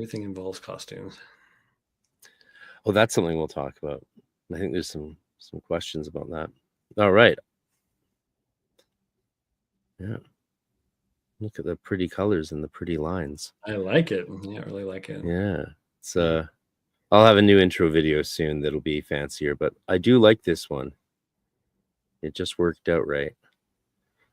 Everything involves costumes. Oh, that's something we'll talk about. I think there's some questions about that. All right. Yeah. Look at the pretty colors and the pretty lines. I like it. Yeah, I really like it. Yeah. It's I'll have a new intro video soon that'll be fancier, but I do like this one. It just worked out right.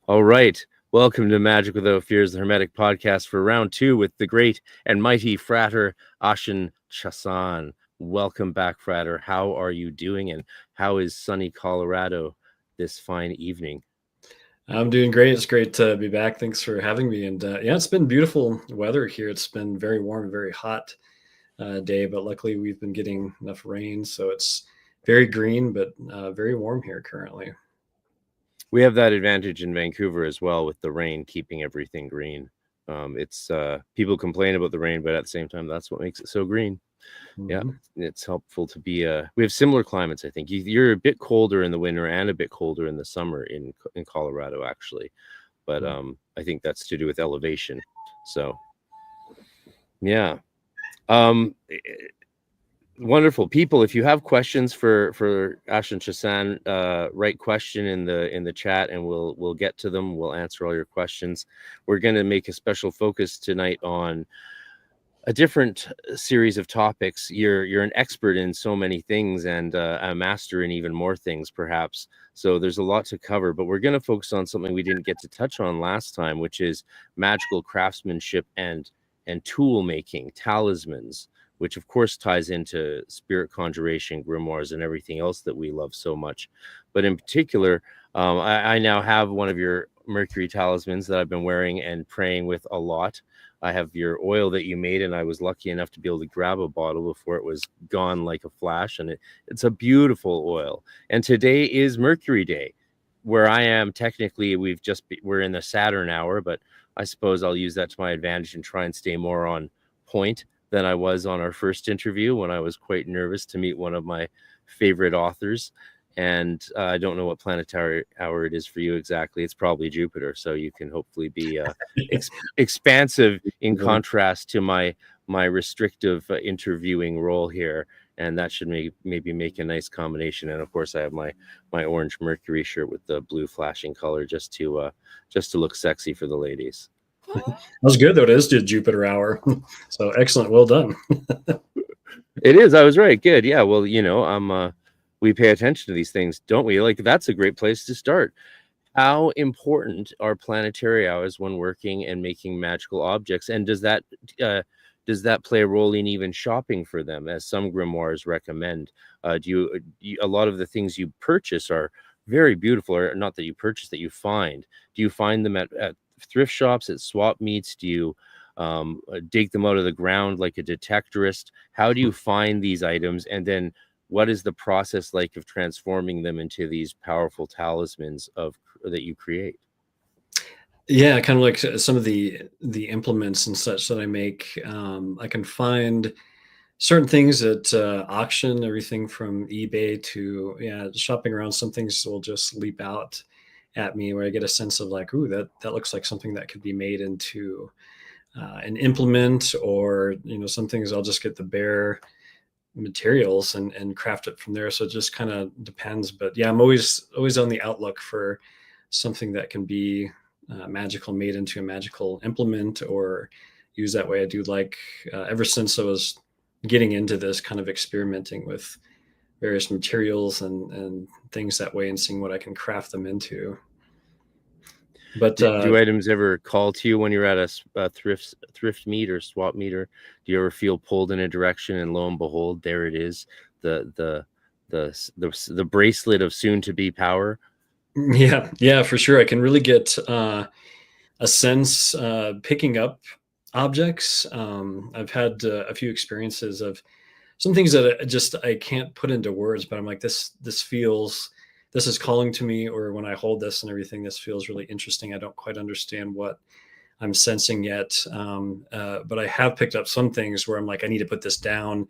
All right. Welcome to Magic Without Fears, the Hermetic podcast for round 2 with the great and mighty Frater Ashen Chassan. Welcome back, Frater. How are you doing? And how is sunny Colorado this fine evening? I'm doing great. It's great to be back. Thanks for having me. And yeah, it's been beautiful weather here. It's been very warm and very hot day, but luckily we've been getting enough rain. So it's very green, but very warm here currently. We have that advantage in Vancouver as well with the rain keeping everything green. It's people complain about the rain, but at the same time, that's what makes it so green. Mm-hmm. Yeah, it's helpful to be. We have similar climates, I think. You're a bit colder in the winter and a bit colder in the summer in Colorado, actually. But I think that's to do with elevation. So, yeah. Wonderful people. If you have questions for Ashen Chassan, write question in the chat, and we'll get to them. We'll answer all your questions. We're going to make a special focus tonight on a different series of topics. You're an expert in so many things and a master in even more things, perhaps. So there's a lot to cover, but we're going to focus on something we didn't get to touch on last time, which is magical craftsmanship and tool making, talismans, which of course ties into spirit conjuration, grimoires, and everything else that we love so much. But in particular, I now have one of your Mercury talismans that I've been wearing and praying with a lot. I have your oil that you made, and I was lucky enough to be able to grab a bottle before it was gone like a flash. And it's a beautiful oil. And today is Mercury Day. Where I am, technically, we're in the Saturn hour, but I suppose I'll use that to my advantage and try and stay more on point than I was on our first interview when I was quite nervous to meet one of my favorite authors. And I don't know what planetary hour it is for you exactly. It's probably Jupiter, so you can hopefully be expansive in contrast to my restrictive interviewing role here. And that should maybe make a nice combination. And of course, I have my orange Mercury shirt with the blue flashing color just to look sexy for the ladies. That was good, though. It is the Jupiter hour. So excellent. Well done. It is. I was right. Good. Yeah. Well, we pay attention to these things, don't we? Like, that's a great place to start. How important are planetary hours when working and making magical objects? And does that play a role in even shopping for them, as some grimoires recommend? A lot of the things you purchase are very beautiful, or not that you purchase, that you find. Do you find them at thrift shops, at swap meets? Do you dig them out of the ground like a detectorist? How do you find these items? And then what is the process like of transforming them into these powerful talismans that you create? Yeah, kind of like some of the implements and such that I make. I can find certain things at auction, everything from eBay to shopping around. Some things will just leap out at me where I get a sense of like, ooh, that looks like something that could be made into an implement, or some things I'll just get the bare materials and craft it from there. So it just kind of depends. But yeah, I'm always on the outlook for something that can be magical, made into a magical implement or used that way. I do like ever since I was getting into this, kind of experimenting with various materials and things that way and seeing what I can craft them into. But do items ever call to you when you're at a thrift meet or swap meet? Or do you ever feel pulled in a direction and lo and behold, there it is, the bracelet of soon to be power? Yeah, for sure. I can really get a sense picking up objects. I've had a few experiences of some things that I can't put into words, but I'm like, this is calling to me, or when I hold this and everything, this feels really interesting. I don't quite understand what I'm sensing yet. But I have picked up some things where I'm like, I need to put this down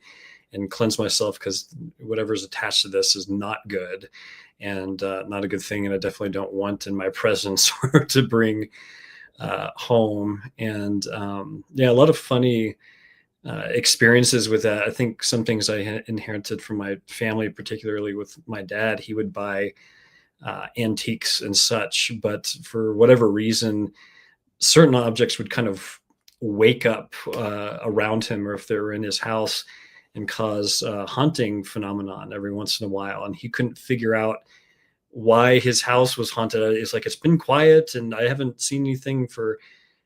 and cleanse myself, because whatever's attached to this is not good and not a good thing. And I definitely don't want in my presence or to bring home. And a lot of funny experiences with that. I think some things I inherited from my family, particularly with my dad. He would buy antiques and such, but for whatever reason, certain objects would kind of wake up around him, or if they were in his house, and cause haunting phenomenon every once in a while. And he couldn't figure out why his house was haunted. It's like, it's been quiet and I haven't seen anything for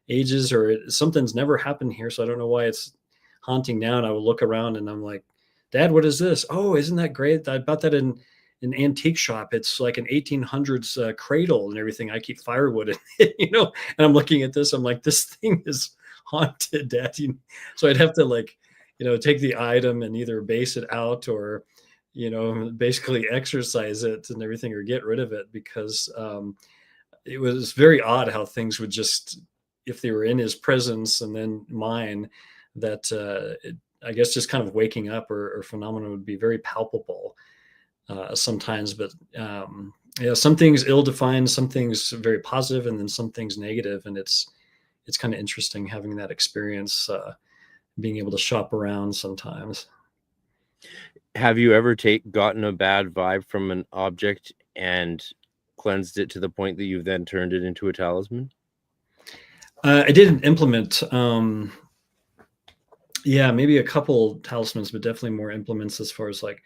ages, or something's never happened here, so I don't know why it's haunting now. And I would look around and I'm like, Dad, what is this? Oh, isn't that great? I bought that in an antique shop. It's like an 1800s cradle and everything. I keep firewood in it, and I'm looking at this. I'm like, this thing is haunted, Dad. So I'd have to, like, take the item and either base it out or, basically exercise it and everything, or get rid of it, because it was very odd how things would just, if they were in his presence and then mine, that I guess just kind of waking up or phenomena would be very palpable sometimes. But yeah, some things ill-defined, some things very positive, and then some things negative. And it's kind of interesting having that experience, being able to shop around sometimes. Have you ever gotten a bad vibe from an object and cleansed it to the point that you've then turned it into a talisman? I didn't implement. Yeah, maybe a couple talismans, but definitely more implements as far as like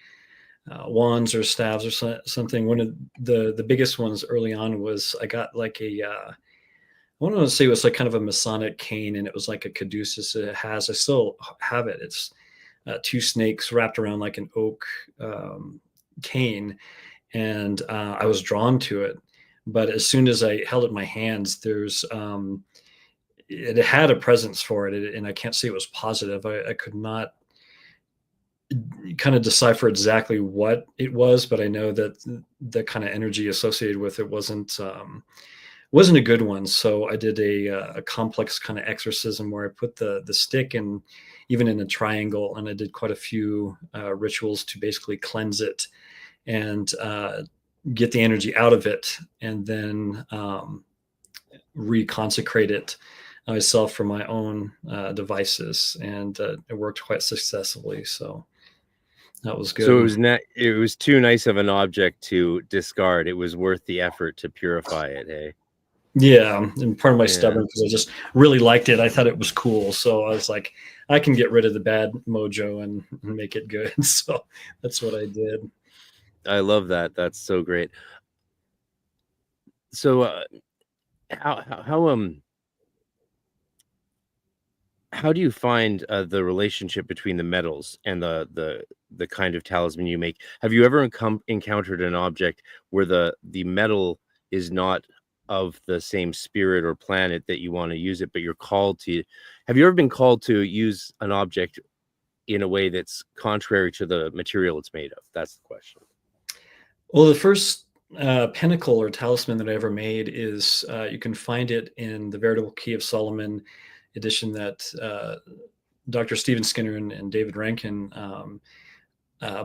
wands or staves or something. One of the biggest ones early on was I got like I want to say it was like kind of a Masonic cane, and it was like a caduceus. I still have it. It's two snakes wrapped around like an oak cane, and I was drawn to it. But as soon as I held it in my hands, it had a presence for it, and I can't say it was positive. I could not kind of decipher exactly what it was, but I know that the kind of energy associated with it wasn't a good one. So I did a complex kind of exorcism where I put the stick in, even in a triangle, and I did quite a few rituals to basically cleanse it and get the energy out of it, and then reconsecrate it myself for my own devices, and it worked quite successfully. So that was good. So it was too nice of an object to discard. It was worth the effort to purify it, hey? Yeah, and part of my stubborn, because I just really liked it. I thought it was cool, so I was like, I can get rid of the bad mojo and make it good. So that's what I did. I love that. That's so great. So how do you find the relationship between the metals and the kind of talisman you make? Have you ever encountered an object where the metal is not of the same spirit or planet that you want to use it, but you're called to? Have you ever been called to use an object in a way that's contrary to the material it's made of? That's the question. Well, the first pinnacle or talisman that I ever made is, you can find it in the Veritable Key of Solomon edition that Dr. Stephen Skinner and David Rankin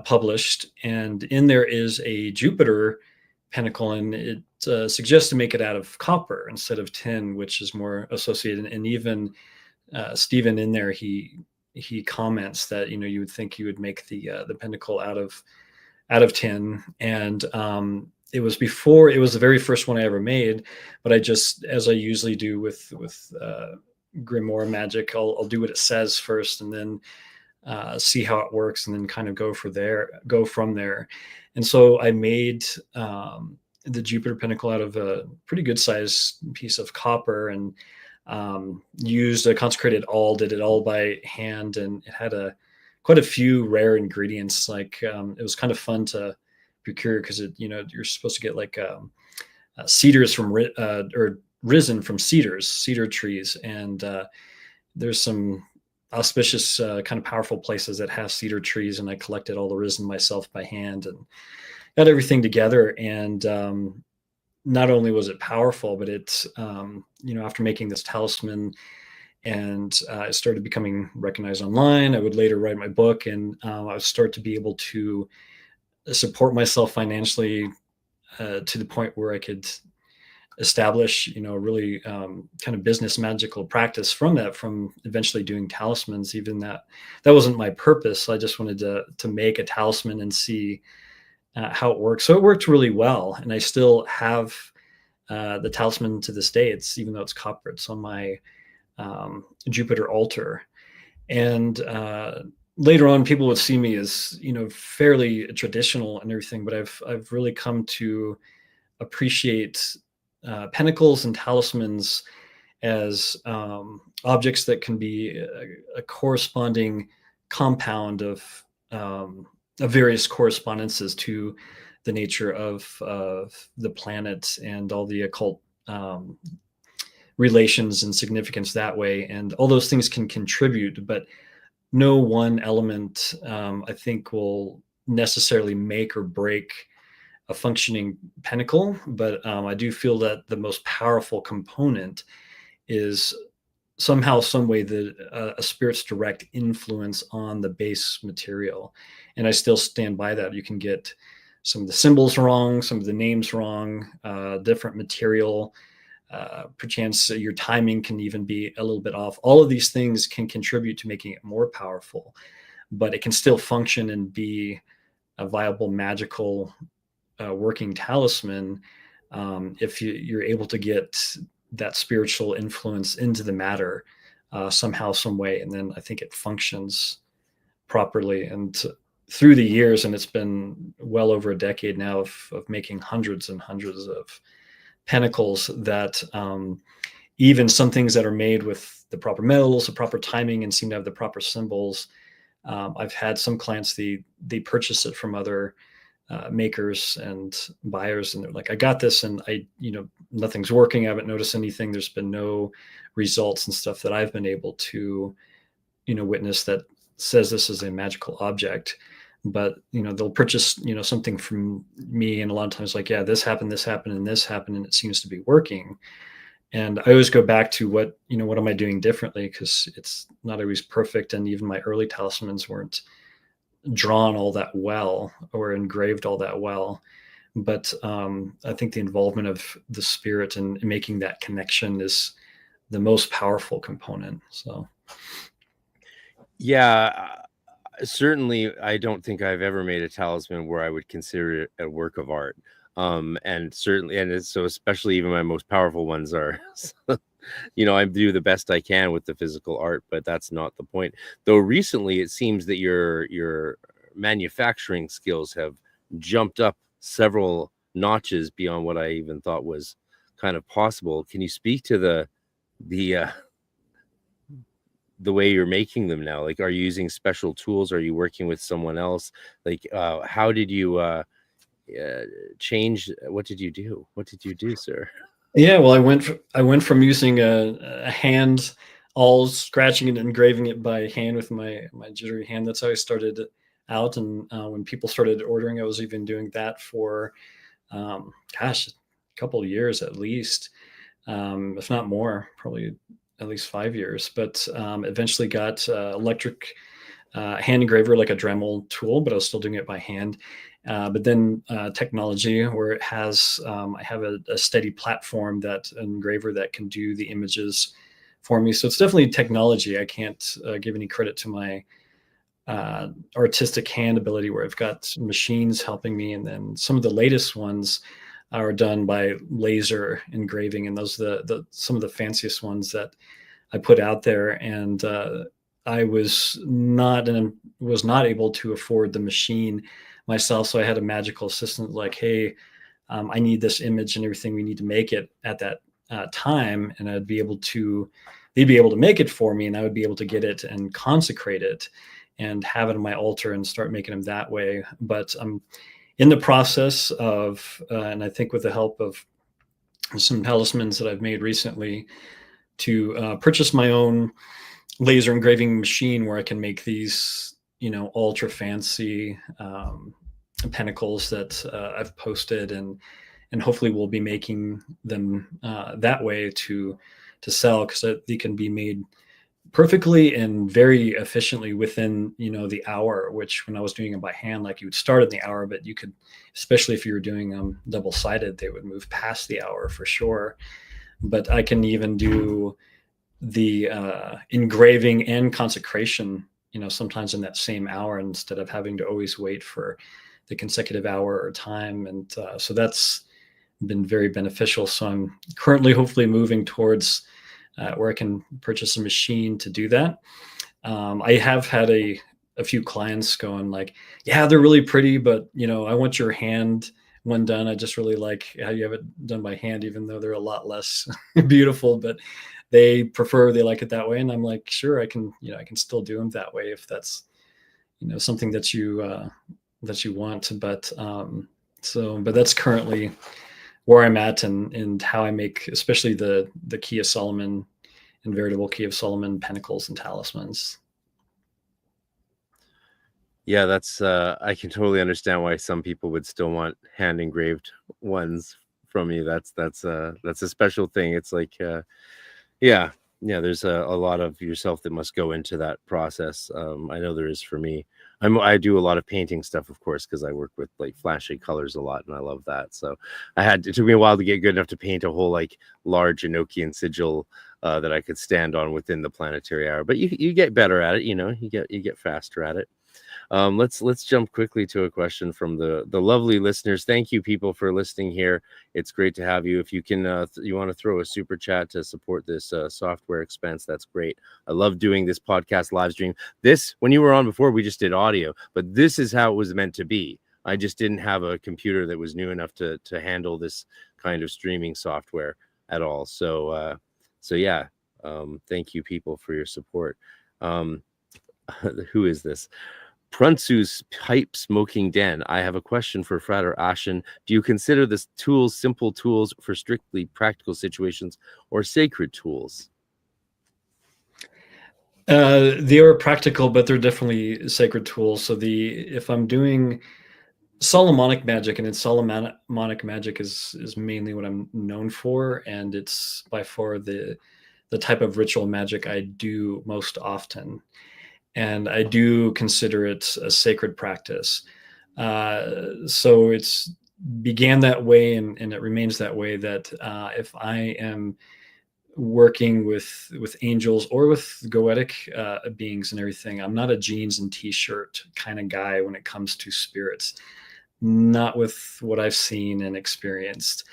published. And in there is a Jupiter pinnacle, and it suggests to make it out of copper instead of tin, which is more associated. And even Stephen in there, he comments that, you would think you would make the pinnacle out of tin. And it was the very first one I ever made, but I just, as I usually do with Grimoire magic, I'll do what it says first, and then see how it works, and then kind of go from there. And so I made the Jupiter pinnacle out of a pretty good sized piece of copper, and used a consecrated awl, did it all by hand, and it had quite a few rare ingredients. Like it was kind of fun to procure, because you're supposed to get like cedars from or resin from cedar trees, and there's some auspicious kind of powerful places that have cedar trees, and I collected all the resin myself by hand and got everything together. And not only was it powerful, but it's after making this talisman, and I started becoming recognized online, I would later write my book, and I would start to be able to support myself financially to the point where I could establish, really kind of business magical practice from that, from eventually doing talismans. Even that wasn't my purpose. I just wanted to make a talisman and see how it works. So it worked really well, and I still have the talisman to this day. It's, even though it's copper, it's on my Jupiter altar. And later on, people would see me as, fairly traditional and everything, but I've really come to appreciate pentacles and talismans as objects that can be a corresponding compound of various correspondences to the nature of the planet and all the occult relations and significance that way. And all those things can contribute, but no one element, I think, will necessarily make or break a functioning pentacle. But I do feel that the most powerful component is somehow, some way, a spirit's direct influence on the base material. And I still stand by that. You can get some of the symbols wrong, some of the names wrong, different material, perchance your timing can even be a little bit off. All of these things can contribute to making it more powerful, but it can still function and be a viable magical working talisman if you're able to get that spiritual influence into the matter somehow, some way. And then I think it functions properly. And through the years, and it's been well over a decade now of making hundreds and hundreds of pentacles, that even some things that are made with the proper metals, the proper timing, and seem to have the proper symbols, I've had some clients, they purchase it from other makers and buyers, and they're like, I got this, and nothing's working. I haven't noticed anything. There's been no results and stuff that I've been able to, witness that says this is a magical object. But they'll purchase something from me, and a lot of times, like, yeah, this happened, and this happened, and it seems to be working. And I always go back to what am I doing differently, because it's not always perfect. And even my early talismans weren't drawn all that well or engraved all that well. But I think the involvement of the spirit and making that connection is the most powerful component. So yeah, certainly I don't think I've ever made a talisman where I would consider it a work of art. And certainly, so especially even my most powerful ones are, I do the best I can with the physical art, but that's not the point. Though recently it seems that your manufacturing skills have jumped up several notches beyond what I even thought was kind of possible. Can you speak to the way you're making them now? Like, are you using special tools? Are you working with someone else? Like, how did you change? What did you do, sir? Yeah, well, I went from using a hand, all scratching and engraving it by hand with my jittery hand. That's how I started out. And when people started ordering, I was even doing that for, a couple of years at least, if not more, probably at least 5 years. But eventually got electric hand engraver, like a Dremel tool, but I was still doing it by hand. But then technology, where it has, I have a steady platform, that engraver that can do the images for me. So it's definitely technology. I can't give any credit to my artistic hand ability, where I've got machines helping me. And then some of the latest ones are done by laser engraving, and those are some of the fanciest ones that I put out there. And I was not able to afford the machine myself, so I had a magical assistant, like, hey, I need this image and everything. We need to make it at that time, and they'd be able to make it for me, and I would be able to get it and consecrate it and have it on my altar and start making them that way. But I'm in the process of, and I think with the help of some talismans that I've made recently, to purchase my own laser engraving machine, where I can make these, ultra fancy pentacles that I've posted, and hopefully we'll be making them that way to sell, because they can be made perfectly and very efficiently within, the hour, which when I was doing it by hand, like you would start in the hour, but you could, especially if you were doing them double-sided, they would move past the hour for sure. But I can even do the engraving and consecration, sometimes in that same hour, instead of having to always wait for the consecutive hour or time. And so that's been very beneficial. So I'm currently hopefully moving towards where I can purchase a machine to do that. I have had a few clients going like, yeah, they're really pretty, but I want your hand one done. I just really like how you have it done by hand, even though they're a lot less beautiful, but they like it that way. And I'm like, sure, I can still do them that way if that's, something that you want. But but that's currently where I'm at, and how I make, especially the Key of Solomon and veritable Key of Solomon pentacles and talismans. Yeah, that's I can totally understand why some people would still want hand engraved ones from you. That's a special thing. It's like yeah, there's a lot of yourself that must go into that process. I know there is for me. I do a lot of painting stuff, of course, because I work with like flashy colors a lot, and I love that. So it took me a while to get good enough to paint a whole like large Enochian sigil that I could stand on within the Planetary hour. But you get better at it, you get faster at it. Let's jump quickly to a question from the lovely listeners. Thank you, people, for listening here. It's great to have you. If you can, you want to throw a super chat to support this software expense, that's great. I love doing this podcast live stream. This, when you were on before, we just did audio, but this is how it was meant to be. I just didn't have a computer that was new enough to handle this kind of streaming software at all. So yeah, thank you, people, for your support. Who is this? Prunsu's Pipe Smoking Den. I have a question for Frater Ashen. Do you consider the tools simple tools for strictly practical situations, or sacred tools? They are practical, but they're definitely sacred tools. So if I'm doing Solomonic magic, and it's Solomonic magic is mainly what I'm known for, and it's by far the type of ritual magic I do most often. And I do consider it a sacred practice. So it's began that way, and it remains that way, that if I am working with angels or with goetic beings and everything, I'm not a jeans and t-shirt kind of guy when it comes to spirits, not with what I've seen and experienced.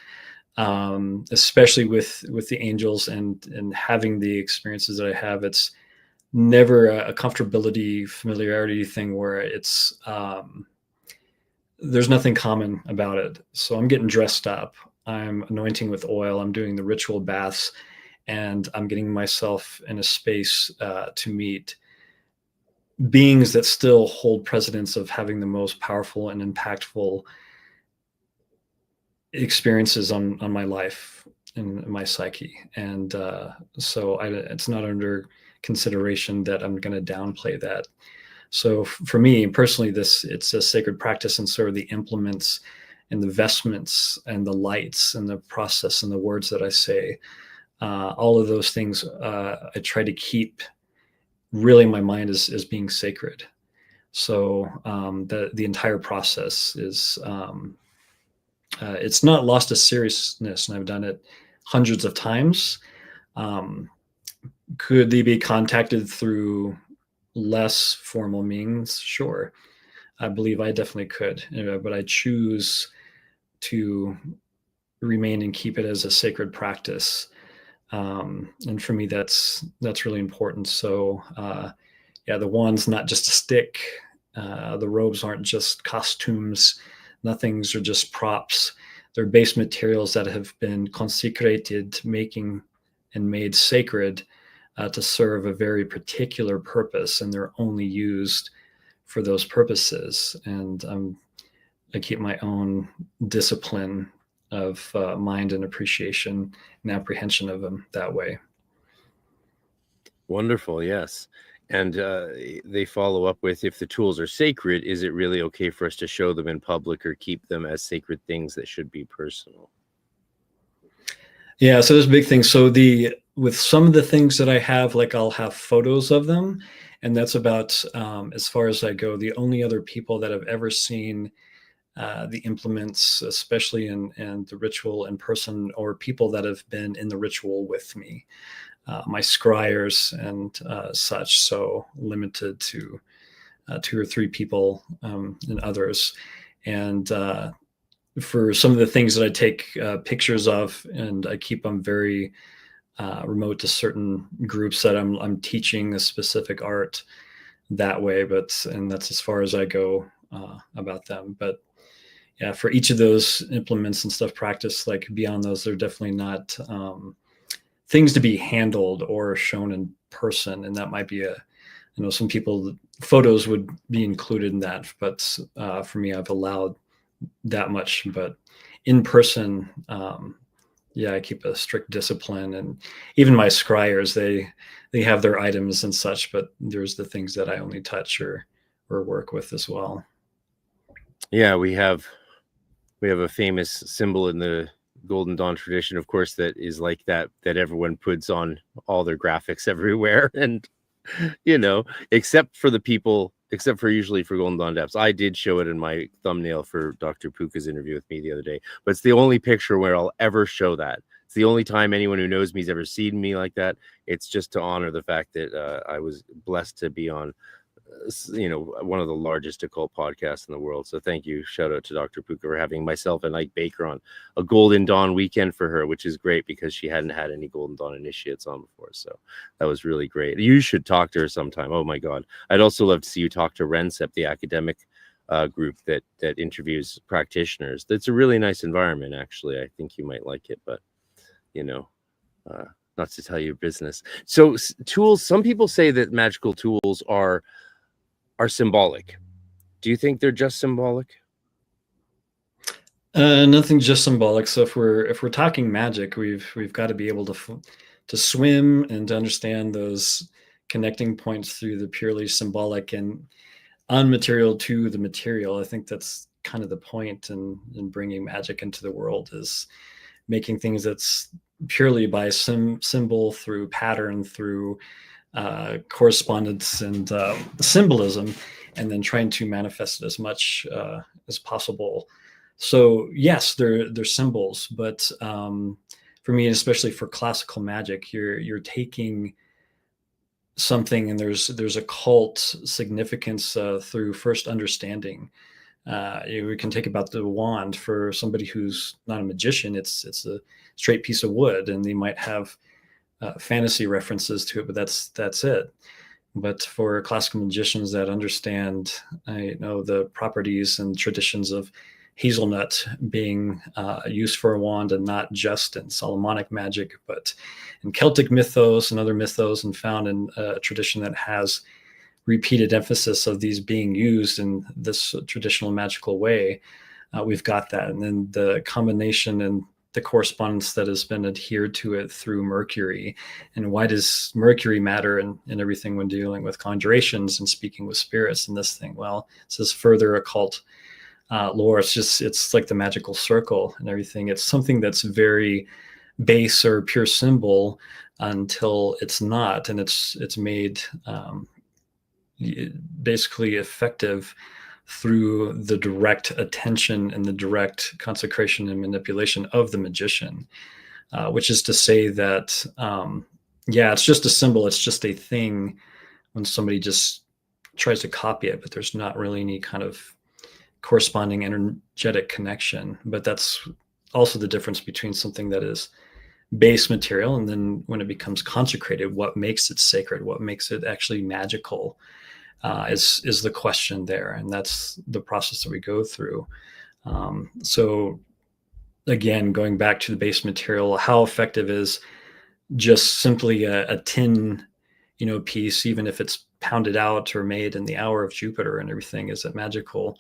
Especially with the angels and having the experiences that I have, it's never a comfortability, familiarity thing where it's there's nothing common about it. So I'm getting dressed up, I'm anointing with oil, I'm doing the ritual baths, and I'm getting myself in a space to meet beings that still hold precedence of having the most powerful and impactful experiences on my life and my psyche. And so it's not under consideration that I'm going to downplay that. So for me personally, it's a sacred practice, and sort of the implements and the vestments and the lights and the process and the words that I say, all of those things I try to keep really in my mind as being sacred. So the entire process is it's not lost its seriousness, and I've done it hundreds of times. Could they be contacted through less formal means? Sure. I believe I definitely could, but I choose to remain and keep it as a sacred practice. And for me, that's really important. So yeah, the wand's not just a stick. The robes aren't just costumes. Nothings are just props. They're base materials that have been consecrated, making and made sacred to serve a very particular purpose, and they're only used for those purposes. And I keep my own discipline of mind and appreciation and apprehension of them that way. Wonderful, yes. And they follow up with, if the tools are sacred, is it really okay for us to show them in public or keep them as sacred things that should be personal? Yeah, so there's a big thing. So with some of the things that I have, like I'll have photos of them, and that's about as far as I go. The only other people that have ever seen the implements, especially in the ritual in person, or people that have been in the ritual with me, my scryers and such. So limited to 2 or 3 people and others. And for some of the things that I take pictures of, and I keep them very remote to certain groups that I'm teaching a specific art that way, and that's as far as I go about them. But yeah, for each of those implements and stuff practice, like beyond those, they're definitely not things to be handled or shown in person. And that might be some people, photos would be included in that, but for me, I've allowed that much. But in person, I keep a strict discipline, and even my scryers, they have their items and such, but there's the things that I only touch or work with as well. Yeah, we have a famous symbol in the Golden Dawn tradition, of course, that is like that everyone puts on all their graphics everywhere, and except for usually for Golden Dawn Depths. I did show it in my thumbnail for Dr. Puka's interview with me the other day, but it's the only picture where I'll ever show that. It's the only time anyone who knows me has ever seen me like that. It's just to honor the fact that I was blessed to be on one of the largest occult podcasts in the world. So thank you. Shout out to Dr. Puka for having myself and Ike Baker on a Golden Dawn weekend for her, which is great because she hadn't had any Golden Dawn initiates on before. So that was really great. You should talk to her sometime. Oh my God. I'd also love to see you talk to RENCEP, the academic group that interviews practitioners. That's a really nice environment, actually. I think you might like it, but not to tell you business. So tools, some people say that magical tools are symbolic. Do you think they're just symbolic? Nothing just symbolic. So if we're talking magic, we've got to be able to swim and to understand those connecting points through the purely symbolic and unmaterial to the material. I think that's kind of the point in bringing magic into the world, is making things that's purely by symbol, through pattern, through correspondence and symbolism, and then trying to manifest it as much as possible. So yes, they're symbols, but for me, especially for classical magic, you're taking something, and there's a cult significance through first understanding. We can take about the wand. For somebody who's not a magician, it's a straight piece of wood, and they might have fantasy references to it, but that's it. But for classical magicians that understand, the properties and traditions of hazelnut being used for a wand, and not just in Solomonic magic, but in Celtic mythos and other mythos, and found in a tradition that has repeated emphasis of these being used in this traditional magical way, we've got that. And then the combination and the correspondence that has been adhered to it through Mercury. And why does Mercury matter in everything when dealing with conjurations and speaking with spirits and this thing? Well, this is further occult lore. It's like the magical circle and everything. It's something that's very base or pure symbol until it's not, and it's made basically effective through the direct attention and the direct consecration and manipulation of the magician, which is to say that, it's just a symbol. It's just a thing when somebody just tries to copy it, but there's not really any kind of corresponding energetic connection. But that's also the difference between something that is base material, and then when it becomes consecrated, what makes it sacred, what makes it actually magical, is the question there. And that's the process that we go through. So again, going back to the base material, how effective is just simply a tin, piece, even if it's pounded out or made in the hour of Jupiter and everything? Is it magical?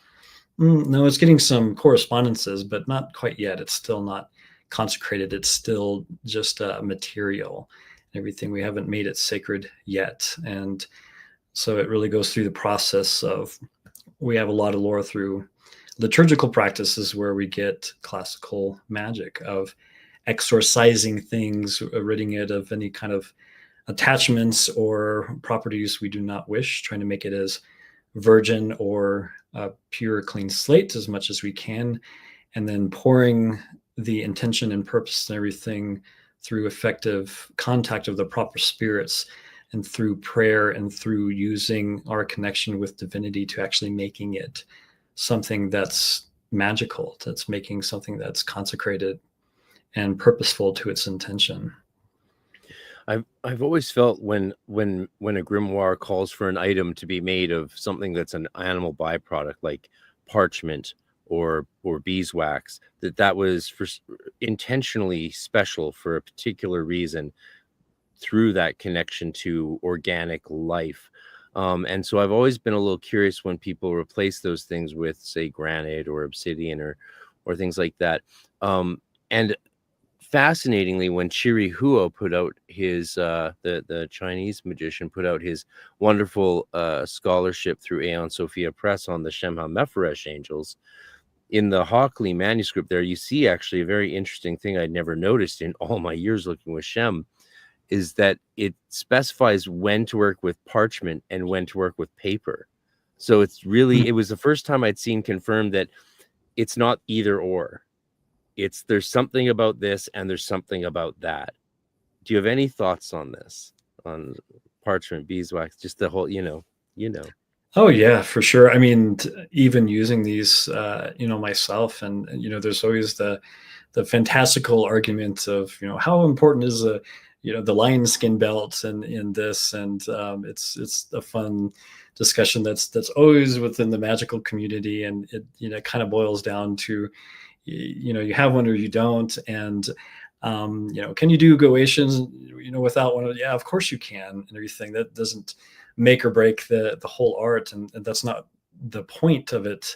No, it's getting some correspondences, but not quite yet. It's still not consecrated. It's still just material and everything. We haven't made it sacred yet. And so it really goes through the process of, we have a lot of lore through liturgical practices where we get classical magic of exorcising things, ridding it of any kind of attachments or properties we do not wish, trying to make it as virgin or pure, clean slate as much as we can, and then pouring the intention and purpose and everything through effective contact of the proper spirits and through prayer and through using our connection with divinity to actually making it something that's magical, that's making something that's consecrated and purposeful to its intention. I've always felt when a grimoire calls for an item to be made of something that's an animal byproduct, like parchment or beeswax, that was intentionally special for a particular reason, through that connection to organic life. And so I've always been a little curious when people replace those things with, say, granite or obsidian or things like that. And fascinatingly, when Chiri Huo put out his the Chinese magician put out his wonderful scholarship through Aeon Sophia Press on the Shemha Mephiresh angels, in the Hockley manuscript there, you see actually a very interesting thing I'd never noticed in all my years looking with Shem, is that it specifies when to work with parchment and when to work with paper. So it's really, it was the first time I'd seen confirmed that it's not either or. It's, there's something about this and there's something about that. Do you have any thoughts on this, on parchment, beeswax, just the whole, you know? Oh yeah, for sure. I mean, even using these, myself, and there's always the fantastical argument of, how important is the lion skin belt and in this, and it's a fun discussion that's always within the magical community, and it kind of boils down to, you have one or you don't, and can you do Goetians, without one? Yeah, of course you can, and everything. That doesn't make or break the whole art, and that's not the point of it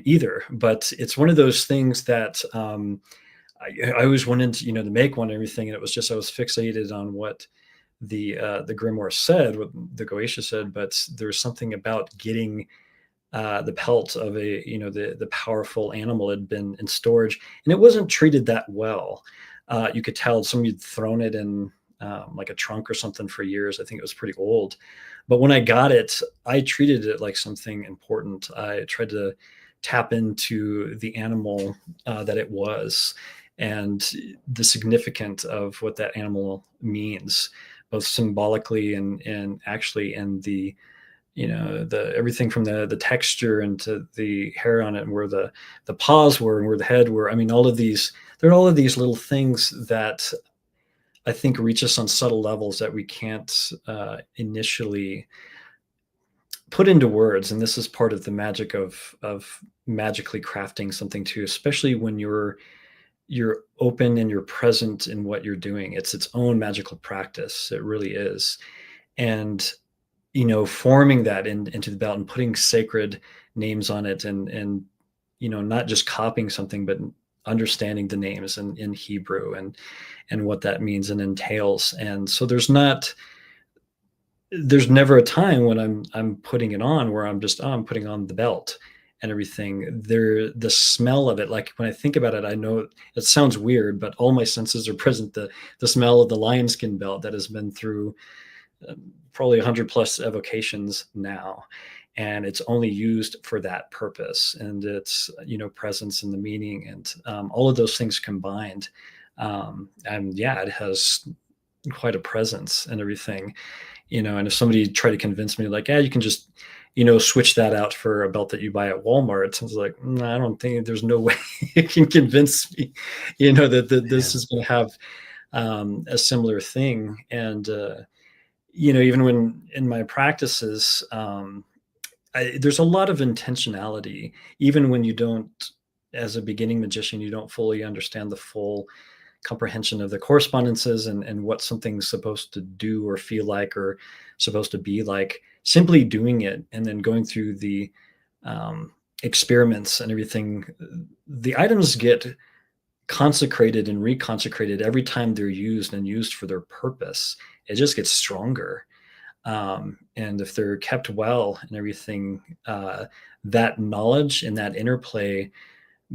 either. But it's one of those things that I always wanted to, to make one and everything, and it was just I was fixated on what the Grimoire said, what the Goetia said, but there's something about getting the pelt of a the powerful animal had been in storage, and it wasn't treated that well. You could tell somebody had thrown it in like a trunk or something for years. I think it was pretty old, but when I got it, I treated it like something important. I tried to tap into the animal that it was, and the significance of what that animal means, both symbolically and actually in the the everything from the texture and to the hair on it, and where the paws were and where the head were. I mean, there are all of these little things that I think reach us on subtle levels that we can't initially put into words. And this is part of the magic of magically crafting something too, especially when you're open and you're present in what you're doing. It's its own magical practice. It really is. And forming that into the belt and putting sacred names on it, and not just copying something, but understanding the names in Hebrew and what that means and entails. And so there's never a time when I'm putting it on where I'm just, I'm putting on the belt and everything. The smell of it, like when I think about it, I know it sounds weird, but all my senses are present. The smell of the lion skin belt that has been through probably 100 plus evocations now, and it's only used for that purpose, and it's presence and the meaning, and all of those things combined, and yeah, it has quite a presence and everything. And if somebody tried to convince me like, yeah, you can just switch that out for a belt that you buy at Walmart, I was like, I don't think, there's no way you can convince me that this is going to have a similar thing. And even when in my practices, there's a lot of intentionality, even when you don't, as a beginning magician, you don't fully understand the full comprehension of the correspondences and what something's supposed to do or feel like or supposed to be like. Simply doing it and then going through the experiments and everything, the items get consecrated and reconsecrated every time they're used and used for their purpose. It just gets stronger. And if they're kept well and everything, that knowledge and that interplay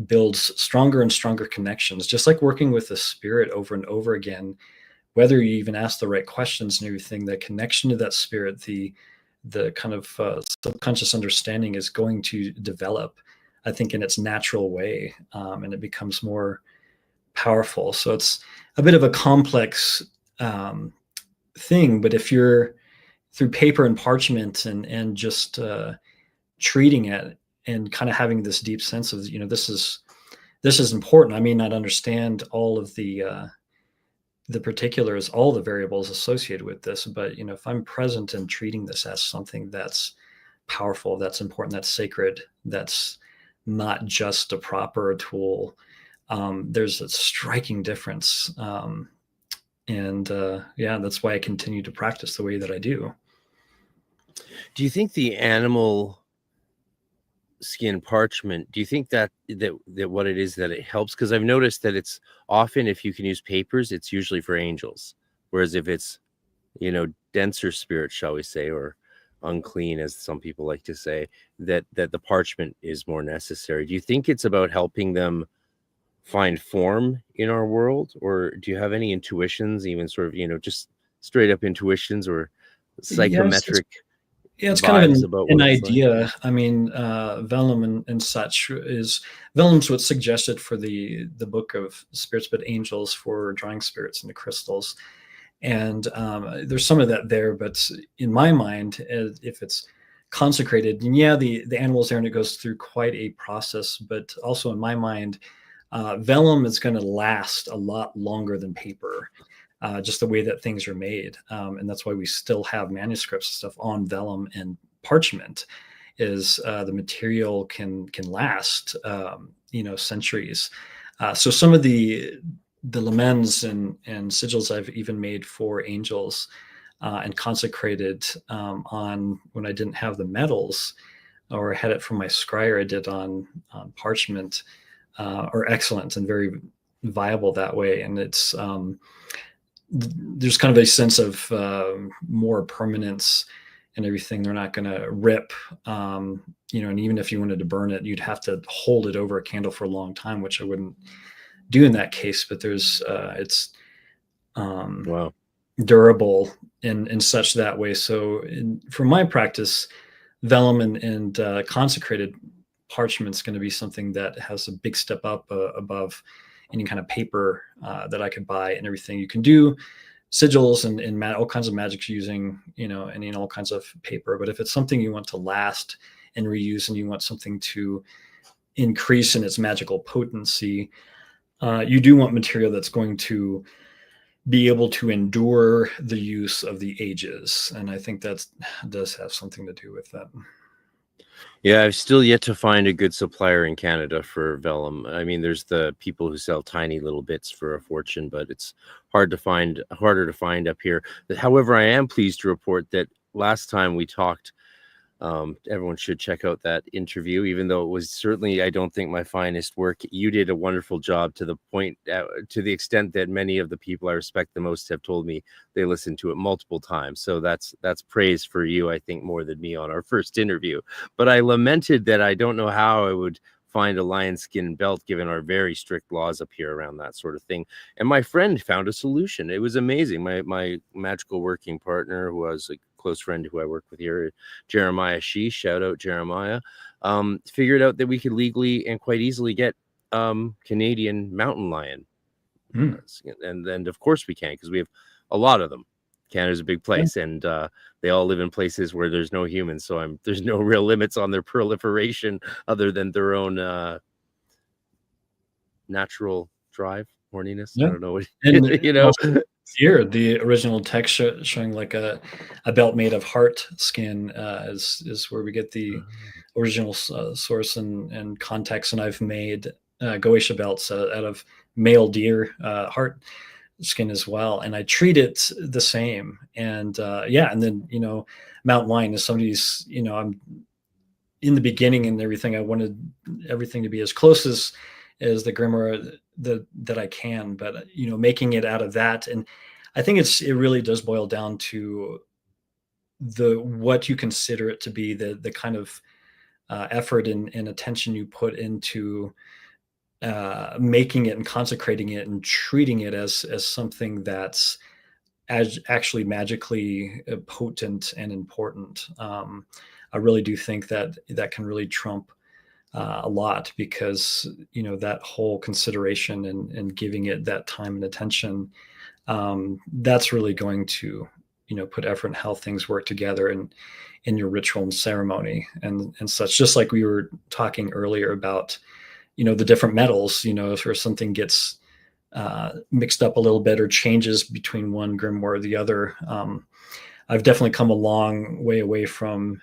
builds stronger and stronger connections, just like working with the spirit over and over again. Whether you even ask the right questions and everything, the connection to that spirit, the kind of subconscious understanding is going to develop, I think, in its natural way, and it becomes more powerful. So it's a bit of a complex thing, but if you're through paper and parchment and just treating it and kind of having this deep sense of, this is important. I may not understand all of the particulars, all the variables associated with this, but if I'm present and treating this as something that's powerful, that's important, that's sacred, that's not just a proper tool, there's a striking difference. That's why I continue to practice the way that I do. Do you think the animal skin parchment, do you think that what it is that it helps? Because I've noticed that it's often, if you can use papers, it's usually for angels, whereas if it's denser spirit, shall we say, or unclean, as some people like to say, that the parchment is more necessary. Do you think it's about helping them find form in our world, or do you have any intuitions, even sort of just straight up intuitions or psychometric? Yeah, it's kind of an idea. Like? I mean, vellum and such vellum's what's suggested for the book of spirits, but angels for drawing spirits into crystals. And there's some of that there, but in my mind, if it's consecrated, and the animal's there and it goes through quite a process, but also in my mind, vellum is going to last a lot longer than paper. Just the way that things are made. And that's why we still have manuscripts and stuff on vellum and parchment, is the material can last, centuries. So some of the lamens and sigils I've even made for angels and consecrated on when I didn't have the metals, or had it from my scryer, I did on parchment, are excellent and very viable that way. And it's there's kind of a sense of more permanence and everything. They're not going to rip, and even if you wanted to burn it, you'd have to hold it over a candle for a long time, which I wouldn't do in that case. But it's wow, durable in such that way. So for my practice, vellum and consecrated parchment is going to be something that has a big step up above any kind of paper that I could buy and everything. You can do sigils and all kinds of magics using, and all kinds of paper. But if it's something you want to last and reuse, and you want something to increase in its magical potency, you do want material that's going to be able to endure the use of the ages. And I think that does have something to do with that. Yeah, I've still yet to find a good supplier in Canada for vellum. I mean, there's the people who sell tiny little bits for a fortune, but it's harder to find up here. However, I am pleased to report that last time we talked, everyone should check out that interview, even though it was certainly, I don't think, my finest work. You did a wonderful job, to the point, to the extent that many of the people I respect the most have told me they listened to it multiple times. So that's praise for you, I think, more than me on our first interview. But I lamented that I don't know how I would find a lion skin belt, given our very strict laws up here around that sort of thing. And my friend found a solution. It was amazing. My magical working partner, who was a close friend who I work with here, Jeremiah shout out Jeremiah, figured out that we could legally and quite easily get Canadian mountain lion. And of course we can, because we have a lot of them. Canada's a big place, and they all live in places where there's no humans, so there's no real limits on their proliferation other than their own natural drive, horniness. I don't know what and here the original text showing like a belt made of heart skin is where we get the original source and context. And I've made Goetia belts out of male deer heart skin as well, and I treat it the same. And and then mountain lion is somebody's, I'm in the beginning and everything, I wanted everything to be as close as the grimoire that I can, but making it out of that. And I think it really does boil down to what you consider it to be, the kind of effort and attention you put into making it and consecrating it and treating it as something that's actually magically potent and important. I really do think that that can really trump a lot, because that whole consideration and giving it that time and attention, that's really going to put effort in how things work together and in your ritual and ceremony and such. Just like we were talking earlier about the different metals, if something gets mixed up a little bit or changes between one grimoire or the other. I've definitely come a long way away from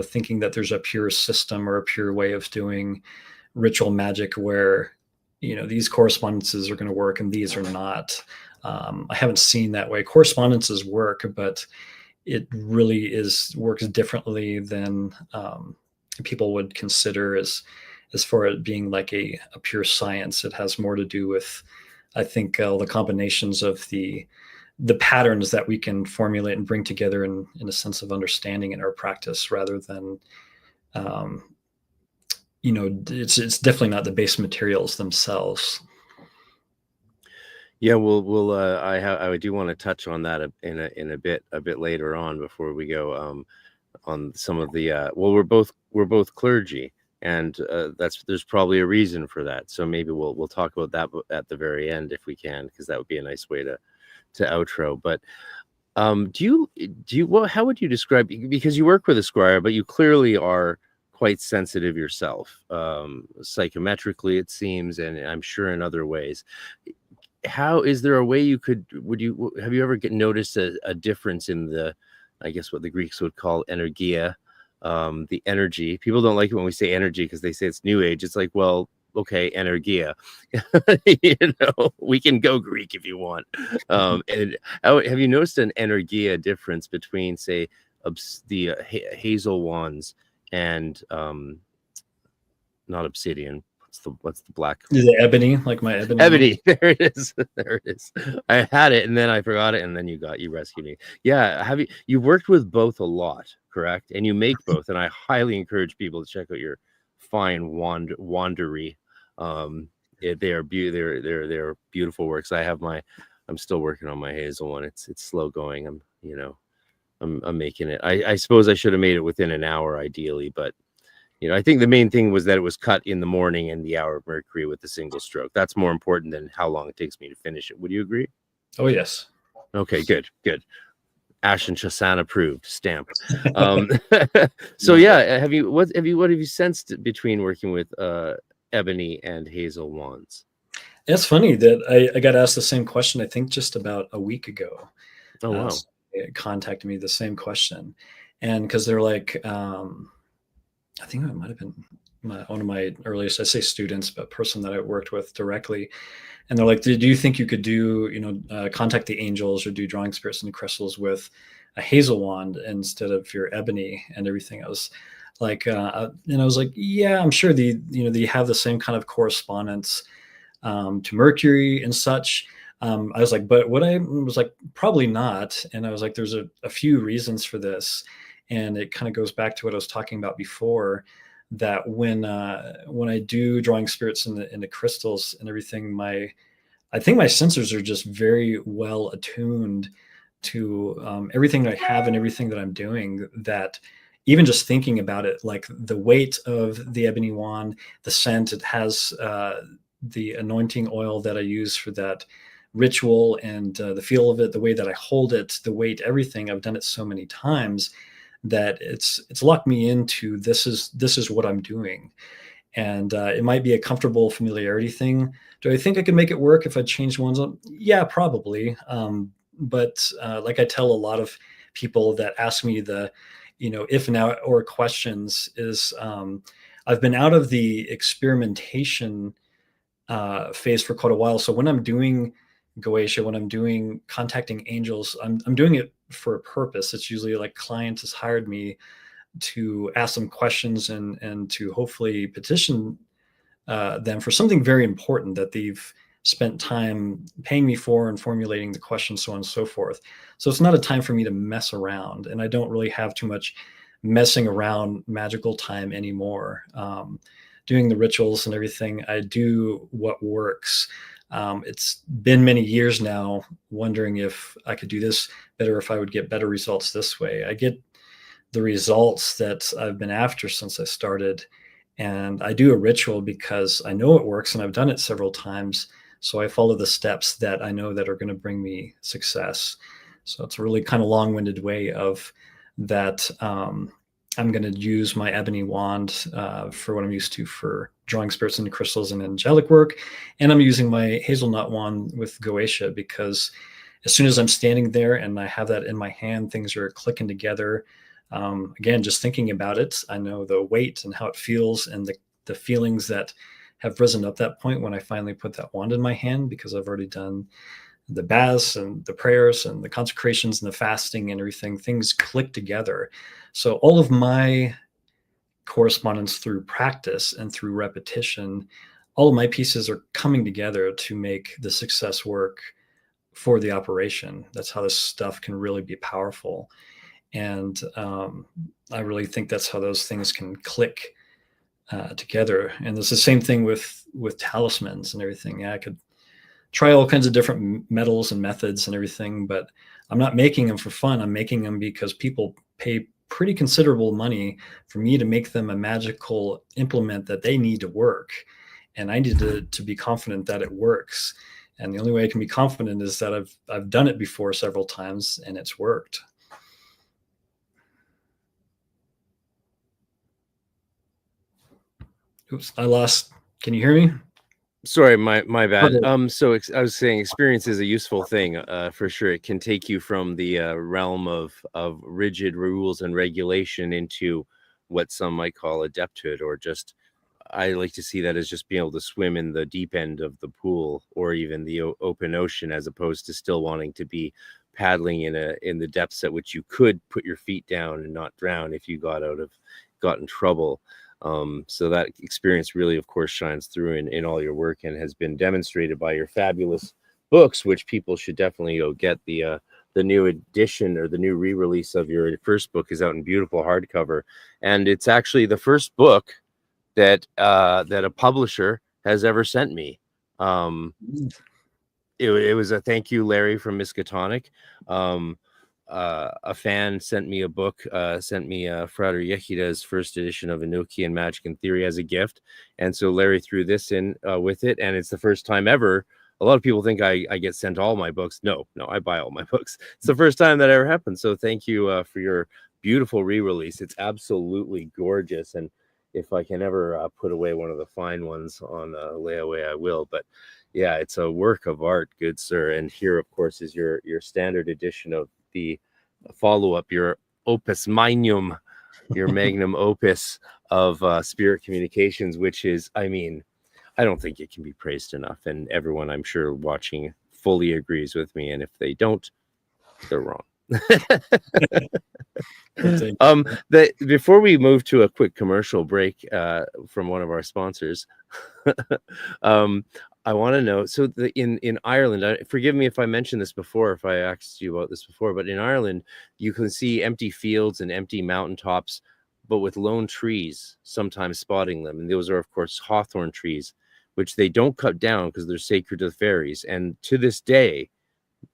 thinking that there's a pure system or a pure way of doing ritual magic where these correspondences are going to work and these are not. I haven't seen that way. Correspondences work, but it really works differently than people would consider as far as being like a pure science. It has more to do with, I think, the combinations of the patterns that we can formulate and bring together in a sense of understanding in our practice, rather than, it's definitely not the base materials themselves. Yeah, I do want to touch on that in a bit later on, before we go on some of the we're both clergy, and there's probably a reason for that. So maybe we'll talk about that at the very end if we can, because that would be a nice way to outro. But how would you describe, because you work with a squire, but you clearly are quite sensitive yourself, psychometrically it seems, and I'm sure in other ways. How is there a way have you ever noticed a difference in the, I guess what the Greeks would call energia, the energy? People don't like it when we say energy because they say it's new age. It's like, well, okay, energia. We can go Greek if you want. And have you noticed an energia difference between, say, the hazel wands and not obsidian? What's the black? The ebony, like my ebony. Ebony. There it is. There it is. I had it and then I forgot it, and then you rescued me. Yeah. You worked with both a lot, correct? And you make both, and I highly encourage people to check out your fine wandery. They're beautiful works. I'm still working on my hazel one. It's slow going. I'm making it. I suppose I should have made it within an hour ideally, but I think the main thing was that it was cut in the morning and the hour of Mercury with a single stroke. That's more important than how long it takes me to finish it. Would you agree? Oh, yes. Okay, good. Ashen Chassan approved, stamp. So yeah, what have you sensed between working with ebony and hazel wands? It's funny that I got asked the same question, I think just about a week ago. Oh, wow. It contacted me the same question, and because they're like, I think it might have been one of my earliest, I say students, but person that I worked with directly. And they're like, do you think you could do, contact the angels or do drawing spirits and crystals with a hazel wand instead of your ebony and everything? I was like, and I was like, yeah, I'm sure they have the same kind of correspondence to Mercury and such. I was like, but what I was like, probably not. And I was like, there's a few reasons for this. And it kind of goes back to what I was talking about before, that when I do drawing spirits in the crystals and everything, I think my sensors are just very well attuned to everything that I have and everything that I'm doing, that even just thinking about it, like the weight of the ebony wand, the scent, it has the anointing oil that I use for that ritual, and the feel of it, the way that I hold it, the weight, everything. I've done it so many times that it's locked me into this is what I'm doing. And it might be a comfortable familiarity thing. Do I think I could make it work if I changed ones up? Yeah, probably. But like I tell a lot of people that ask me the, if now or questions is, I've been out of the experimentation phase for quite a while. So when I'm doing Goetia, when I'm doing contacting angels, I'm doing it for a purpose. It's usually like client has hired me to ask them questions and to hopefully petition them for something very important that they've spent time paying me for and formulating the questions, so on and so forth. So it's not a time for me to mess around, and I don't really have too much messing around magical time anymore. doing the rituals and everything, I do what works. It's been many years now wondering if I could do this better, if I would get better results this way. I get the results that I've been after since I started. And I do a ritual because I know it works and I've done it several times. So I follow the steps that I know that are going to bring me success. So it's a really kind of long-winded way of that. I'm going to use my ebony wand for what I'm used to for drawing spirits into crystals and angelic work. And I'm using my hazelnut wand with Goetia because as soon as I'm standing there and I have that in my hand, things are clicking together. Again, just thinking about it, I know the weight and how it feels and the feelings that have risen up that point when I finally put that wand in my hand, because I've already done the baths and the prayers and the consecrations and the fasting and everything. Things click together. So all of my correspondence through practice and through repetition, all of my pieces are coming together to make the success work for the operation. That's how this stuff can really be powerful. And I really think that's how those things can click together. And it's the same thing with talismans and everything. Yeah, I could try all kinds of different metals and methods and everything, but I'm not making them for fun. I'm making them because people pay pretty considerable money for me to make them a magical implement that they need to work. And I need to be confident that it works. And the only way I can be confident is that I've done it before several times and it's worked. Oops, I lost. Can you hear me? Sorry, my bad. Okay. So I was saying experience is a useful thing, for sure. It can take you from the realm of rigid rules and regulation into what some might call adepthood, or just, I like to see that as just being able to swim in the deep end of the pool or even the open ocean, as opposed to still wanting to be paddling in the depths at which you could put your feet down and not drown if you got in trouble. So that experience really, of course, shines through in all your work and has been demonstrated by your fabulous books, which people should definitely go get. The new edition or the new re-release of your first book is out in beautiful hardcover, and it's actually the first book that a publisher has ever sent me. It was a thank you, Larry from Miskatonic. A fan sent me a book, sent me Frater Yehida's first edition of Enochian Magic and Theory as a gift. And so Larry threw this in with it. And it's the first time ever. A lot of people think I get sent all my books. No, I buy all my books. It's the first time that ever happened. So thank you for your beautiful re-release. It's absolutely gorgeous. And if I can ever put away one of the fine ones on layaway, I will. But yeah, it's a work of art, good sir. And here, of course, is your standard edition of the follow-up, your opus magnum, your magnum opus of spirit communications, which is, I mean, I don't think it can be praised enough, and everyone I'm sure watching fully agrees with me, and if they don't, they're wrong. Before we move to a quick commercial break from one of our sponsors, I want to know, so in Ireland, forgive me if I mentioned this before, if I asked you about this before, but in Ireland, you can see empty fields and empty mountaintops, but with lone trees sometimes spotting them. And those are, of course, hawthorn trees, which they don't cut down because they're sacred to the fairies. And to this day,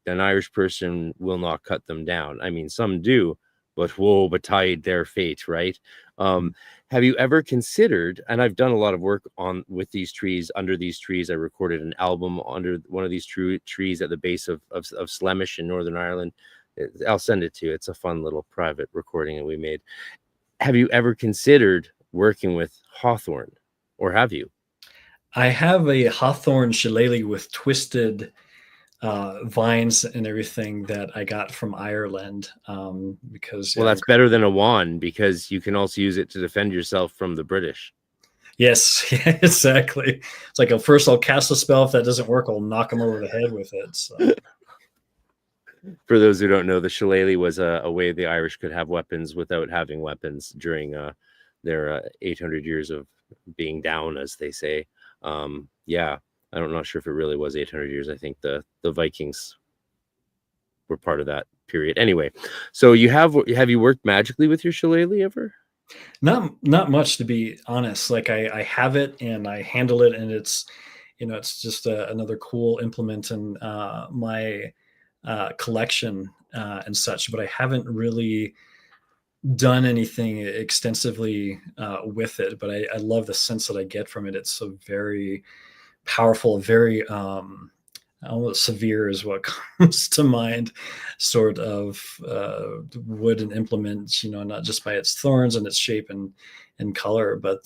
an Irish person will not cut them down. I mean, some do, but woe betide their fate, right? Have you ever considered, and I've done a lot of work with these trees, under these trees. I recorded an album under one of these trees at the base of Slemish in Northern Ireland. I'll send it to you. It's a fun little private recording that we made. Have you ever considered working with hawthorn, or have you? I have a hawthorn shillelagh with twisted vines and everything that I got from Ireland, because well, that's better than a wand, because you can also use it to defend yourself from the British. Yes, yeah, exactly. It's like, first I'll cast a spell. If that doesn't work, I'll knock them over the head with it. So. For those who don't know, the shillelagh was a way the Irish could have weapons without having weapons during their 800 years of being down, as they say. Yeah, I'm not sure if it really was 800 years. I think the Vikings were part of that period. Anyway, so have you worked magically with your shillelagh ever? Not much, to be honest. Like I have it and I handle it, and it's it's just another cool implement in my collection and such. But I haven't really done anything extensively with it. But I love the sense that I get from it. It's so very powerful, very almost severe is what comes to mind, sort of wooden implements, not just by its thorns and its shape and color, but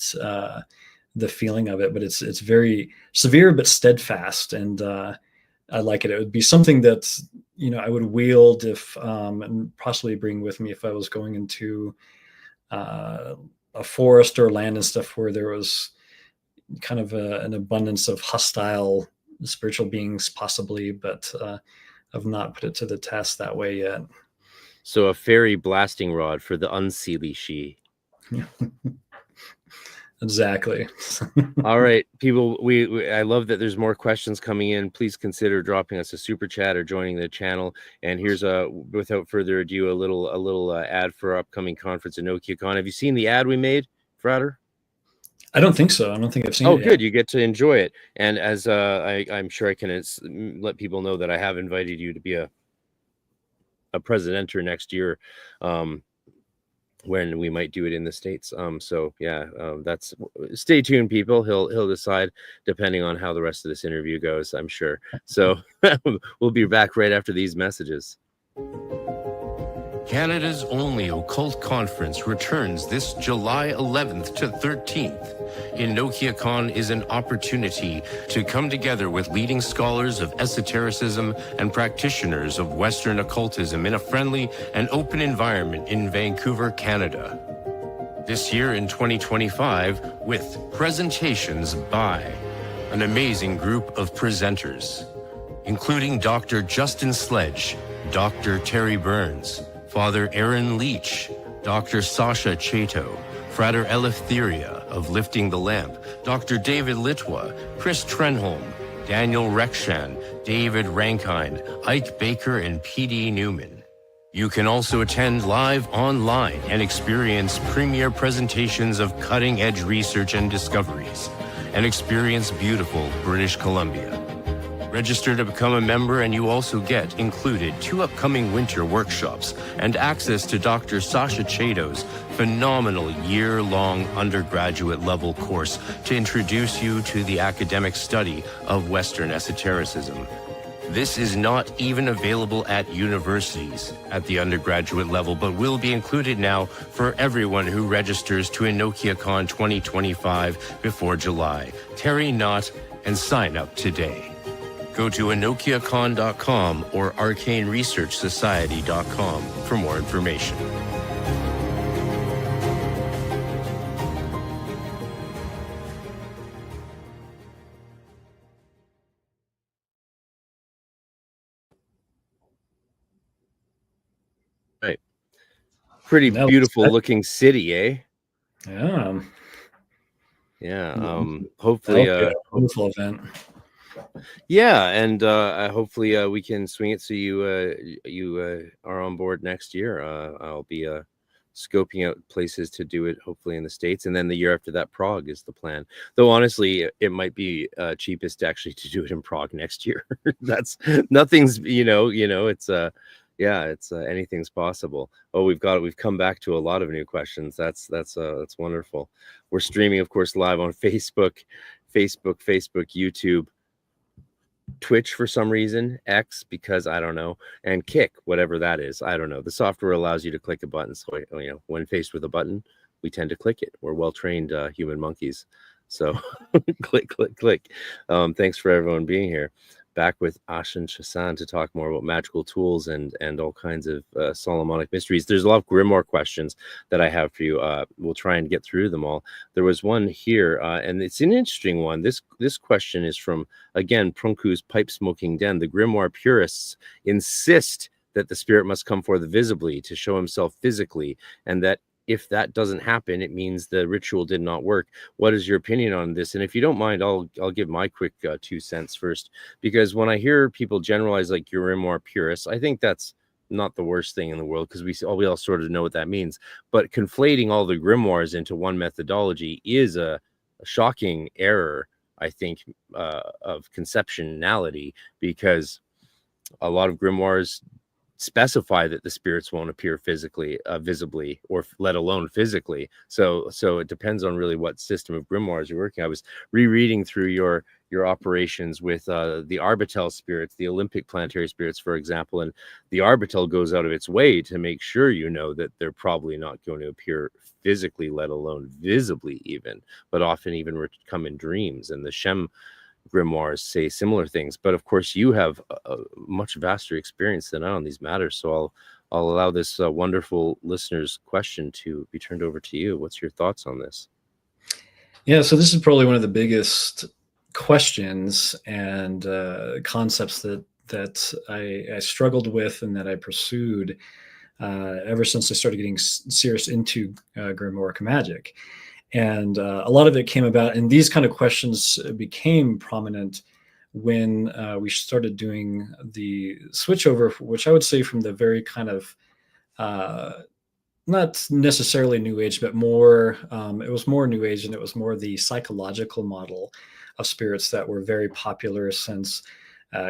the feeling of it. But it's very severe but steadfast, and I like it. It would be something that I would wield if and possibly bring with me if I was going into a forest or land and stuff where there was kind of an abundance of hostile spiritual beings, possibly, but I've not put it to the test that way yet. So a fairy blasting rod for the unseelie she. Exactly. All right, people, we I love that there's more questions coming in. Please consider dropping us a super chat or joining the channel. And here's without further ado, a little ad for our upcoming conference in NokiaCon. Have you seen the ad we made, Frater? I don't think so. I don't think I've seen it. Oh, good. You get to enjoy it. And as I'm sure I can let people know that I have invited you to be a presenter next year, when we might do it in the States. So yeah, that's, stay tuned, people. He'll decide depending on how the rest of this interview goes, I'm sure. So we'll be back right after these messages. Canada's only occult conference returns this July 11th to 13th. In NokiaCon is an opportunity to come together with leading scholars of esotericism and practitioners of Western occultism in a friendly and open environment in Vancouver, Canada. This year in 2025, with presentations by an amazing group of presenters, including Dr. Justin Sledge, Dr. Terry Burns, Father Aaron Leach, Dr. Sasha Chato, Frater Eleftheria of Lifting the Lamp, Dr. David Litwa, Chris Trenholm, Daniel Rekshan, David Rankine, Ike Baker, and P.D. Newman. You can also attend live online and experience premier presentations of cutting-edge research and discoveries, and experience beautiful British Columbia. Register to become a member, and you also get included 2 upcoming winter workshops and access to Dr. Sasha Chato's phenomenal year-long undergraduate level course to introduce you to the academic study of Western esotericism. This is not even available at universities at the undergraduate level, but will be included now for everyone who registers to EnokiaCon 2025 before July. Tarry not and sign up today. Go to EnokiaCon.com or ArcaneResearchSociety.com for more information. Right. Pretty beautiful looking city, eh? Yeah. Yeah. Hopefully a wonderful event. Yeah, and hopefully we can swing it so you are on board next year. I'll be scoping out places to do it, hopefully in the States, and then the year after that, Prague is the plan. Though honestly, it might be cheapest actually to do it in Prague next year. That's nothing's it's yeah, it's anything's possible. Oh, we've come back to a lot of new questions. That's wonderful. We're streaming, of course, live on Facebook, YouTube, Twitch for some reason, X because I don't know, and Kick, whatever that is. I don't know. The software allows you to click a button. So, when faced with a button, we tend to click it. We're well-trained human monkeys. So click. Thanks for everyone being here. Back with Ashen Chassan to talk more about magical tools and all kinds of Solomonic mysteries. There's a lot of Grimoire questions that I have for you. We'll try and get through them all. There was one here, and it's an interesting one. This question is from, again, Prunku's Pipe Smoking Den. The Grimoire Purists insist that the spirit must come forth visibly to show himself physically, and that if that doesn't happen, it means the ritual did not work. What is your opinion on this? And if you don't mind, I'll give my quick 2 cents first, because when I hear people generalize like Grimoire Purists, I think that's not the worst thing in the world, because we all sort of know what that means. But conflating all the grimoires into one methodology is a shocking error, I think, of conceptionality, because a lot of grimoires specify that the spirits won't appear physically, visibly, or let alone physically. So it depends on really what system of grimoires you're working. I was rereading through your operations with the Arbitel spirits, the Olympic planetary spirits, for example, and the Arbitel goes out of its way to make sure you know that they're probably not going to appear physically, let alone visibly even, but often even come in dreams. And the Shem grimoires say similar things, but of course you have a much vaster experience than I on these matters, so I'll allow this wonderful listener's question to be turned over to you. What's your thoughts on this? Yeah, so this is probably one of the biggest questions and concepts that I struggled with and that I pursued ever since I started getting serious into Grimoire Magic. And a lot of it came about, and these kind of questions became prominent when we started doing the switchover, which I would say from the very kind of not necessarily New Age, but more, it was more New Age, and it was more the psychological model of spirits that were very popular since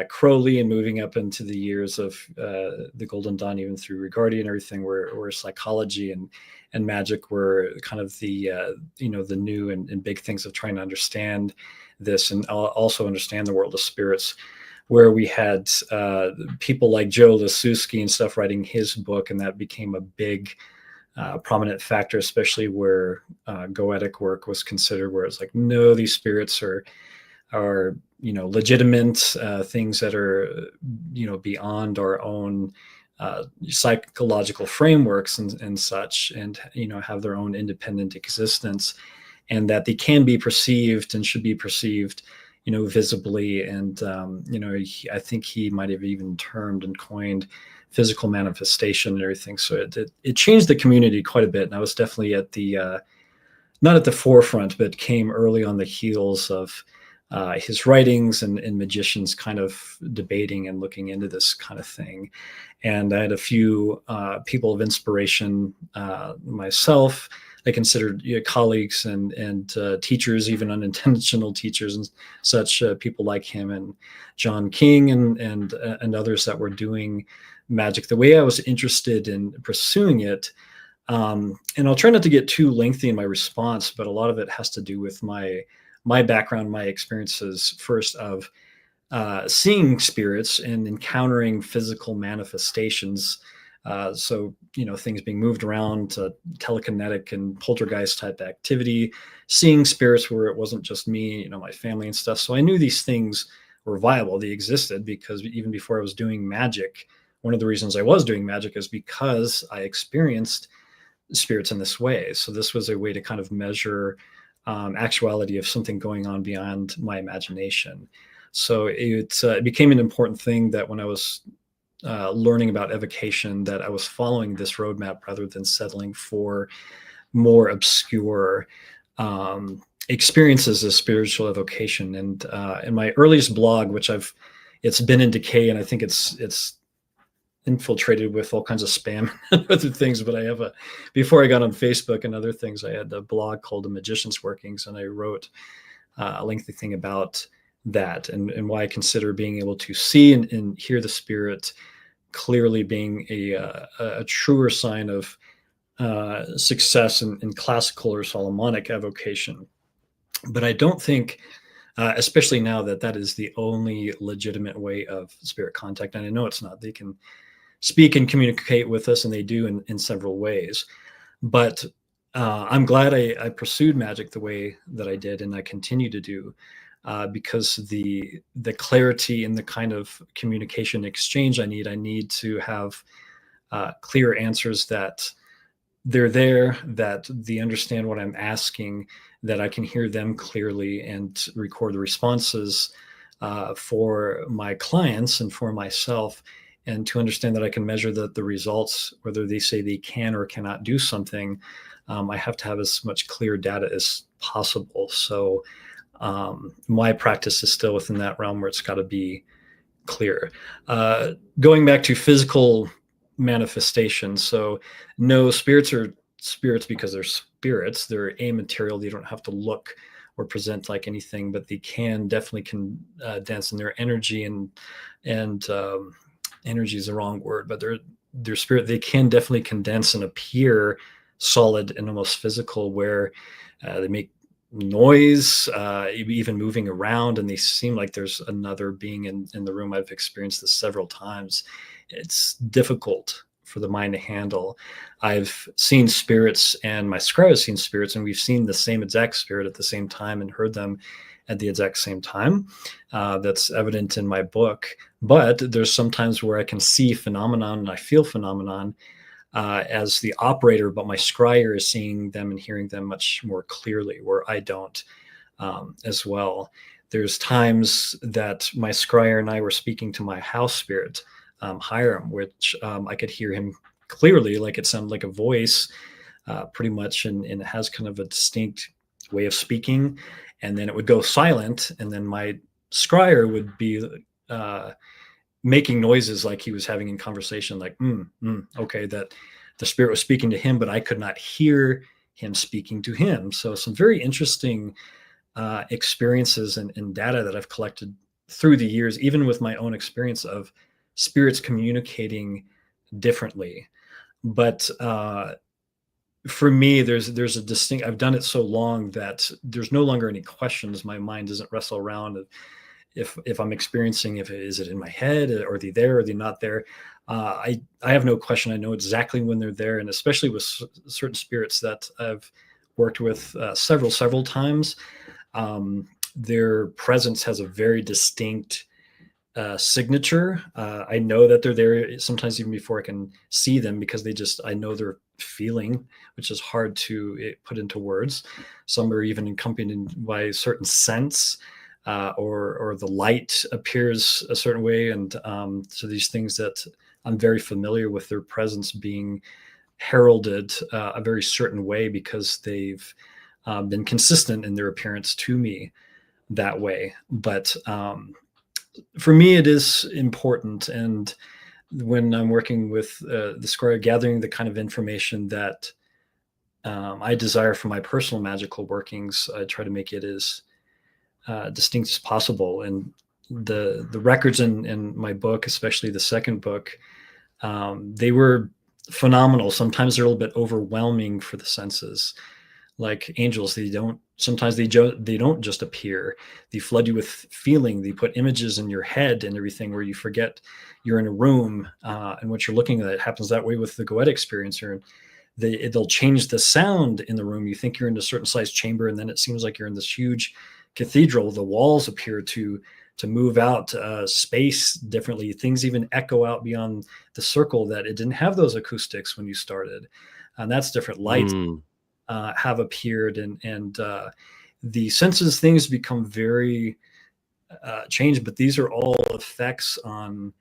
Crowley and moving up into the years of the Golden Dawn, even through Rigardi and everything, where psychology and magic were kind of the the new and big things of trying to understand this and also understand the world of spirits, where we had people like Joe Lasuski and stuff writing his book, and that became a big prominent factor, especially where goetic work was considered, where it's like, no, these spirits are legitimate things that are beyond our own psychological frameworks and such, and have their own independent existence, and that they can be perceived and should be perceived visibly. And I think he might have even termed and coined physical manifestation and everything. So it changed the community quite a bit, and I was definitely at the not at the forefront, but came early on the heels of his writings and magicians kind of debating and looking into this kind of thing. And I had a few people of inspiration myself. I considered colleagues and teachers, even unintentional teachers and such, people like him and John King and others that were doing magic the way I was interested in pursuing it. And I'll try not to get too lengthy in my response, but a lot of it has to do with my background, my experiences first of seeing spirits and encountering physical manifestations. So, things being moved around to telekinetic and poltergeist type activity, seeing spirits where it wasn't just me, my family and stuff. So I knew these things were viable. They existed because even before I was doing magic, one of the reasons I was doing magic is because I experienced spirits in this way. So this was a way to kind of measure actuality of something going on beyond my imagination. So it became an important thing that when I was learning about evocation, that I was following this roadmap rather than settling for more obscure experiences of spiritual evocation. And in my earliest blog, which it's been in decay, and I think it's infiltrated with all kinds of spam and other things, but before I got on Facebook and other things, I had a blog called The Magician's Workings, and I wrote a lengthy thing about that and why I consider being able to see and hear the spirit clearly being a truer sign of success in classical or Solomonic evocation. But I don't think, especially now, that is the only legitimate way of spirit contact. And I know it's not. They can speak and communicate with us, and they do in several ways. But I'm glad I pursued magic the way that I did, and I continue to do, because the clarity and the kind of communication exchange I need to have clear answers that they're there, that they understand what I'm asking, that I can hear them clearly and record the responses for my clients and for myself, and to understand that I can measure the results, whether they say they can or cannot do something. I have to have as much clear data as possible. So my practice is still within that realm where it's got to be clear. Going back to physical manifestation. So no, spirits are spirits because they're spirits. They're immaterial. You don't have to look or present like anything, but they definitely condense in their energy, and energy is the wrong word, but their spirit, they can definitely condense and appear solid and almost physical, where they make noise, even moving around, and they seem like there's another being in the room. I've experienced this several times. It's difficult for the mind to handle. I've seen spirits, and my scribe has seen spirits, and we've seen the same exact spirit at the same time and heard them at the exact same time. That's evident in my book. But there's sometimes where I can see phenomenon and I feel phenomenon as the operator, but my scryer is seeing them and hearing them much more clearly, where I don't as well. There's times that my scryer and I were speaking to my house spirit, Hiram, which I could hear him clearly, like it sounded like a voice, pretty much, and it has kind of a distinct way of speaking. And then it would go silent, and then my scryer would be making noises like he was having a conversation, like, okay, that the spirit was speaking to him, but I could not hear him speaking to him. So some very interesting experiences and data that I've collected through the years, even with my own experience of spirits communicating differently. But for me, there's a distinct, I've done it so long that there's no longer any questions. My mind doesn't wrestle around if I'm experiencing, is it in my head, or are they there, or are they not there? I have no question. I know exactly when they're there, and especially with certain spirits that I've worked with several times, their presence has a very distinct signature. I know that they're there sometimes even before I can see them, because I know they're feeling, which is hard to put into words. Some are even accompanied by a certain sense, or the light appears a certain way. And so these things that I'm very familiar with their presence being heralded a very certain way, because they've been consistent in their appearance to me that way. But for me, it is important. And when I'm working with the scribe, gathering the kind of information that I desire for my personal magical workings, I try to make it as distinct as possible. And the records in my book, especially the second book, they were phenomenal. Sometimes they're a little bit overwhelming for the senses. Like angels, sometimes they don't just appear. They flood you with feeling. They put images in your head and everything, where you forget you're in a room and what you're looking at. It happens that way with the Goetic experiencer. They'll change the sound in the room. You think you're in a certain size chamber, and then it seems like you're in this huge cathedral. The walls appear to move out space differently. Things even echo out beyond the circle, that it didn't have those acoustics when you started. And that's different lights have appeared, and the senses, things become very changed. But these are all effects on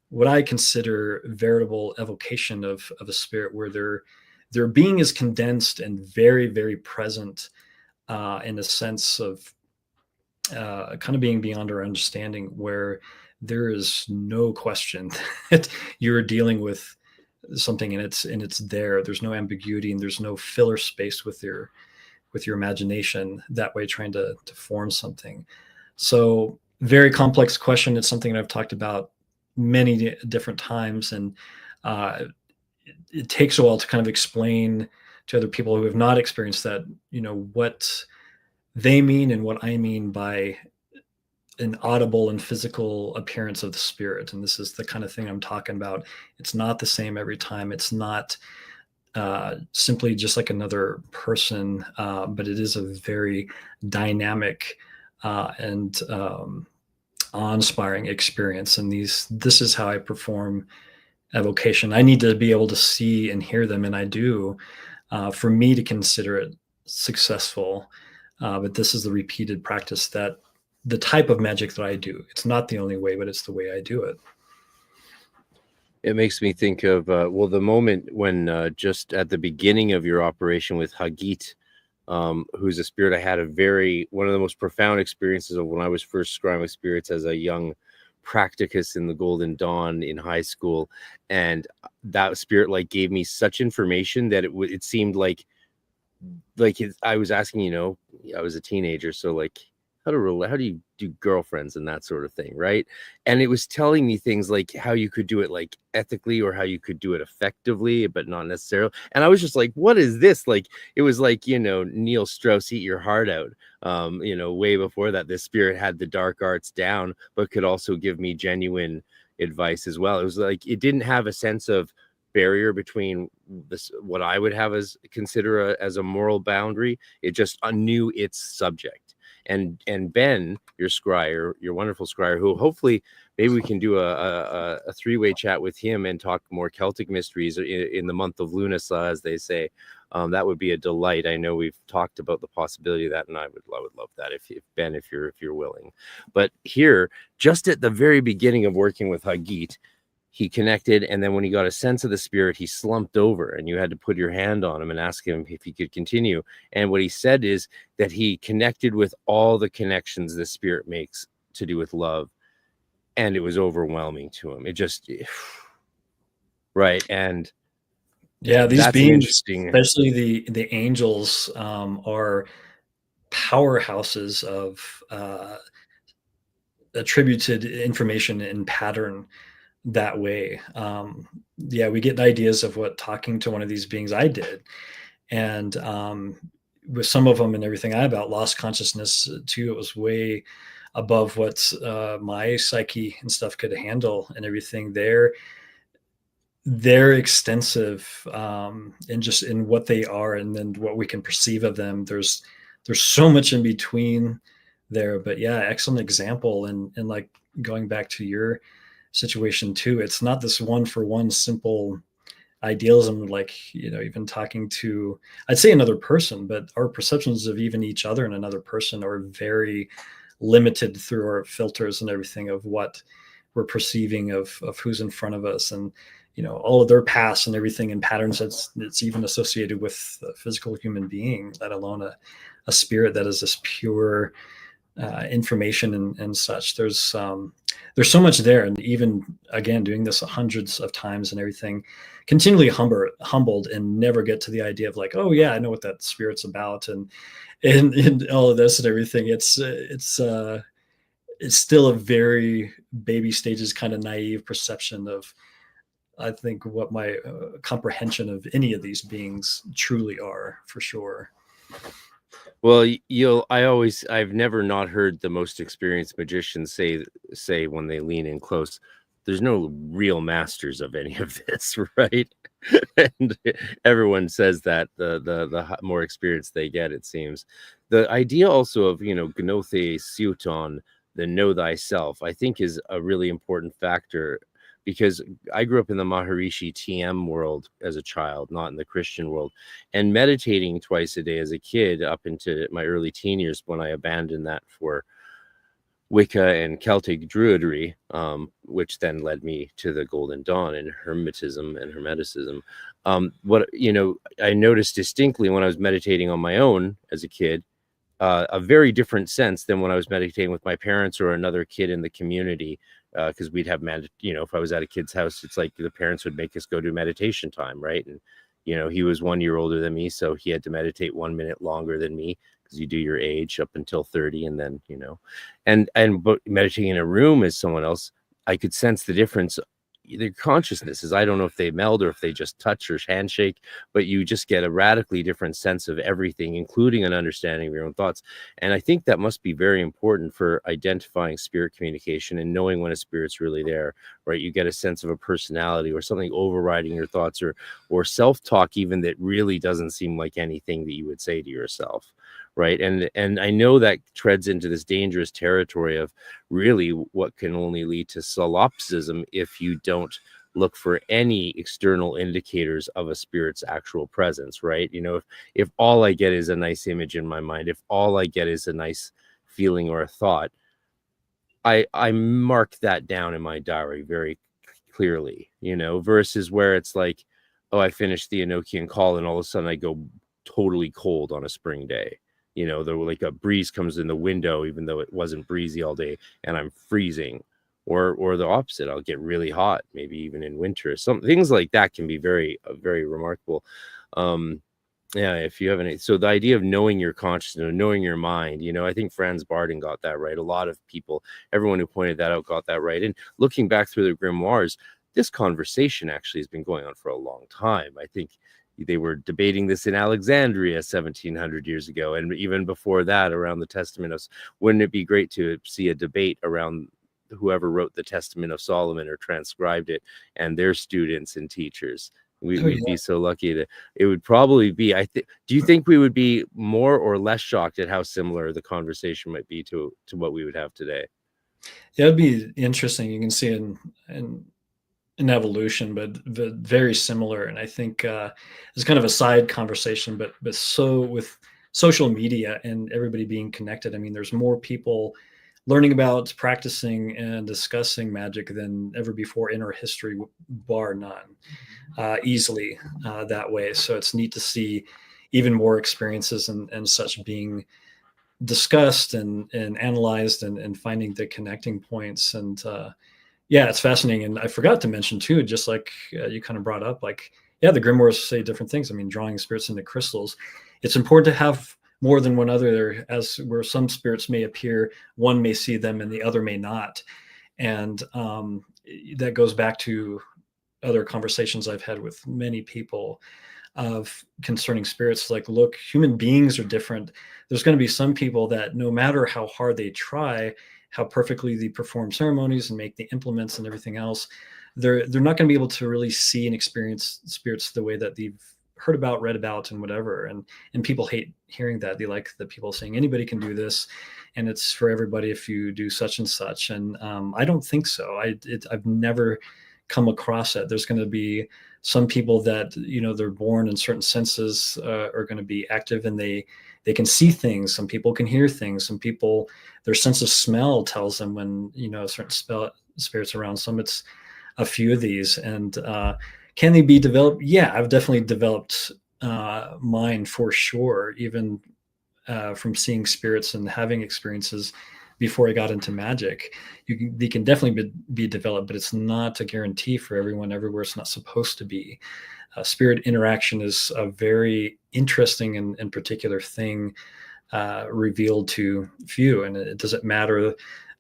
what I consider veritable evocation of a spirit, where their being is condensed and very, very present in a sense of kind of being beyond our understanding, where there is no question that you're dealing with something, and it's there. There's no ambiguity, and there's no filler space with your imagination that way, trying to form something. So very complex question. It's something that I've talked about many different times, and it takes a while to kind of explain to other people who have not experienced that, what they mean and what I mean by an audible and physical appearance of the spirit. And this is the kind of thing I'm talking about. It's not the same every time. It's not simply just like another person, but it is a very dynamic and awe-inspiring experience. And this is how I perform evocation. I need to be able to see and hear them, and I do, for me to consider it successful. But this is the repeated practice, that the type of magic that I do. It's not the only way, but it's the way I do it. It makes me think of, the moment when just at the beginning of your operation with Hagit, who's a spirit I had one of the most profound experiences of when I was first scrying with spirits as a young practicus in the Golden Dawn in high school, and that spirit like gave me such information that it seemed like I was asking, I was a teenager, so like how do you do girlfriends and that sort of thing, right? And it was telling me things like how you could do it like ethically, or how you could do it effectively, but not necessarily. And I was just like, what is this? Like, it was like, Neil Strauss, Eat Your Heart Out. Way before that, this spirit had the dark arts down, but could also give me genuine advice as well. It was like, it didn't have a sense of barrier between this, what I would have as consider as a moral boundary. It just knew its subject. And Ben, your scryer, your wonderful scryer, who hopefully maybe we can do a three-way chat with him and talk more Celtic mysteries in the month of Lunasa, as they say. That would be a delight. I know we've talked about the possibility of that, and I would love that if Ben, if you're willing. But here, just at the very beginning of working with Hagit, he connected, and then when he got a sense of the spirit, he slumped over, and you had to put your hand on him and ask him if he could continue. And what he said is that he connected with all the connections the spirit makes to do with love, and it was overwhelming to him. It just right. And yeah, these beings, especially the angels, are powerhouses of attributed information and pattern that way. Yeah, we get ideas of what talking to one of these beings I did, and with some of them and everything I about lost consciousness too, it was way above what my psyche and stuff could handle, and everything. They're extensive, and just in what they are, and then what we can perceive of them. There's so much in between there, but yeah, excellent example. And like going back to your situation too, it's not this one for one simple idealism, like even talking to, I'd say, another person, but our perceptions of even each other and another person are very limited through our filters and everything of what we're perceiving of who's in front of us, and all of their past and everything, and patterns that's even associated with a physical human being, let alone a spirit that is this pure information and such. There's so much there, and even again doing this hundreds of times and everything, continually humbled, and never get to the idea of like, oh yeah, I know what that spirit's about, and all of this and everything. It's still a very baby stages kind of naive perception of, I think, what my comprehension of any of these beings truly are, for sure. Well, I've never not heard the most experienced magicians say when they lean in close, there's no real masters of any of this, right? And everyone says that the more experience they get, it seems. The idea also of, gnothe suton, the know thyself, I think is a really important factor, because I grew up in the Maharishi TM world as a child, not in the Christian world, and meditating twice a day as a kid up into my early teen years, when I abandoned that for Wicca and Celtic Druidry, which then led me to the Golden Dawn and Hermetism and Hermeticism. I noticed distinctly when I was meditating on my own as a kid, a very different sense than when I was meditating with my parents or another kid in the community. Because we'd have if I was at a kid's house, it's like the parents would make us go to meditation time, right? And he was 1 year older than me, so he had to meditate 1 minute longer than me, because you do your age up until 30, and then but meditating in a room as someone else, I could sense the difference. Their consciousnesses, I don't know if they meld or if they just touch or handshake, but you just get a radically different sense of everything, including an understanding of your own thoughts. And I think that must be very important for identifying spirit communication and knowing when a spirit's really there, right? You get a sense of a personality or something overriding your thoughts, or self-talk even, that really doesn't seem like anything that you would say to yourself, right? And I know that treads into this dangerous territory of really what can only lead to solipsism if you don't look for any external indicators of a spirit's actual presence, right? If all I get is a nice image in my mind, if all I get is a nice feeling or a thought, I mark that down in my diary very clearly, versus where it's like, oh, I finished the Enochian call and all of a sudden I go totally cold on a spring day. There like a breeze comes in the window, even though it wasn't breezy all day, and I'm freezing, or the opposite. I'll get really hot, maybe even in winter. Some things like that can be very very remarkable. Yeah, if you have any, so the idea of knowing your consciousness, knowing your mind, I think Franz Bardon got that right. A lot of people, everyone who pointed that out got that right. And looking back through the grimoires, this conversation actually has been going on for a long time. I think they were debating this in Alexandria 1700 years ago, and even before that, around the Testament of, wouldn't it be great to see a debate around whoever wrote the Testament of Solomon or transcribed it and their students and teachers? We'd be so lucky to, it would probably be, do you think we would be more or less shocked at how similar the conversation might be to what we would have today? Yeah, it'd be interesting. You can see in evolution, but very similar. And I think it's kind of a side conversation, but so with social media and everybody being connected, I mean, there's more people learning about, practicing, and discussing magic than ever before in our history, bar none, easily that way. So it's neat to see even more experiences and such being discussed and analyzed and finding the connecting points. And yeah, it's fascinating. And I forgot to mention too, just like you kind of brought up, like, yeah, the grimoires say different things. I mean, drawing spirits into crystals, it's important to have more than one other, as where some spirits may appear, one may see them and the other may not. And that goes back to other conversations I've had with many people of concerning spirits. Like, look, human beings are different. There's going to be some people that no matter how hard they try, how perfectly they perform ceremonies and make the implements and everything else, they're not going to be able to really see and experience spirits the way that they've heard about, read about, and whatever. And people hate hearing that. They like the people saying anybody can do this, and it's for everybody if you do such and such. And I don't think so. I've never come across that. There's going to be some people that, they're born in certain senses, are going to be active, and they can see things. Some people can hear things. Some people, their sense of smell tells them when, certain spirits around. Some, it's a few of these. And can they be developed? Yeah, I've definitely developed mine for sure, even from seeing spirits and having experiences before I got into magic. They can definitely be developed, but it's not a guarantee for everyone everywhere. It's not supposed to be. Spirit interaction is a very interesting and particular thing, revealed to few. And it doesn't matter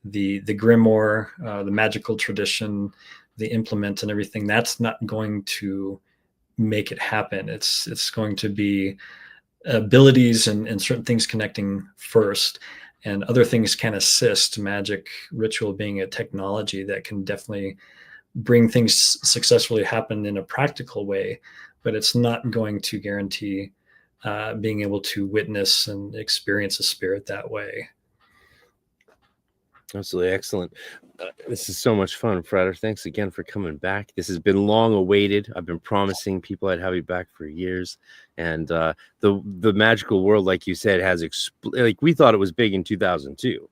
the grimoire, the magical tradition, the implement and everything. That's not going to make it happen. It's going to be abilities and certain things connecting first, and other things can assist. Magic ritual being a technology that can definitely bring things successfully happen in a practical way, but it's not going to guarantee being able to witness and experience a spirit that way. Absolutely excellent. This is so much fun, Frater. Thanks again for coming back. This has been long awaited. I've been promising people I'd have you back for years. And the magical world, like you said, has like we thought it was big in 2002,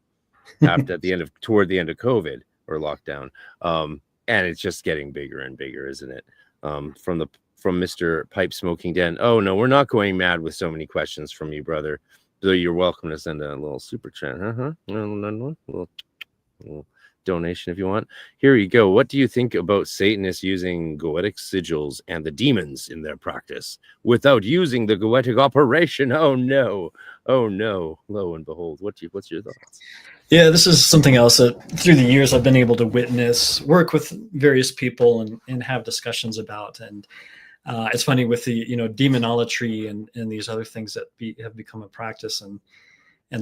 toward the end of COVID or lockdown. And it's just getting bigger and bigger, isn't it? From Mr. Pipe Smoking Den. Oh no, we're not going mad with so many questions from you, brother. So you're welcome to send a little super chat. Little donation if you want. Here you go. What do you think about Satanists using goetic sigils and the demons in their practice without using the goetic operation? Oh no. Lo and behold, what's your thoughts? Yeah, this is something else that through the years I've been able to witness, work with various people and have discussions about. And it's funny with the demonolatry and these other things that have become a practice and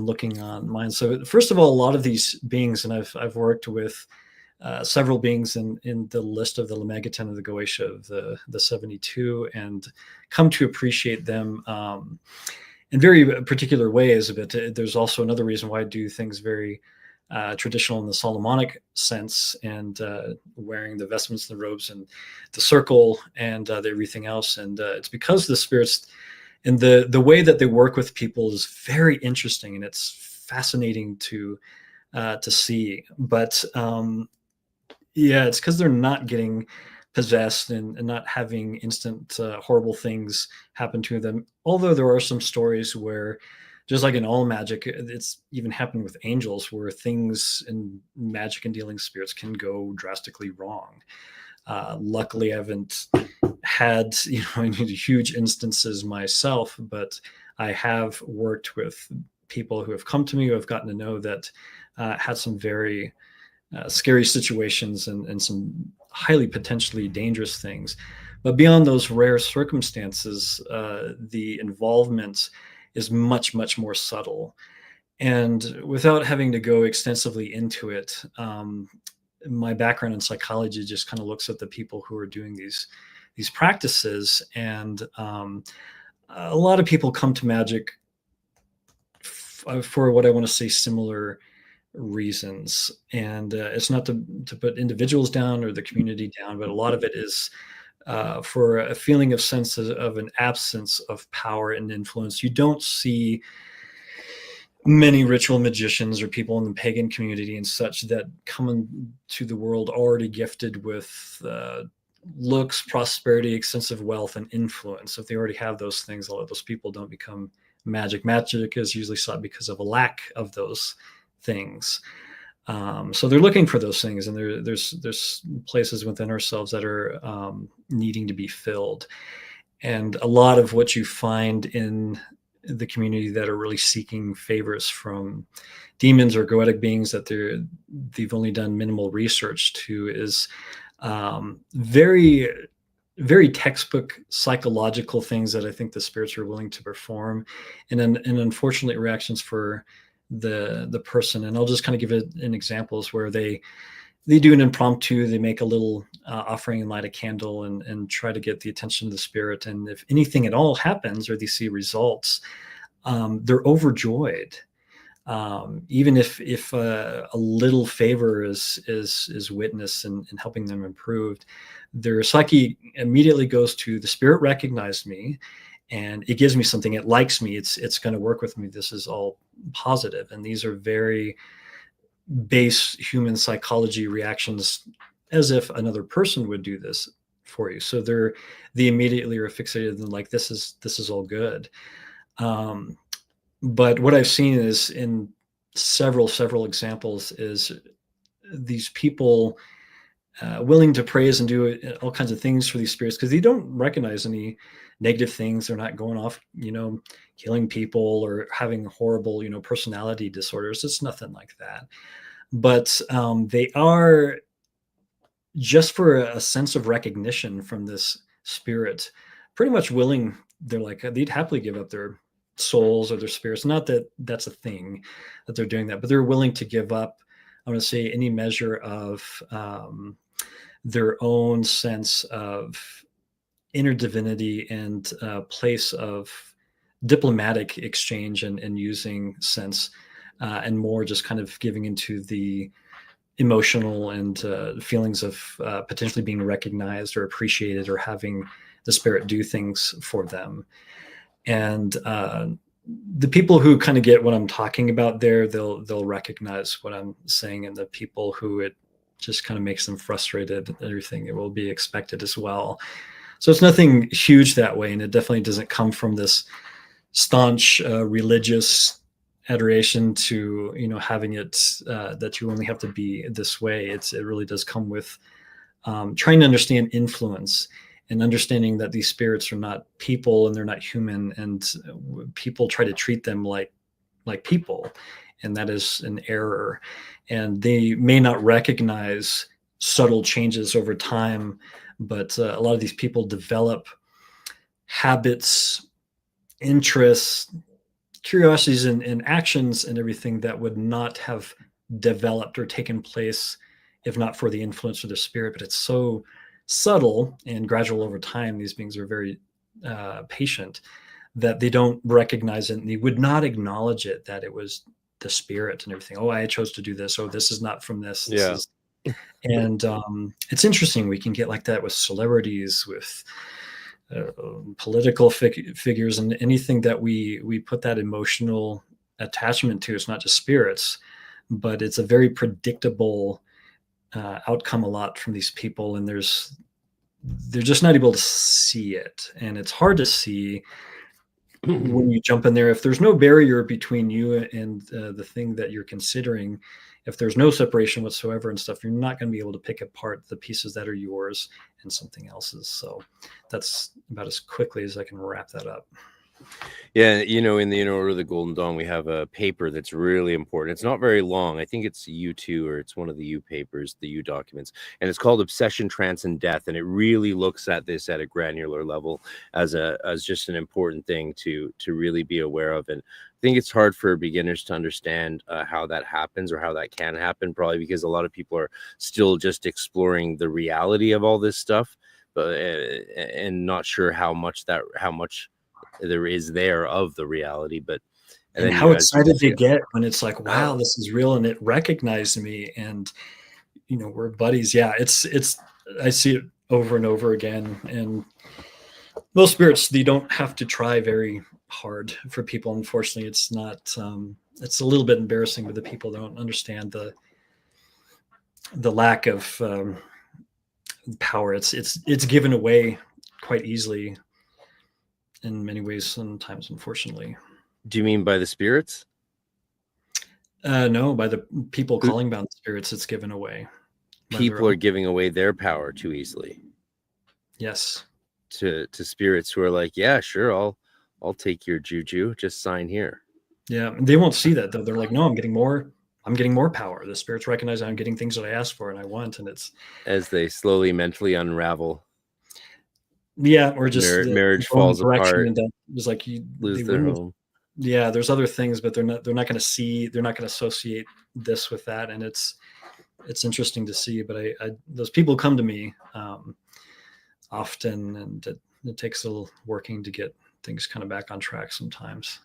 looking online. So first of all, a lot of these beings, and I've worked with several beings in the list of the Lemegeten of the Goetia of the 72, and come to appreciate them in very particular ways. But there's also another reason why I do things very traditional in the Solomonic sense, and wearing the vestments, the robes, and the circle, and everything else. And it's because the spirits and the way that they work with people is very interesting, and it's fascinating to see. But yeah, it's because they're not getting possessed and not having instant horrible things happen to them. Although there are some stories where just like in all magic, it's even happened with angels, where things in magic and dealing spirits can go drastically wrong. Luckily, I haven't had any huge instances myself, but I have worked with people who have come to me, who have gotten to know that had some very scary situations and some highly potentially dangerous things. But beyond those rare circumstances, the involvement is much, much more subtle. And without having to go extensively into it, my background in psychology just kind of looks at the people who are doing these practices. And a lot of people come to magic for what I want to say similar reasons. And it's not to put individuals down or the community down, but a lot of it is for a feeling of sense of an absence of power and influence. You don't see many ritual magicians or people in the pagan community and such that come into the world already gifted with looks, prosperity, extensive wealth, and influence. If they already have those things, a lot of those people don't become magic. Magic is usually sought because of a lack of those things. So they're looking for those things, and there's places within ourselves that are needing to be filled. And a lot of what you find in the community that are really seeking favors from demons or goetic beings that they've only done minimal research to is very, very textbook psychological things that I think the spirits are willing to perform, and unfortunate reactions for the person. And I'll just kind of give it an examples where they do an impromptu, they make a little offering and light a candle and try to get the attention of the spirit. And if anything at all happens or they see results, they're overjoyed. Even if a little favor is witnessed in helping them improve, their psyche immediately goes to, the spirit recognized me and it gives me something, it likes me, it's going to work with me, this is all positive. And these are very base human psychology reactions, as if another person would do this for you. So they immediately are fixated and like, this is all good. But what I've seen is in several examples is these people willing to praise and do all kinds of things for these spirits because they don't recognize any negative things. They're not going off, killing people or having horrible, personality disorders. It's nothing like that. But they are, just for a sense of recognition from this spirit, pretty much willing. They're like, they'd happily give up their souls or their spirits. Not that that's a thing that they're doing that, but they're willing to give up, I want to say, any measure of their own sense of inner divinity and place of diplomatic exchange and using sense and more just kind of giving into the emotional and feelings of potentially being recognized or appreciated or having the spirit do things for them. And the people who kind of get what I'm talking about there, they'll recognize what I'm saying, and the people who it just kind of makes them frustrated and everything, it will be expected as well. So it's nothing huge that way, and it definitely doesn't come from this staunch religious adoration to having it that you only have to be this way. It really does come with trying to understand influence and understanding that these spirits are not people and they're not human, and people try to treat them like people, and that is an error. And they may not recognize subtle changes over time, but a lot of these people develop habits, interests, curiosities, and actions and everything that would not have developed or taken place if not for the influence of the spirit. But it's so subtle and gradual over time. These beings are very patient, that they don't recognize it, and they would not acknowledge it, that it was the spirit and everything. Oh, I chose to do this. Oh, this is not from this. And it's interesting. We can get like that with celebrities, with political figures, and anything that we put that emotional attachment to. It's not just spirits, but it's a very predictable outcome a lot from these people, and they're just not able to see it. And it's hard to see when you jump in there, if there's no barrier between you and the thing that you're considering, if there's no separation whatsoever and stuff, you're not going to be able to pick apart the pieces that are yours and something else's. So that's about as quickly as I can wrap that up. Yeah, in the Inner Order of the Golden Dawn, we have a paper that's really important. It's not very long. I think it's U2, or it's one of the U papers, the U documents, and it's called Obsession, Trance, and Death. And it really looks at this at a granular level as just an important thing to really be aware of. And I think it's hard for beginners to understand how that happens, or how that can happen, probably because a lot of people are still just exploring the reality of all this stuff, but and not sure how much there is there of the reality. But and how excited they get when it's like, wow, this is real, and it recognized me, and we're buddies. Yeah, it's I see it over and over again. And most spirits, they don't have to try very hard for people. Unfortunately, it's not it's a little bit embarrassing, but the people don't understand the lack of power. It's given away quite easily in many ways sometimes, unfortunately. Do you mean by the spirits? No, by the people calling bound spirits, it's given away. People are giving away their power too easily. Yes. To spirits who are like, yeah, sure, I'll take your juju, just sign here. Yeah, they won't see that though. They're like, no, I'm getting more power. The spirits recognize I'm getting things that I asked for and I want, and it's as they slowly mentally unravel. Yeah, or just marriage falls apart. And it's like you lose their home. Yeah, there's other things, but they're not going to see. They're not going to associate this with that, and it's interesting to see. But those people come to me often, and it takes a little working to get things kind of back on track sometimes.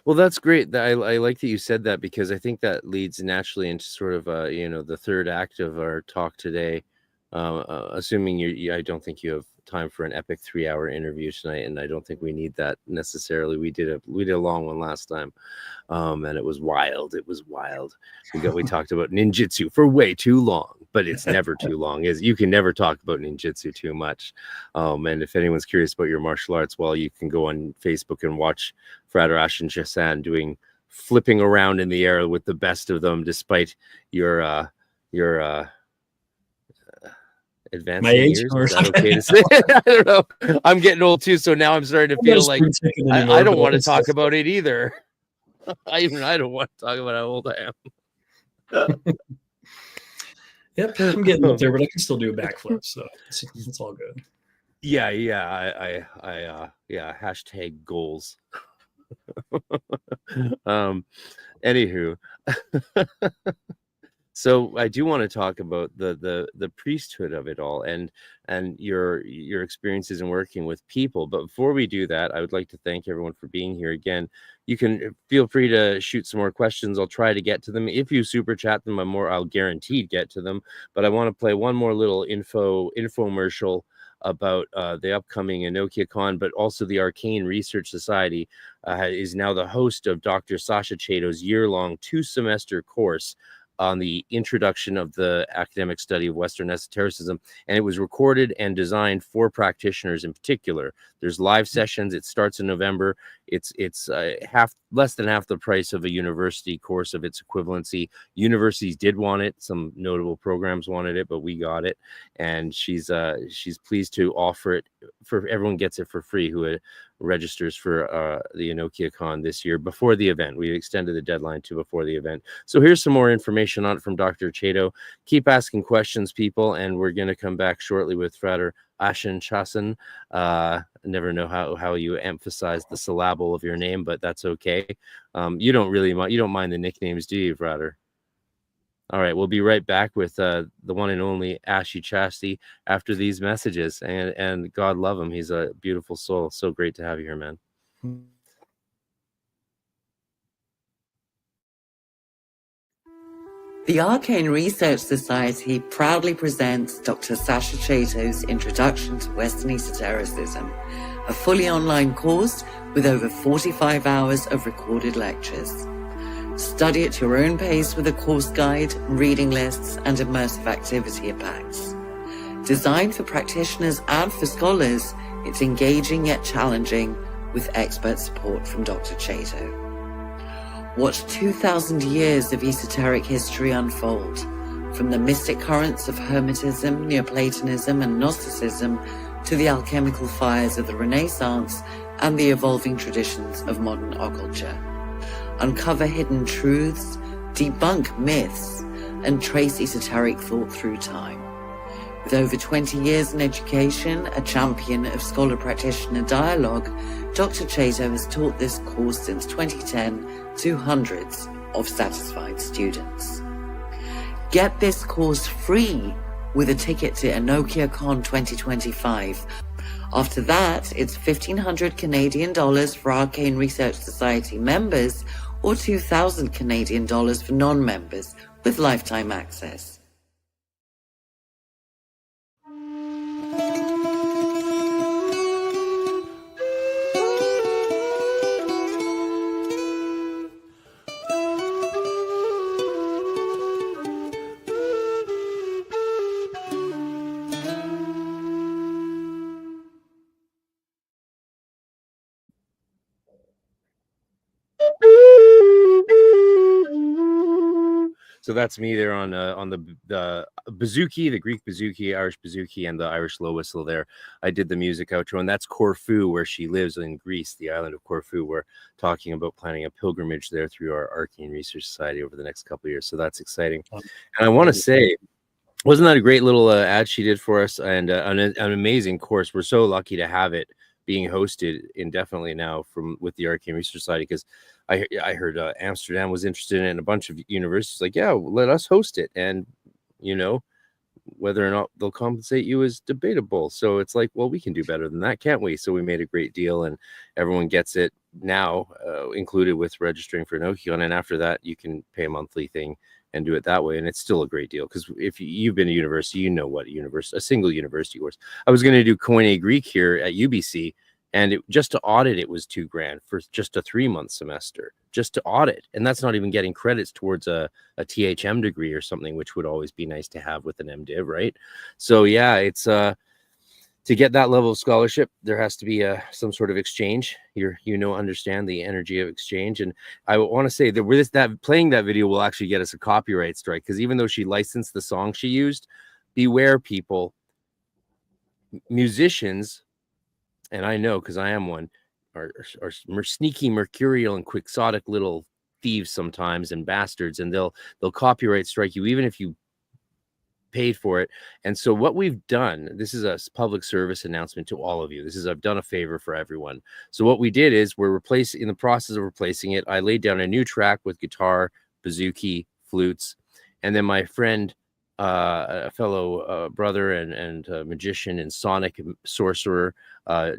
Well, that's great. I like that you said that, because I think that leads naturally into sort of the third act of our talk today. Assuming I don't think you have time for an epic 3-hour interview tonight, and I don't think we need that necessarily. We did a long one last time, and it was wild. We talked about ninjutsu for way too long, but it's never too long. You can never talk about ninjutsu too much. And if anyone's curious about your martial arts, well, you can go on Facebook and watch Frater Ashen Chassan doing flipping around in the air with the best of them, despite your advanced my age, years. Is that okay to say? I don't know. I'm getting old too, so now I'm starting to feel like I don't want to talk about it either. I don't want to talk about how old I am. Yep, I'm getting up there, but I can still do a backflip, so it's all good. Yeah. Hashtag goals. Anywho. So I do want to talk about the priesthood of it all, and your experiences in working with people. But before we do that, I would like to thank everyone for being here again. You can feel free to shoot some more questions. I'll try to get to them. If you super chat them, I'll guaranteed get to them. But I want to play one more little infomercial about the upcoming EnokiaCon, but also the Arcane Research Society is now the host of Dr. Sasha Chato's year-long 2-semester course on the introduction of the academic study of Western esotericism, and it was recorded and designed for practitioners in particular. There's live sessions. It starts in November. It's less than half the price of a university course of its equivalency. Universities did want it. Some notable programs wanted it, but we got it, and she's pleased to offer it for everyone. Gets it for free who registers for the EnokiaCon this year before the event. We extended the deadline to before the event. So here's some more information on it from Dr. Chato. Keep asking questions, people, and we're going to come back shortly with Frater Ashen Chassan. Never know how you emphasize the syllable of your name, but that's okay. You don't mind the nicknames, do you, Frater? All right, we'll be right back with the one and only Ashy Chastity after these messages. And God love him. He's a beautiful soul. So great to have you here, man. The Arcane Research Society proudly presents Dr. Sasha Chato's Introduction to Western Esotericism, a fully online course with over 45 hours of recorded lectures. Study at your own pace with a course guide, reading lists, and immersive activity packs. Designed for practitioners and for scholars, it's engaging yet challenging, with expert support from Dr. Chato. Watch 2,000 years of esoteric history unfold, from the mystic currents of Hermetism, Neoplatonism, and Gnosticism to the alchemical fires of the Renaissance and the evolving traditions of modern occulture. Uncover hidden truths, debunk myths, and trace esoteric thought through time. With over 20 years in education, a champion of scholar-practitioner dialogue, Dr. Chato has taught this course since 2010 to hundreds of satisfied students. Get this course free with a ticket to EnochiaCon 2025. After that, it's $1,500 Canadian dollars for Arcane Research Society members or $2,000 Canadian dollars for non-members with lifetime access. So that's me there on the bouzouki, the Greek bouzouki, Irish bouzouki, and the Irish low whistle there. I did the music outro, and that's Corfu, where she lives in Greece, the island of Corfu. We're talking about planning a pilgrimage there through our Arcane Research Society over the next couple of years. So that's exciting. And I want to say, wasn't that a great little ad she did for us, and an amazing course? We're so lucky to have it being hosted indefinitely now with the Arcane Research Society, because I heard Amsterdam was interested in it, and a bunch of universities like, yeah, let us host it. And, you know, whether or not they'll compensate you is debatable. So it's like, well, we can do better than that, can't we? So we made a great deal, and everyone gets it now, included with registering for EnochiaCon. And after that, you can pay a monthly thing and do it that way. And it's still a great deal, because if you've been to university, you know what a single university course. I was going to do Koine Greek here at UBC, and just to audit it was $2,000 for just a 3-month semester, just to audit. And that's not even getting credits towards a THM degree or something, which would always be nice to have with an MDiv, right? So yeah, it's to get that level of scholarship, there has to be some sort of exchange. Understand the energy of exchange. And I want to say that playing that video will actually get us a copyright strike, because even though she licensed the song she used, beware, people, musicians, and I know because I am one, are sneaky, mercurial, and quixotic little thieves sometimes, and bastards, and they'll copyright strike you even if you paid for it. And so what we've done, this is a public service announcement to all of you. I've done a favor for everyone. So what we did is we're in the process of replacing it. I laid down a new track with guitar, bouzouki, flutes, and then my friend, a fellow brother and magician and sonic sorcerer,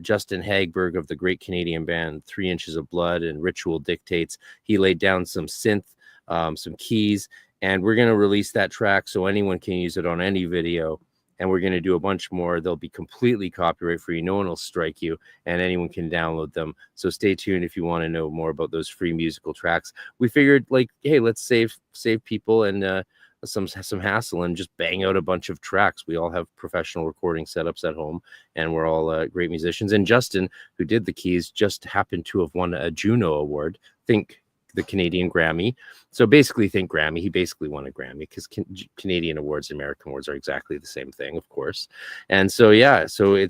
Justin Hagberg of the great Canadian band 3 Inches of Blood and Ritual Dictates, he laid down some synth, some keys, and we're going to release that track so anyone can use it on any video. And we're going to do a bunch more. They'll be completely copyright free. No one will strike you, and anyone can download them. So stay tuned if you want to know more about those free musical tracks. We figured, like, hey, let's save people and some hassle and just bang out a bunch of tracks. We all have professional recording setups at home, and we're all great musicians. And Justin, who did the keys, just happened to have won a Juno Award. Think the Canadian Grammy. So basically think Grammy. He basically won a Grammy, because Canadian awards and American awards are exactly the same thing, of course. And so, yeah,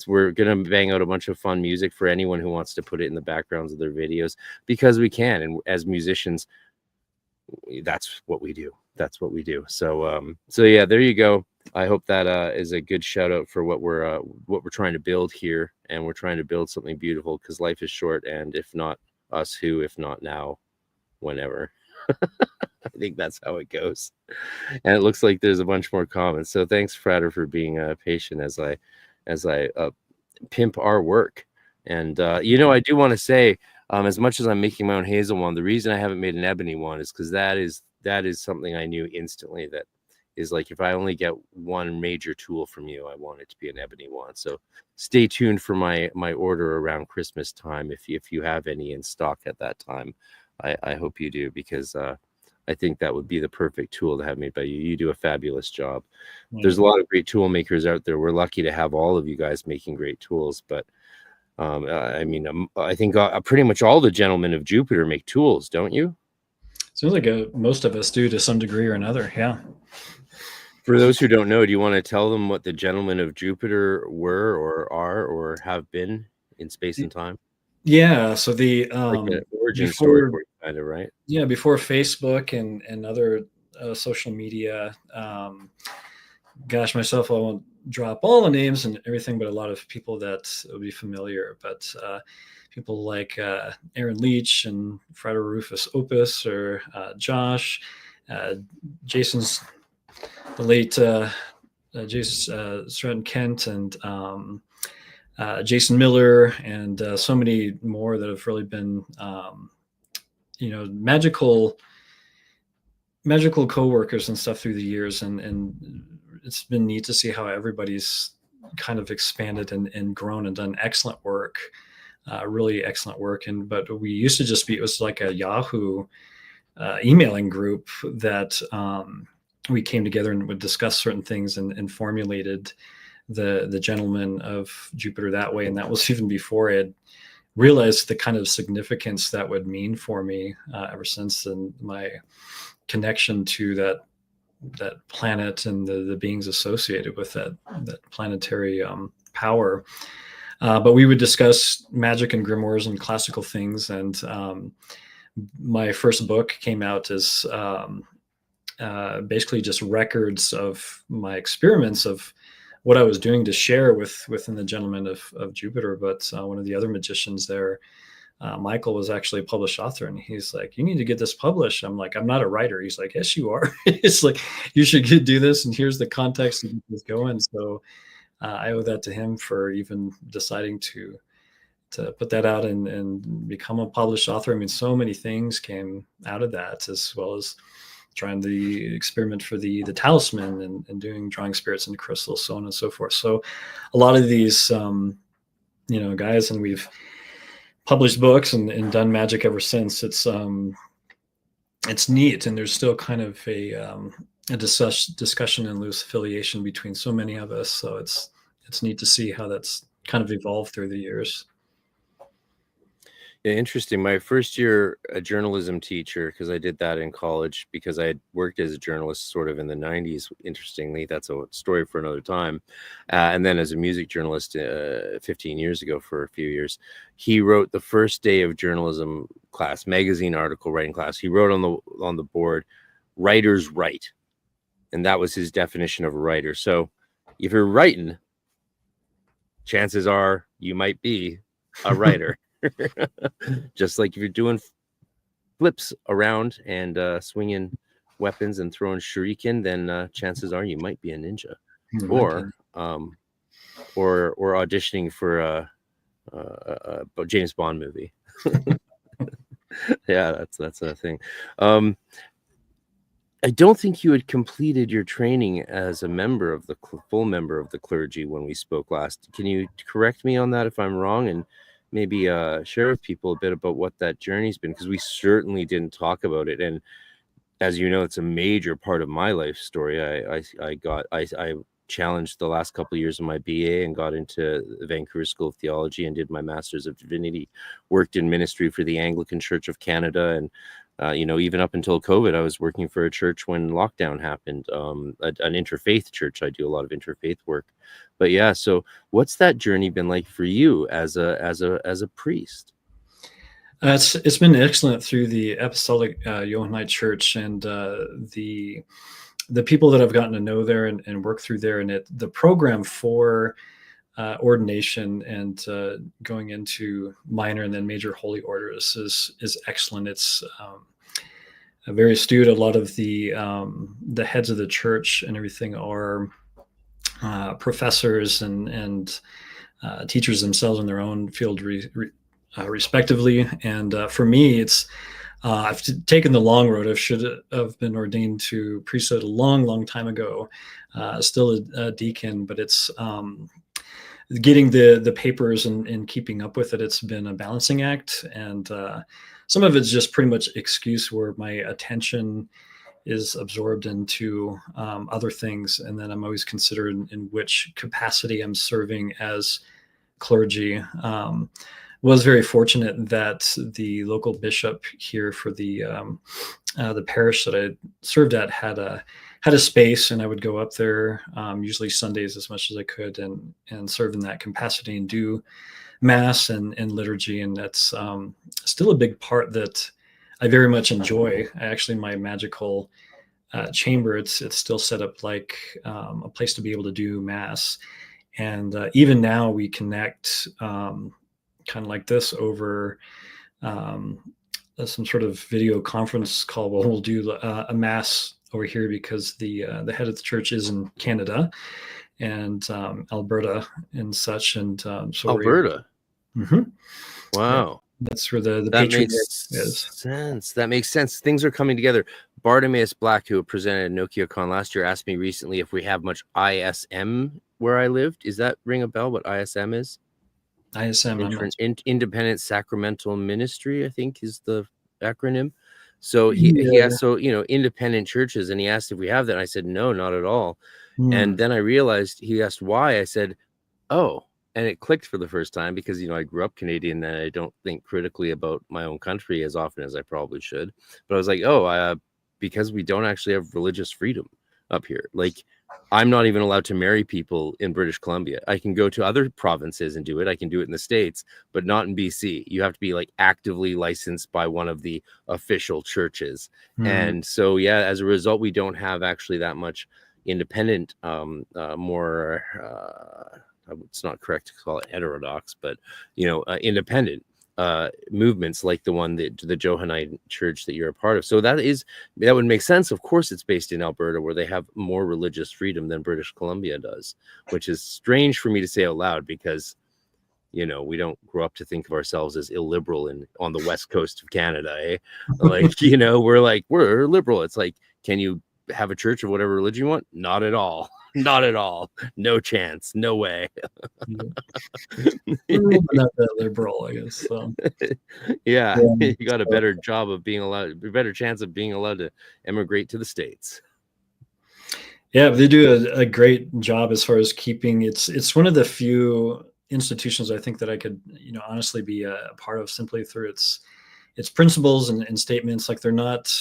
we're going to bang out a bunch of fun music for anyone who wants to put it in the backgrounds of their videos, because we can. And as musicians, that's what we do. So yeah, there you go. I hope that is a good shout out for what we're trying to build here. And we're trying to build something beautiful, because life is short. And if not us, who? If not now, whenever. I think that's how it goes. And it looks like there's a bunch more comments. So thanks, Frater, for being patient as I pimp our work. And I do want to say, as much as I'm making my own hazel one, the reason I haven't made an ebony one is because that is something I knew instantly that is like, if I only get one major tool from you, I want it to be an ebony one. So stay tuned for my order around Christmas time, if you have any in stock at that time. I hope you do, because I think that would be the perfect tool to have made by you. You do a fabulous job. There's a lot of great tool makers out there. We're lucky to have all of you guys making great tools, but I mean, I think pretty much all the gentlemen of Jupiter make tools, don't you? Seems like most of us do to some degree or another. Yeah. For those who don't know, do you want to tell them what the gentlemen of Jupiter were or are or have been in space and time? Yeah. So the Like an origin story before, for you, kind of, right? yeah, before Facebook and other social media, gosh, myself, I won't drop all the names and everything, but a lot of people that will be familiar. But people like Aaron Leach and Frater Rufus Opus, or Josh, Jason's the late Jason Stratton-Kent, and Jason Miller, and so many more that have really been, magical co-workers and stuff through the years, and it's been neat to see how everybody's kind of expanded and grown and done excellent work, really excellent work. But we used to just be, it was like a Yahoo emailing group that we came together and would discuss certain things and formulated the gentleman of Jupiter that way. And that was even before I had realized the kind of significance that would mean for me ever since, and my connection to that planet and the beings associated with that planetary power. But we would discuss magic and grimoires and classical things. And my first book came out as basically just records of my experiments of what I was doing to share within the gentleman of Jupiter. But one of the other magicians there, Michael, was actually a published author, and he's like, "You need to get this published." I'm like, "I'm not a writer." He's like, "Yes, you are." It's like, "You should do this, and here's the context that it's going." So I owe that to him for even deciding to put that out and become a published author. I mean, so many things came out of that, as well as trying the experiment for the talisman and drawing spirits into crystals, so on and so forth. So a lot of these, guys, and we've published books and done magic ever since. It's neat, and there's still kind of a discussion and loose affiliation between so many of us. So it's neat to see how that's kind of evolved through the years. Yeah, interesting. My first year a journalism teacher, because I did that in college because I had worked as a journalist sort of in the 90s. Interestingly, that's a story for another time. And then as a music journalist 15 years ago for a few years, he wrote the first day of journalism class, magazine article writing class. He wrote on the board, "Writers write." And that was his definition of a writer. So if you're writing, chances are you might be a writer. Just like if you're doing flips around and swinging weapons and throwing shuriken, then chances are you might be a ninja, or auditioning for a James Bond movie. Yeah, that's a thing. I don't think you had completed your training as a member of the full member of the clergy when we spoke last. Can you correct me on that if I'm wrong, and maybe share with people a bit about what that journey's been? Because we certainly didn't talk about it, and as you know, it's a major part of my life story. I challenged the last couple of years of my BA and got into the Vancouver School of Theology and did my Master's of Divinity, worked in ministry for the Anglican Church of Canada, and even up until COVID, I was working for a church when lockdown happened, an interfaith church. I do a lot of interfaith work. But yeah, so what's that journey been like for you as a priest? It's been excellent through the Apostolic Johannite Church, and the people that I've gotten to know there and work through there, and the program for ordination and going into minor and then major holy orders is excellent. It's very astute. A lot of the heads of the church and everything are professors and teachers themselves in their own field respectively. And for me, it's I've taken the long road. I should have been ordained to priesthood a long time ago, still a deacon, but it's getting the papers and keeping up with it. It's been a balancing act, and some of it's just pretty much excuse where my attention is absorbed into other things, and then I'm always considering in which capacity I'm serving as clergy. Was very fortunate that the local bishop here for the parish that I served at had a space, and I would go up there usually Sundays as much as I could and serve in that capacity and do mass and liturgy. And that's still a big part that I very much enjoy. Actually, my magical chamber, it's still set up like a place to be able to do mass. And even now we connect kind of like this over some sort of video conference call where we'll do a mass over here, because the head of the church is in Canada and Alberta and such. And so Alberta. Yeah, Wow. that's where the That patriarch makes is. sense. That makes sense. Things are coming together. Bartimaeus Black, who presented at NokiaCon last year, asked me recently if we have much ISM where I lived. Is that ring a bell? What ISM is? ISM, Independent Sacramental Ministry, I think is the acronym. So he asked, so independent churches, and he asked if we have that. And I said no, not at all. And then I realized he asked why. I said, oh, and it clicked for the first time, because I grew up Canadian and I don't think critically about my own country as often as I probably should. But I was like, because we don't actually have religious freedom up here. Like, I'm not even allowed to marry people in British Columbia. I can go to other provinces and do it. I can do it in the States, but not in BC. You have to be like actively licensed by one of the official churches. And so, as a result, we don't have actually that much independent, more, it's not correct to call it heterodox, but, independent movements like the one that the Johannine church that you're a part of. So that would make sense. Of course, it's based in Alberta, where they have more religious freedom than British Columbia does, which is strange for me to say out loud, because we don't grow up to think of ourselves as illiberal on the west coast of Canada, eh? Like, we're liberal. It's like, can you have a church of whatever religion you want? Not at all. Not at all. No chance. No way. Not that liberal, I guess. So. You got a better chance of being allowed to emigrate to the States. Yeah, they do a great job as far as keeping. It's one of the few institutions I think that I could honestly be a part of, simply through its principles and statements. Like, they're not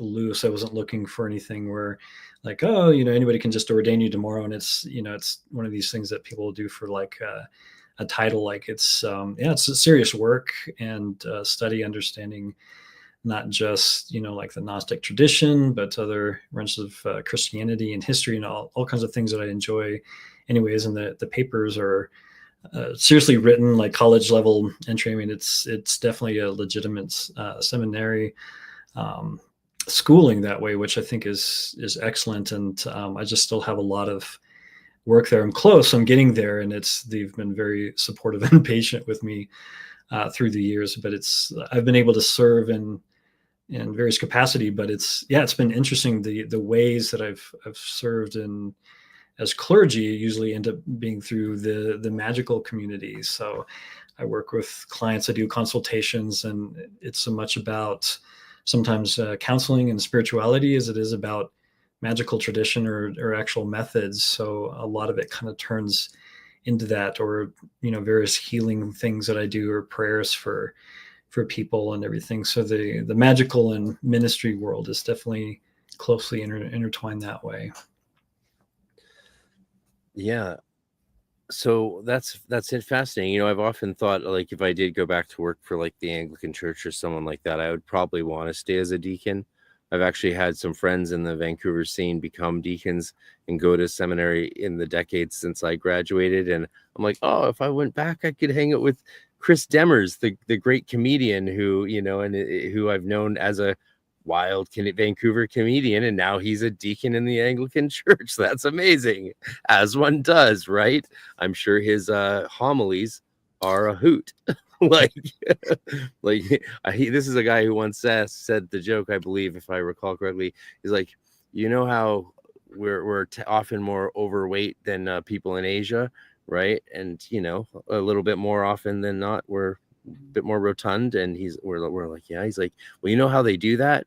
loose. I wasn't looking for anything where like, oh, anybody can just ordain you tomorrow. And it's one of these things that people do for like a title. Like, it's a serious work and study, understanding not just, like the Gnostic tradition, but other branches of Christianity and history and all kinds of things that I enjoy anyways. And the papers are seriously written, like college level entry. I mean, it's definitely a legitimate seminary schooling that way, which I think is excellent. And I just still have a lot of work there. I'm close. I'm getting there, and they've been very supportive and patient with me through the years. But I've been able to serve in various capacity. But it's been interesting, the ways that I've served in as clergy usually end up being through the magical community. So I work with clients, I do consultations, and it's so much about sometimes counseling and spirituality as it is about magical tradition or actual methods. So a lot of it kind of turns into that, or various healing things that I do, or prayers for people and everything. So the magical and ministry world is definitely closely intertwined that way. Yeah. So that's fascinating. I've often thought, like, if I did go back to work for like the Anglican Church or someone like that, I would probably want to stay as a deacon. I've actually had some friends in the Vancouver scene become deacons and go to seminary in the decades since I graduated. And I'm like, oh, if I went back, I could hang out with Chris Demers, the great comedian who I've known as a wild Vancouver comedian, and now he's a deacon in the Anglican Church. That's amazing, as one does, right? I'm sure his homilies are a hoot. This is a guy who once said the joke, I believe, if I recall correctly. He's like, how we're often more overweight than people in Asia, right? And a little bit more often than not, we're a bit more rotund. And we're like, yeah. He's like, well, how they do that?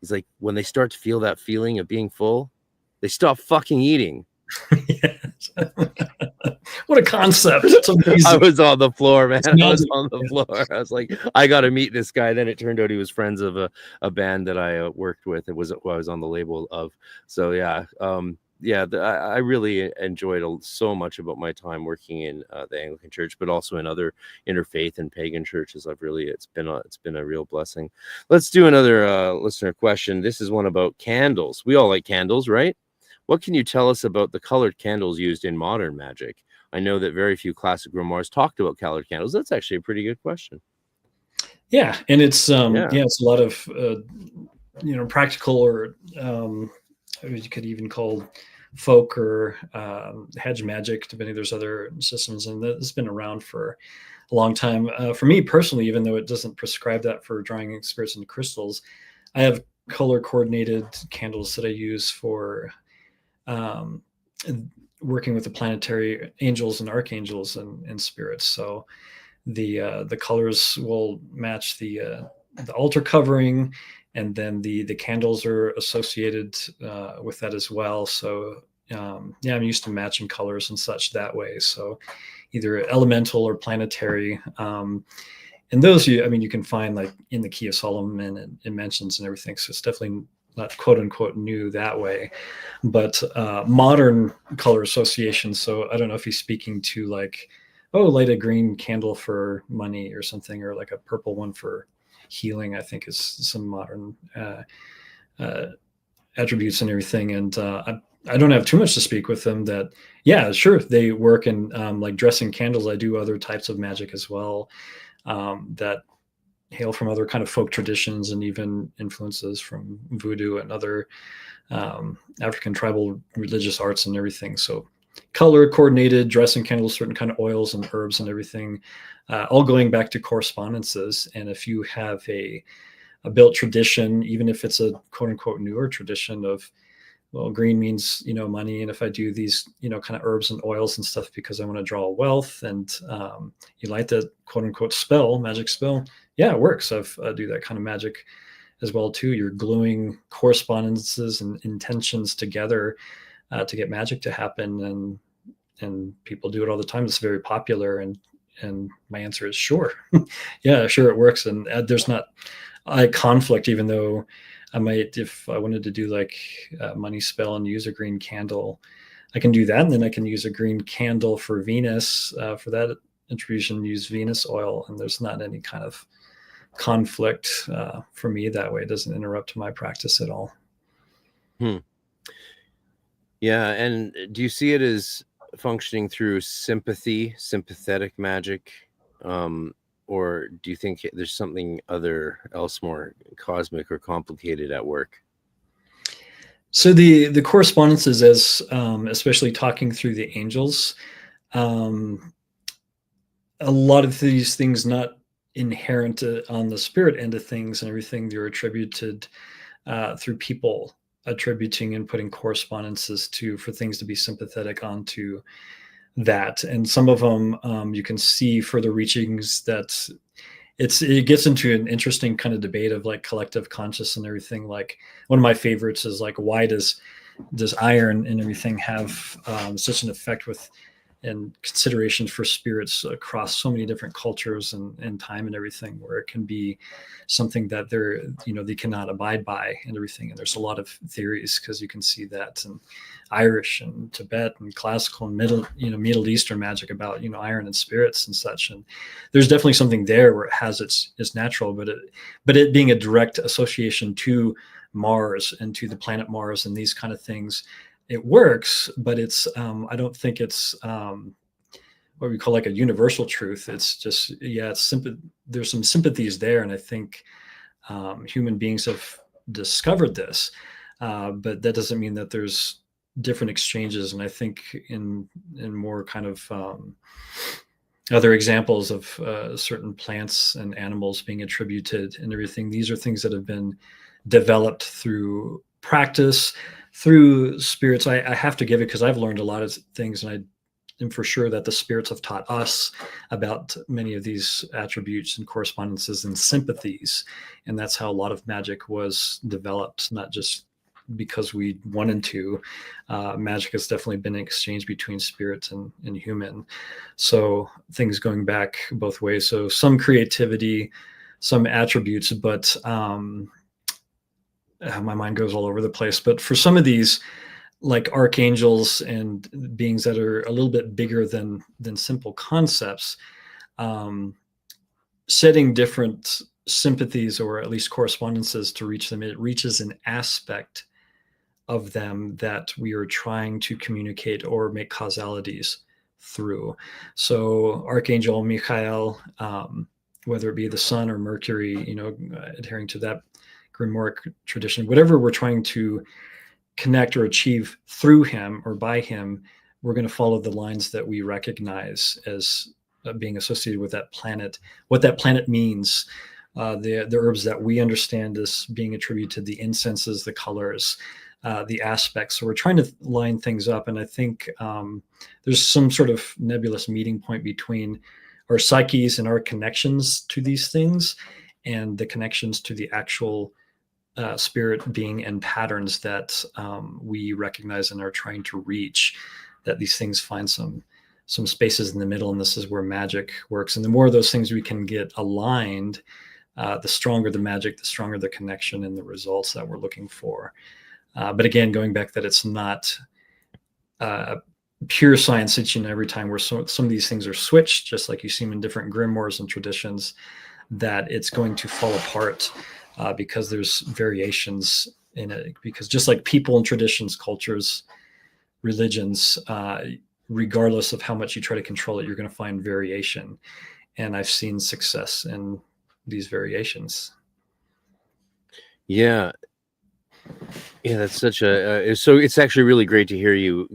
He's like, when they start to feel that feeling of being full, they stop fucking eating. Yes. What a concept. It's amazing. I was on the floor, man. I was magic. on the floor. I was like, I got to meet this guy. Then it turned out he was friends of a band that I worked with. It was who I was on the label of. So yeah, I really enjoyed so much about my time working in the Anglican Church, but also in other interfaith and pagan churches. It's been a real blessing. Let's do another listener question. This is one about candles. We all like candles, right? What can you tell us about the colored candles used in modern magic? I know that very few classic grimoires talked about colored candles. That's actually a pretty good question. Yeah, and it's it's a lot of practical, or you could even call folk or hedge magic, depending. There's other systems, and it's been around for a long time. For me personally, even though it doesn't prescribe that for drawing spirits into crystals, I have color coordinated candles that I use for working with the planetary angels and archangels and spirits. So the colors will match the altar covering, and then the candles are associated with that as well. So I'm used to matching colors and such that way. So either elemental or planetary. And those you can find like in the Key of Solomon and it mentions and everything. So it's definitely not quote unquote new that way, but modern color association. So I don't know if he's speaking to like, light a green candle for money or something, or like a purple one for healing, I think is some modern attributes and everything. And I don't have too much to speak with them. That, yeah, sure, they work in like dressing candles. I do other types of magic as well that hail from other kind of folk traditions and even influences from voodoo and other African tribal religious arts and everything. So color coordinated dressing candles, certain kind of oils and herbs and everything, all going back to correspondences. And if you have a built tradition, even if it's a quote unquote newer tradition of, well, green means, money. And if I do these, kind of herbs and oils and stuff because I want to draw wealth, and you light that quote unquote magic spell, yeah, it works. I do that kind of magic as well too. You're gluing correspondences and intentions together to get magic to happen, and people do it all the time. It's very popular, and my answer is sure. Yeah, sure, it works. And there's not a conflict, even though I might, if I wanted to do like a money spell and use a green candle, I can do that. And then I can use a green candle for Venus for that attribution, use Venus oil. And there's not any kind of conflict for me that way. It doesn't interrupt my practice at all. Yeah. And do you see it as functioning through sympathetic magic? Or do you think there's something else more cosmic or complicated at work? So the correspondences, as especially talking through the angels, a lot of these things not inherent on the spirit end of things and everything, they're attributed through people attributing and putting correspondences for things to be sympathetic onto that. And some of them you can see further reachings that it gets into an interesting kind of debate of like collective conscious and everything. Like one of my favorites is like, why does iron and everything have such an effect with and considerations for spirits across so many different cultures and time and everything, where it can be something that they cannot abide by and everything. And there's a lot of theories because you can see that in Irish and Tibet and classical and Middle Eastern magic about, iron and spirits and such. And there's definitely something there where it has its natural, but it being a direct association to Mars and to the planet Mars and these kind of things, it works, but it's I don't think it's what we call like a universal truth. It's just, it's there's some sympathies there, and I think human beings have discovered this, but that doesn't mean that there's different exchanges. And I think in more kind of other examples of certain plants and animals being attributed and everything, these are things that have been developed through practice, through spirits. I have to give it because I've learned a lot of things, and I am for sure that the spirits have taught us about many of these attributes and correspondences and sympathies. And that's how a lot of magic was developed, not just because we wanted to. Magic has definitely been an exchange between spirit and human. So things going back both ways. So some creativity, some attributes, but my mind goes all over the place. But for some of these, like archangels and beings that are a little bit bigger than simple concepts, setting different sympathies or at least correspondences to reach them, it reaches an aspect of them that we are trying to communicate or make causalities through. So Archangel Michael, whether it be the sun or Mercury, adhering to that Grimoire tradition, whatever we're trying to connect or achieve through him or by him, we're going to follow the lines that we recognize as being associated with that planet, what that planet means, the herbs that we understand as being attributed to the incenses, the colors, the aspects. So we're trying to line things up. And I think there's some sort of nebulous meeting point between our psyches and our connections to these things and the connections to the actual spirit being and patterns that we recognize and are trying to reach, that these things find some spaces in the middle. And this is where magic works. And the more of those things we can get aligned, the stronger the magic, the stronger the connection and the results that we're looking for. But again, going back that it's not pure science each and every time where some of these things are switched, just like you see in different grimoires and traditions, that it's going to fall apart because there's variations in it. Because just like people and traditions, cultures, religions, regardless of how much you try to control it, you're going to find variation. And I've seen success in these variations. Yeah, that's such a so it's actually really great to hear you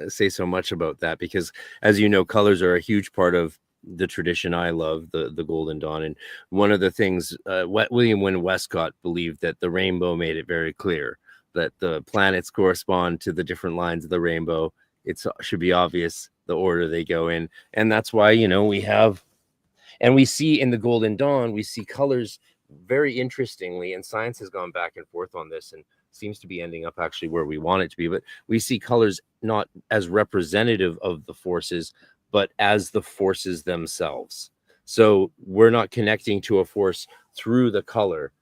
say so much about that, because as you know, colors are a huge part of the tradition I love, the Golden Dawn. And one of the things William Wynne Westcott believed that the rainbow made it very clear that the planets correspond to the different lines of the rainbow. It should be obvious the order they go in, and that's why we have, and we see in the Golden Dawn, we see colors very interestingly, and science has gone back and forth on this and seems to be ending up actually where we want it to be, but we see colors not as representative of the forces, but as the forces themselves. So we're not connecting to a force through the color.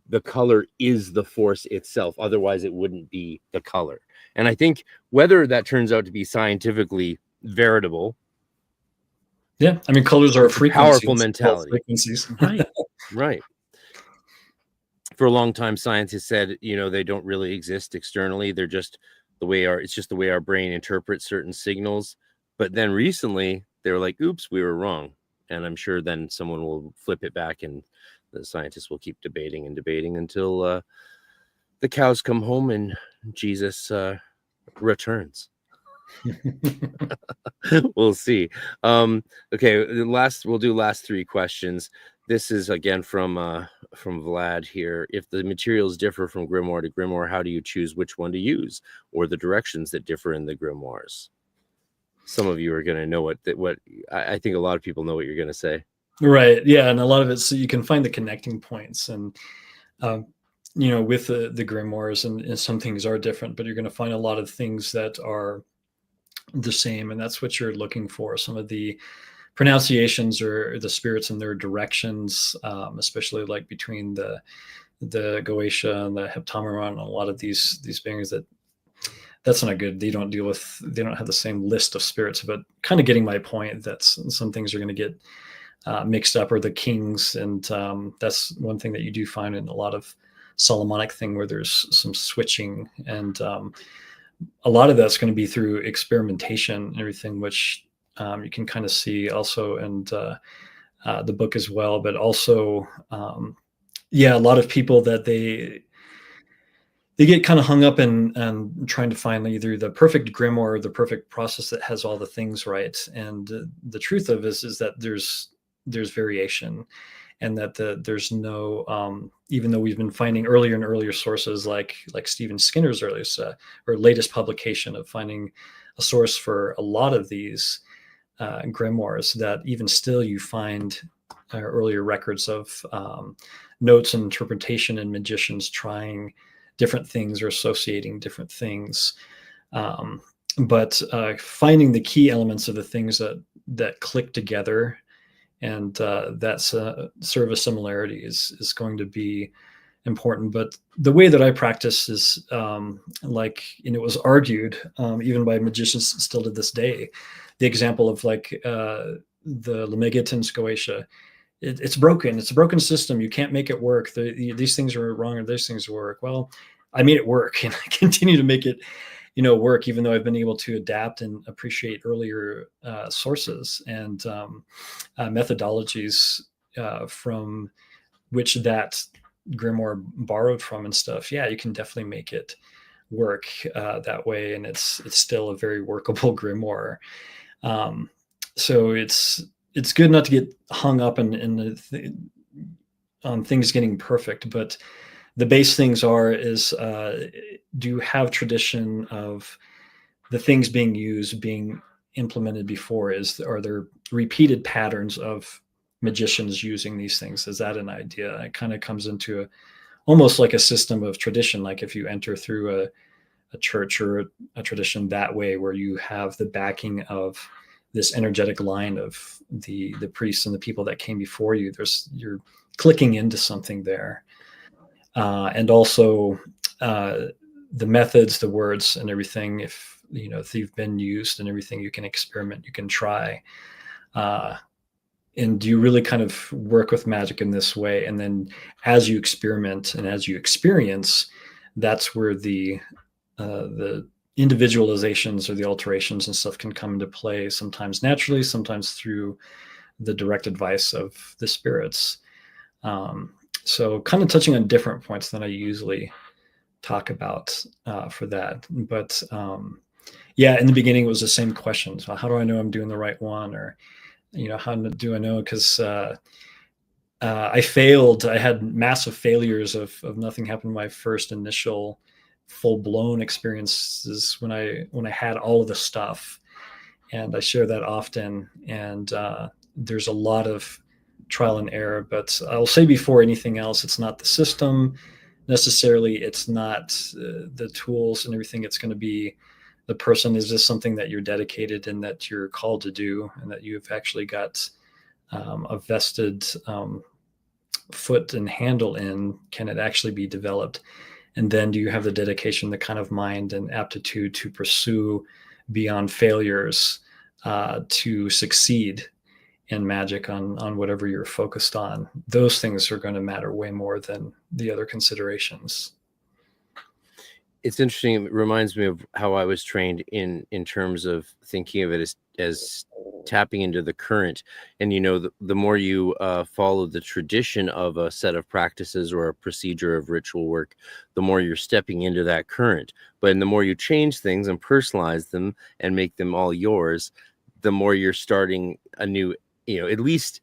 The color is the force itself. Otherwise, it wouldn't be the color. And I think whether that turns out to be scientifically veritable. Yeah, I mean, colors are frequencies. Powerful mentality. Frequencies. Right. For a long time, science has said, they don't really exist externally. They're just it's just the way our brain interprets certain signals. But then recently they were like, oops, we were wrong. And I'm sure then someone will flip it back and the scientists will keep debating until the cows come home and Jesus returns. We'll see. Okay, we'll do last three questions. This is again from Vlad here. If the materials differ from grimoire to grimoire, how do you choose which one to use, or the directions that differ in the grimoires? Some of you are going to know what I think a lot of people know what you're going to say. Right. Yeah. And a lot of it, so you can find the connecting points and, with the grimoires and some things are different, but you're going to find a lot of things that are the same. And that's what you're looking for. Some of the pronunciations or the spirits and their directions, especially like between the Goetia and the Heptameron, and a lot of these beings that's not good. They don't have the same list of spirits, but kind of getting my point that some things are going to get mixed up, or the kings. And that's one thing that you do find in a lot of Solomonic thing where there's some switching. And a lot of that's going to be through experimentation and everything, which you can kind of see also in the book as well. But also, a lot of people that they get kind of hung up in trying to find either the perfect grimoire or the perfect process that has all the things right. And the truth of it is that there's variation, and that there's no, even though we've been finding earlier and earlier sources like Stephen Skinner's earliest or latest publication of finding a source for a lot of these grimoires, that even still you find earlier records of notes and interpretation and magicians trying different things or associating different things. But finding the key elements of the things that click together and that's sort of a similarity is going to be important. But the way that I practice is like, and it was argued even by magicians still to this day, the example of like the Lemegeton Scoatia. It's broken. It's a broken system. You can't make it work. These things are wrong or these things work. Well, I made it work and I continue to make it, work, even though I've been able to adapt and appreciate earlier sources and methodologies from which that grimoire borrowed from and stuff. Yeah, you can definitely make it work that way, and it's still a very workable grimoire. So it's good not to get hung up on things getting perfect, but the base things is do you have tradition of the things being used, being implemented before? Are there repeated patterns of magicians using these things? Is that an idea? It kind of comes into almost like a system of tradition, like if you enter through a church or a tradition that way, where you have the backing of this energetic line of the priests and the people that came before you. You're clicking into something there. And also the methods, the words and everything, if they've been used and everything, you can experiment, you can try. And you really kind of work with magic in this way. And then as you experiment and as you experience, that's where the individualizations or the alterations and stuff can come into play, sometimes naturally, sometimes through the direct advice of the spirits. So kind of touching on different points than I usually talk about for that. But yeah, in the beginning, it was the same question. So how do I know I'm doing the right one? Or, how do I know? Because I failed. I had massive failures of nothing happened. My first initial full-blown experiences when I had all of the stuff, and I share that often. And there's a lot of trial and error, but I'll say before anything else, it's not the system necessarily. It's not the tools and everything. It's going to be the person. Is this something that you're dedicated and that you're called to do, and that you've actually got a vested foot and handle in? Can it actually be developed? And then do you have the dedication, the kind of mind and aptitude to pursue beyond failures to succeed in magic on whatever you're focused on? Those things are going to matter way more than the other considerations. It's interesting. It reminds me of how I was trained in terms of thinking of it as tapping into the current. And the more you follow the tradition of a set of practices or a procedure of ritual work, the more you're stepping into that current. But the more you change things and personalize them and make them all yours, the more you're starting a new, at least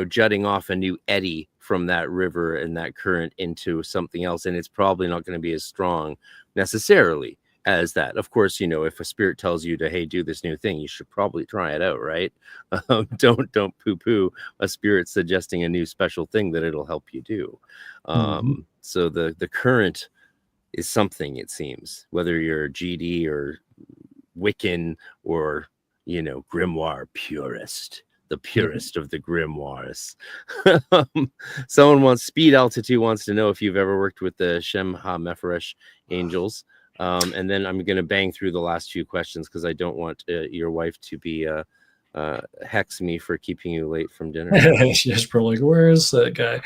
jutting off a new eddy from that river and that current into something else. And it's probably not going to be as strong necessarily as that. Of course, if a spirit tells you to, hey, do this new thing, you should probably try it out, right? Don't poo-poo a spirit suggesting a new special thing that it'll help you do. So the current is something, it seems, whether you're GD or Wiccan or grimoire purist, the purest of the grimoires. Speed Altitude wants to know if you've ever worked with the Shem Ha-Mephoresh angels. And then I'm going to bang through the last few questions because I don't want your wife to be hex me for keeping you late from dinner. She's probably like, where's that guy?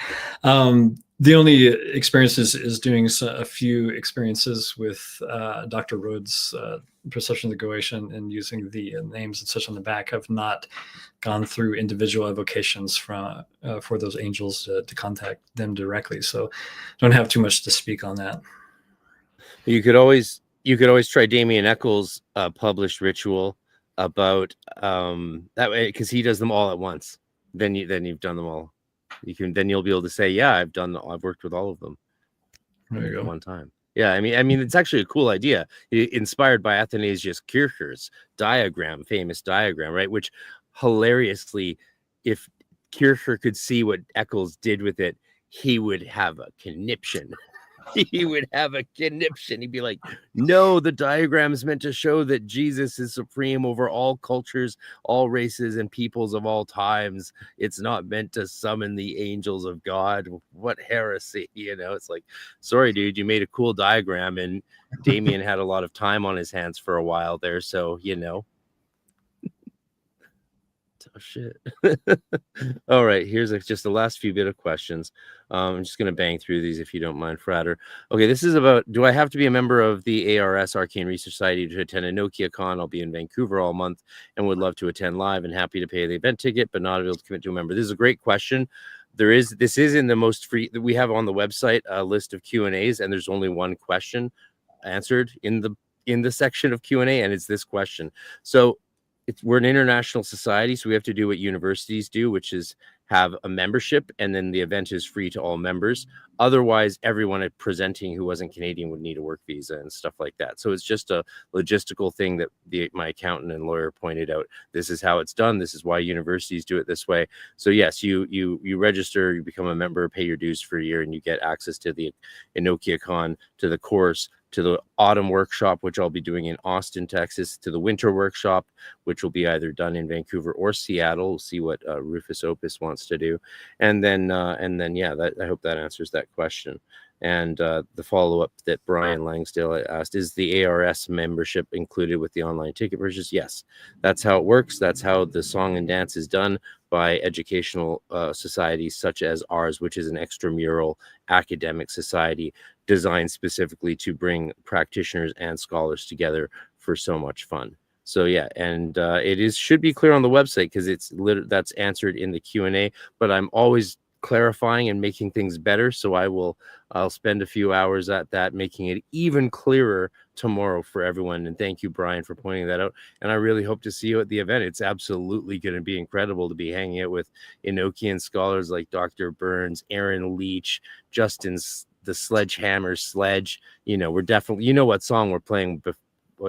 The only experience is doing a few experiences with Dr. Rhodes' Perception of the Goetia and using the names and such on the back. I've not gone through individual evocations for those angels to contact them directly, so don't have too much to speak on that. You could always try Damien Eccles' published ritual about that way, because he does them all at once. Then you've done them all. You'll be able to say, yeah, I've worked with all of them. There you go. At one time. Yeah, I mean, it's actually a cool idea. Inspired by Athanasius Kircher's famous diagram, right? Which hilariously, if Kircher could see what Eccles did with it, he would have a conniption he would have a conniption. He'd be like, no, the diagram is meant to show that Jesus is supreme over all cultures, all races, and peoples of all times. It's not meant to summon the angels of God. What heresy, you know? It's like, sorry, dude, you made a cool diagram, and Damien had a lot of time on his hands for a while there, so, you know. Oh, shit. All right, here's just the last few bit of questions. I'm just going to bang through these if you don't mind, Frater. Okay, this is about, do I have to be a member of the ARS, Arcane Research Society, to attend a NokiaCon? I'll be in Vancouver all month and would love to attend live and happy to pay the event ticket, but not able to commit to a member. This is a great question. This is in the most free, we have on the website a list of Q&As, and there's only one question answered in the section of Q&A, and it's this question. So we're an international society, so we have to do what universities do, which is have a membership, and then the event is free to all members. Otherwise, everyone presenting who wasn't Canadian would need a work visa and stuff like that. So it's just a logistical thing that my accountant and lawyer pointed out. This is how it's done. This is why universities do it this way. So yes, you register, you become a member, pay your dues for a year, and you get access to the NokiaCon, to the course, to the autumn workshop, which I'll be doing in Austin, Texas, to the winter workshop, which will be either done in Vancouver or Seattle. We'll see what Rufus Opus wants to do. And then yeah, I hope that answers that question. And the follow-up that Brian Langsdale asked, is the ARS membership included with the online ticket purchase? Yes, that's how it works. That's how the song and dance is done by educational societies such as ours, which is an extramural academic society designed specifically to bring practitioners and scholars together for so much fun. So yeah, and should be clear on the website, because that's answered in the Q&A, but I'm always clarifying and making things better. So I'll spend a few hours at that, making it even clearer tomorrow for everyone. And thank you, Brian, for pointing that out. And I really hope to see you at the event. It's absolutely going to be incredible to be hanging out with Enochian scholars like Dr. Burns, Aaron Leach, Justin's the Sledgehammer Sledge. You know, we're definitely, you know what song we're playing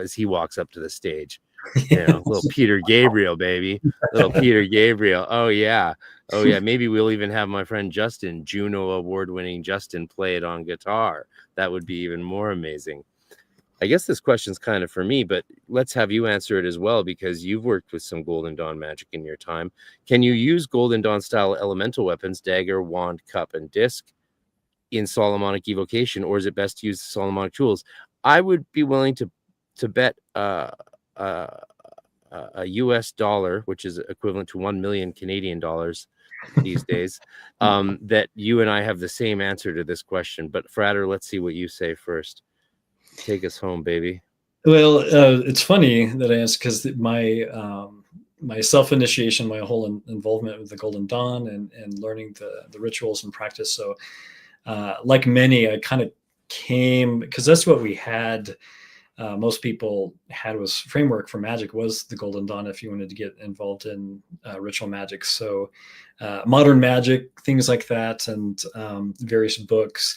as he walks up to the stage. You know, little Peter Gabriel, baby. Little Peter Gabriel. Oh yeah. Maybe we'll even have my friend Justin, Juno award-winning Justin, play it on guitar. That would be even more amazing. I guess this question's kind of for me, but let's have you answer it as well, because you've worked with some Golden Dawn magic in your time. Can you use Golden Dawn style elemental weapons, dagger, wand, cup, and disc, in Solomonic evocation, or is it best to use the Solomonic tools? I would be willing to bet a US dollar, which is equivalent to 1 million Canadian dollars these days, that you and I have the same answer to this question. But Frater, let's see what you say first. Take us home, baby. Well, it's funny that I asked, because my self-initiation, my whole involvement with the Golden Dawn and learning the rituals and practice. So like many, I kind of came, because that's what we had. Most people had was framework for magic was the Golden Dawn if you wanted to get involved in ritual magic. So modern magic, things like that, and various books,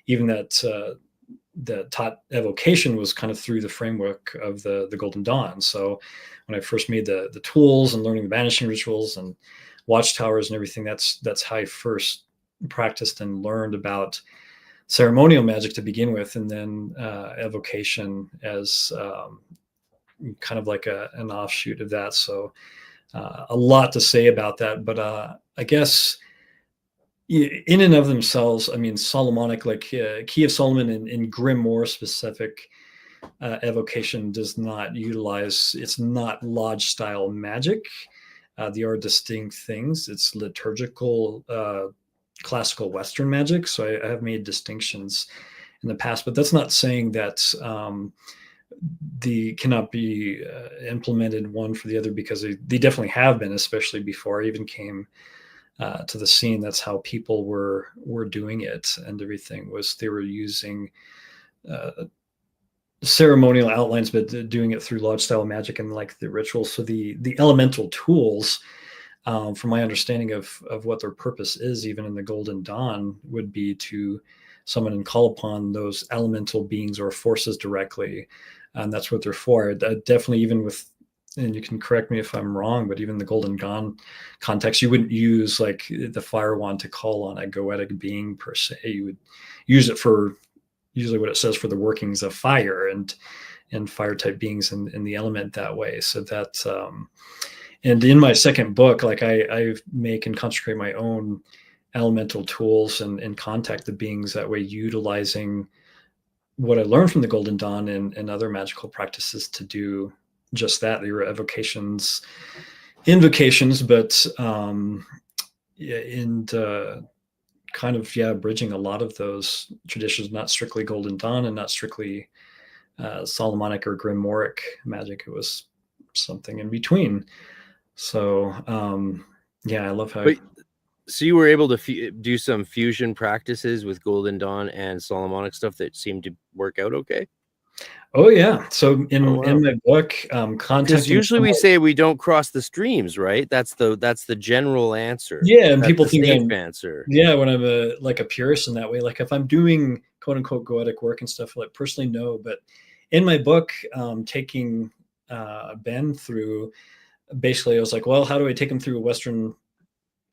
even that taught evocation was kind of through the framework of the Golden Dawn. So when I first made the tools and learning the banishing rituals and watchtowers and everything, that's how I first practiced and learned about ceremonial magic to begin with, and then evocation as kind of like an offshoot of that. So a lot to say about that, but I guess in and of themselves, I mean, Solomonic, like Key of Solomon and Grimoire specific evocation does not utilize, it's not lodge style magic. They are distinct things. It's liturgical, classical Western magic. So I have made distinctions in the past, but that's not saying that the cannot be implemented one for the other, because they definitely have been, especially before I even came to the scene. That's how people were doing it, and everything was they were using ceremonial outlines, but doing it through lodge style magic and like the rituals. So the elemental tools, from my understanding of what their purpose is, even in the Golden Dawn, would be to summon and call upon those elemental beings or forces directly, and that's what they're for. Definitely, even with, and you can correct me if I'm wrong, but even the Golden Dawn context, you wouldn't use like the fire wand to call on a goetic being per se. You would use it for usually what it says for the workings of fire and fire type beings in the element that way. So that, and in my second book, like I make and consecrate my own elemental tools and contact the beings that way, utilizing what I learned from the Golden Dawn and other magical practices to do just that. They were invocations, but kind of bridging a lot of those traditions, not strictly Golden Dawn and not strictly Solomonic or Grimoiric magic. It was something in between. So I love how. So you were able to do some fusion practices with Golden Dawn and Solomonic stuff that seemed to work out okay? Oh yeah. So in my book, because usually we say we don't cross the streams, right? That's the general answer. Yeah, and people think safe answer. Yeah, when I'm a purist in that way, like if I'm doing quote unquote goetic work and stuff, like personally no, but in my book, taking Ben through, basically I was like, well, how do I take him through a Western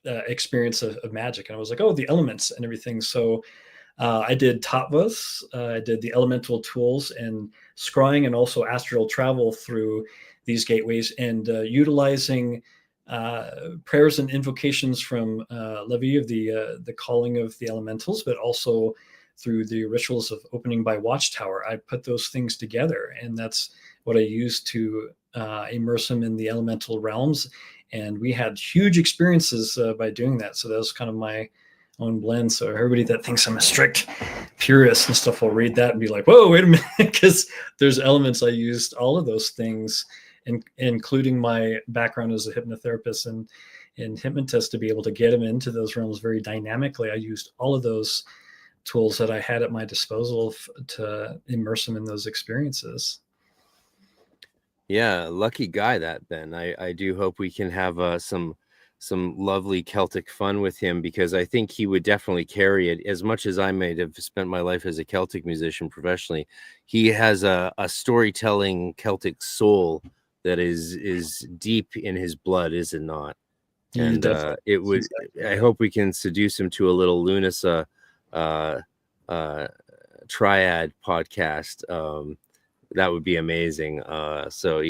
experience of magic? And I was like, oh, the elements and everything. So I did tattvas, I did the elemental tools and scrying, and also astral travel through these gateways, and utilizing prayers and invocations from Levi of the calling of the elementals, but also through the rituals of opening by watchtower. I put those things together, and that's what I used to immerse him in the elemental realms. And we had huge experiences by doing that. So that was kind of my own blend. So everybody that thinks I'm a strict purist and stuff will read that and be like, whoa, wait a minute, because there's elements I used all of those things, including my background as a hypnotherapist and hypnotist, to be able to get him into those realms very dynamically. I used all of those tools that I had at my disposal to immerse him in those experiences. Yeah, lucky guy that Ben. I do hope we can have some lovely Celtic fun with him, because I think he would definitely carry it. As much as I may have spent my life as a Celtic musician professionally, he has a storytelling Celtic soul that is deep in his blood, is it not? And it would. I hope we can seduce him to a little Lunasa triad podcast. That would be amazing. So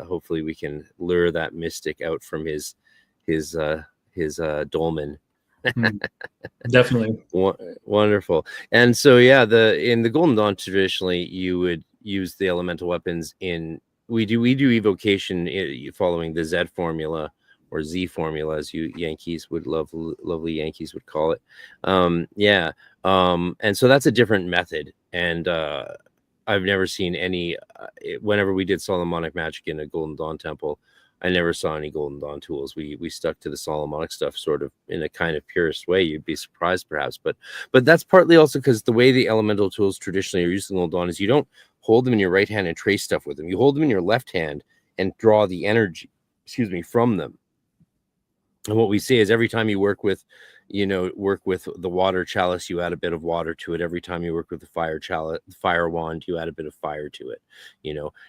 hopefully we can lure that mystic out from his dolmen. Definitely. Wonderful. And so in the Golden Dawn, traditionally you would use the elemental weapons we do evocation following the Z formula, or Z formula, as you Yankees would lovely Yankees would call it. And so that's a different method. And I've never seen any, whenever we did Solomonic magic in a Golden Dawn temple, I never saw any Golden Dawn tools. We stuck to the Solomonic stuff sort of in a kind of purist way. You'd be surprised perhaps, but that's partly also because the way the elemental tools traditionally are used in Golden Dawn is you don't hold them in your right hand and trace stuff with them. You hold them in your left hand and draw the energy, from them. And what we say is every time you work with the water chalice, you add a bit of water to it. Every time you work with the fire wand, you add a bit of fire to it,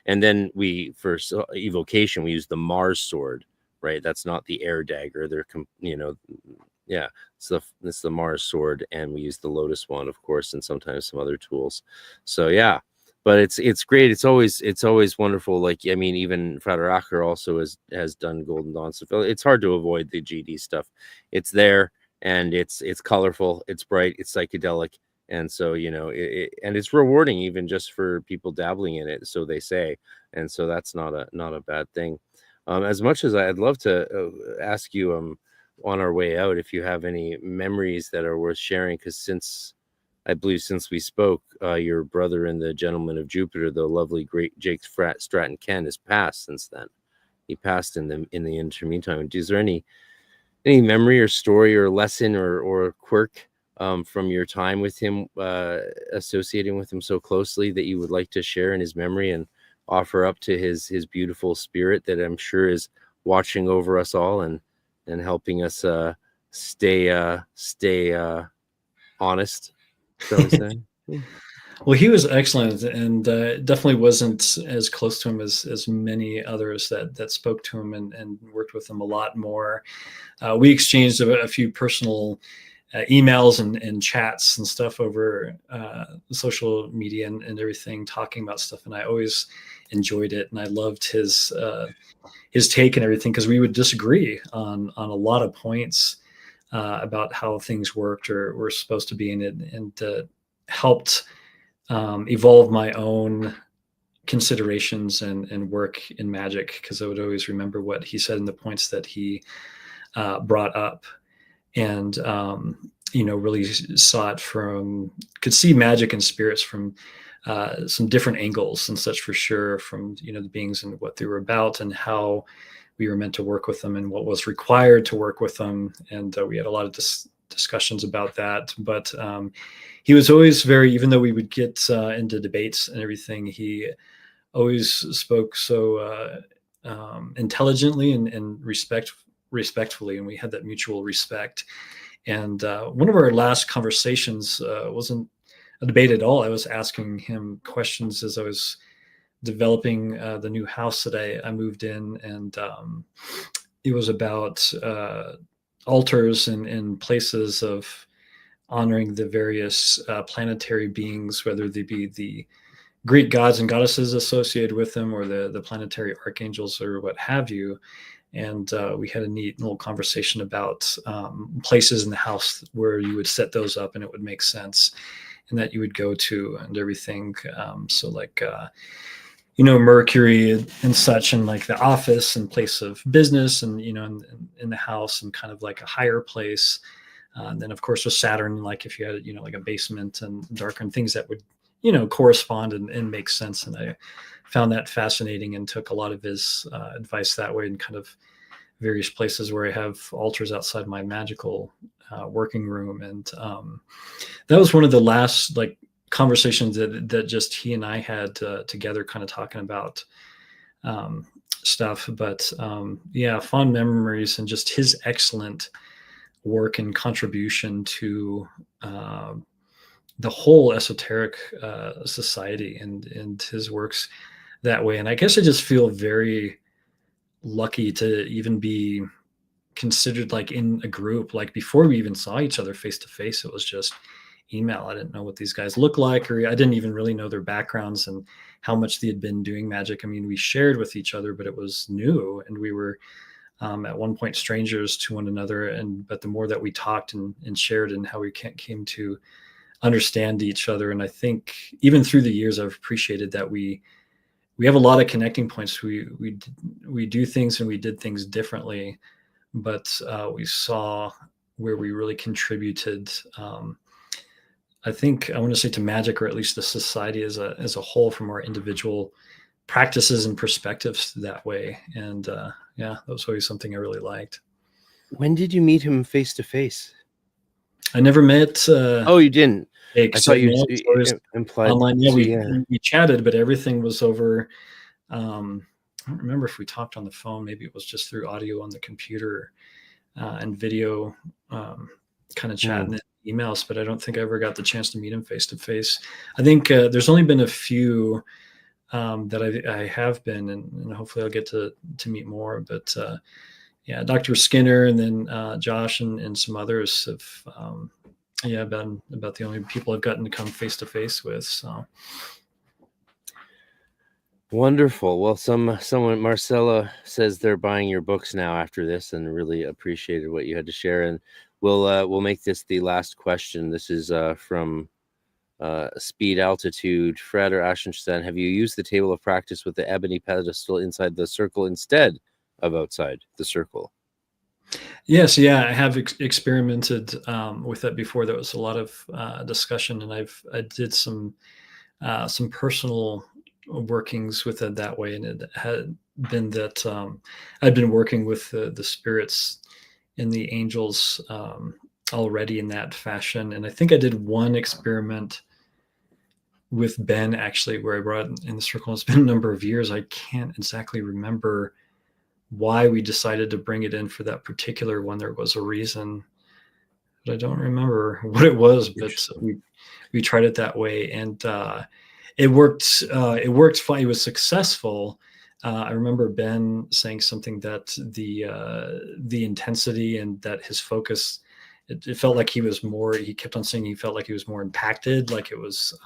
And then for evocation, we use the Mars sword, right? That's not the air dagger. It's the Mars sword, and we use the Lotus wand, of course, and sometimes some other tools. So yeah. But it's great. It's always wonderful. Like, I mean, even Frater Ashen also has done Golden Dawn stuff. It's hard to avoid the GD stuff. It's there, and it's colorful, it's bright, it's psychedelic, and so and it's rewarding even just for people dabbling in it, so they say. And so that's not a bad thing. As much as I'd love to ask you on our way out if you have any memories that are worth sharing, because since we spoke, your brother and the gentleman of Jupiter, the lovely great Jake Stratton-Kent, has passed since then. He passed in the meantime. Is there any memory or story or lesson or quirk from your time with him, associating with him so closely, that you would like to share in his memory and offer up to his beautiful spirit that I'm sure is watching over us all and helping us stay honest? Well, he was excellent, and definitely wasn't as close to him as many others that spoke to him and worked with him a lot more. We exchanged a few personal emails and chats and stuff over social media and everything, talking about stuff. And I always enjoyed it. And I loved his take and everything, because we would disagree on a lot of points about how things worked or were supposed to be in it, and helped evolve my own considerations and work in Magick, because I would always remember what he said and the points that he brought up. And really saw it could see magic and spirits from some different angles and such, for sure, from the beings and what they were about and how we were meant to work with them and what was required to work with them. And we had a lot of discussions about that. But he was always very, even though we would get into debates and everything, he always spoke so intelligently and respectfully, and we had that mutual respect. And one of our last conversations wasn't a debate at all. I was asking him questions as I was developing the new house that I moved in, and it was about altars and places of honoring the various planetary beings, whether they be the Greek gods and goddesses associated with them or the planetary archangels or what have you. And we had a neat little conversation about places in the house where you would set those up and it would make sense, and that you would go to and everything. So like, Mercury and such, and like the office and place of business, and, in the house, and kind of like a higher place. And then of course with Saturn, like if you had, like a basement and darker and things that would, correspond and make sense. And I found that fascinating and took a lot of his advice that way, in kind of various places where I have altars outside my magical working room. And that was one of the last like conversations that just he and I had together, kind of talking about stuff. But fond memories, and just his excellent work and contribution to the whole esoteric society and his works that way. And I guess I just feel very lucky to even be considered like in a group. Like before we even saw each other face to face, it was just email. I didn't know what these guys looked like, or I didn't even really know their backgrounds and how much they had been doing magic. I mean, we shared with each other, but it was new, and we were at one point strangers to one another. But the more that we talked and shared, and how we came to understand each other. And I think even through the years, I've appreciated that we have a lot of connecting points. We do things, and we did things differently, but we saw where we really contributed. I think I want to say to magic, or at least the society as a whole, from our individual practices and perspectives that way. And that was always something I really liked. When did you meet him face to face? I never met. Oh, you didn't. Jake, I thought you implied online. Yeah, we chatted, but everything was over. I don't remember if we talked on the phone. Maybe it was just through audio on the computer and video, kind of chatting and emails. But I don't think I ever got the chance to meet him face to face. I think there's only been a few that I have been, and hopefully I'll get to meet more. But Dr. Skinner, and then Josh and some others have been about the only people I've gotten to come face to face with. So wonderful. Well, someone, Marcella, says they're buying your books now after this, and really appreciated what you had to share. And we'll make this the last question. This is from Speed Altitude. Frater Ashen Chassan, have you used the table of practice with the ebony pedestal inside the circle instead of outside the circle? Yes, I have experimented with that before. There was a lot of discussion, and I did some personal workings with it that way. And it had been that I'd been working with the spirits and the angels already in that fashion. And I think I did one experiment with Ben, actually, where I brought it in the circle. It's been a number of years. I can't exactly remember why we decided to bring it in for that particular one. There was a reason, but I don't remember what it was. But we tried it that way, and it worked. It worked fine. It was successful. I remember Ben saying something that the intensity and that his focus it felt like he was more, he kept on saying he felt like he was more impacted, like it was,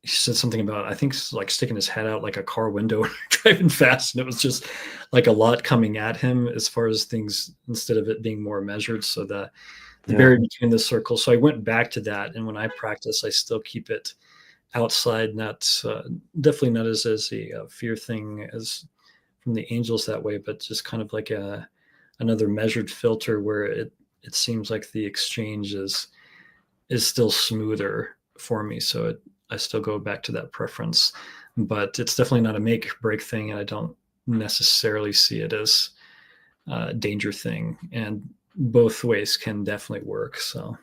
he said something about, I think, like sticking his head out like a car window and driving fast. And it was just like a lot coming at him as far as things, instead of it being more measured. So the barrier between the circles. So I went back to that. And when I practice, I still keep it outside, not definitely not as a fear thing as from the angels that way, but just kind of like another measured filter where it seems like the exchange is still smoother for me. So I still go back to that preference, but it's definitely not a make or break thing. And I don't necessarily see it as a danger thing, and both ways can definitely work. So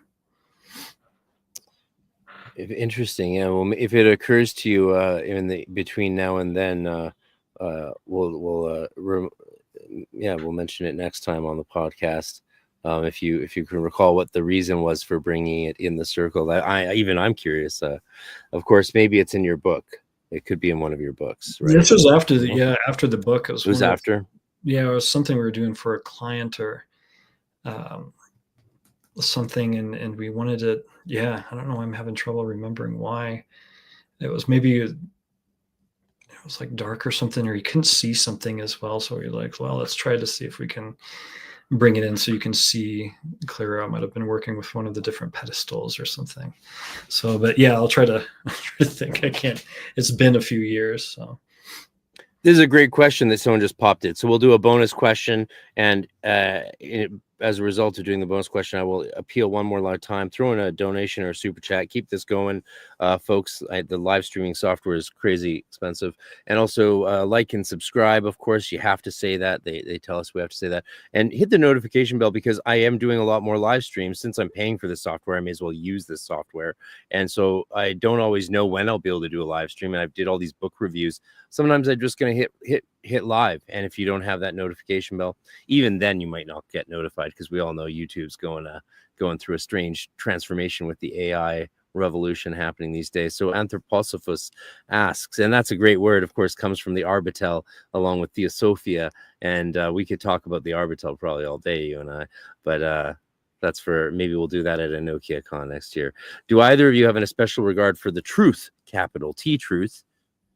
interesting. Yeah. Well, if it occurs to you in the between now and then, we'll mention it next time on the podcast. If you can recall what the reason was for bringing it in the circle, that I'm curious. Of course, maybe it's in your book. It could be in one of your books, right? This was after after the book. It was after. It was something we were doing for a client or something, and we wanted it. Yeah, I don't know. I'm having trouble remembering why. It was maybe it was like dark or something, or you couldn't see something as well. So we're like, well, let's try to see if we can bring it in so you can see clearer. I might have been working with one of the different pedestals or something. So, but yeah, I'll try to think. I can't. It's been a few years. So this is a great question that someone just popped in. So we'll do a bonus question, and as a result of doing the bonus question, I will appeal one more time, throw in a donation or a super chat. Keep this going, folks. The live streaming software is crazy expensive. And also like and subscribe. Of course, you have to say that. They tell us we have to say that. And hit the notification bell, because I am doing a lot more live streams. Since I'm paying for this software, I may as well use this software. And so I don't always know when I'll be able to do a live stream. And I did all these book reviews. Sometimes I'm just going to hit live. And if you don't have that notification bell, even then you might not get notified, because we all know YouTube's going through a strange transformation with the AI revolution happening these days. So Anthroposophus asks, and that's a great word, of course, comes from the Arbitel along with Theosophia. And we could talk about the Arbitel probably all day, you and I, but that's for, maybe we'll do that at EnochiaCon next year. Do either of you have a special regard for the truth, capital T truth,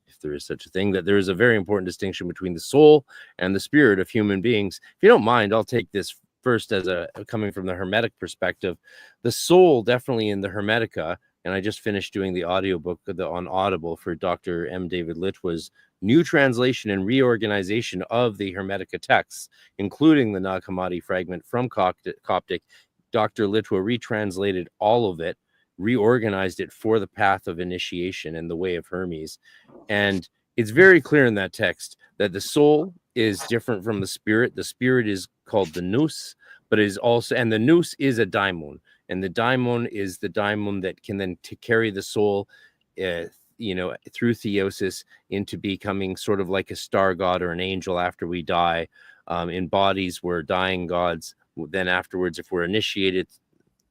if there is such a thing, that there is a very important distinction between the soul and the spirit of human beings? If you don't mind, I'll take this first as coming from the Hermetic perspective. The soul, definitely in the Hermetica, and I just finished doing the audiobook on Audible for Dr. M. David Litwa's new translation and reorganization of the Hermetica texts, including the Nag Hammadi fragment from Coptic. Dr. Litwa retranslated all of it, reorganized it for the path of initiation and the way of Hermes. And it's very clear in that text that the soul is different from the spirit. The spirit is called the nous, but it is also, and the nous is a daimon, and the daimon is the daimon that can then carry the soul, through theosis into becoming sort of like a star god or an angel after we die, in bodies we're dying gods. Then afterwards, if we're initiated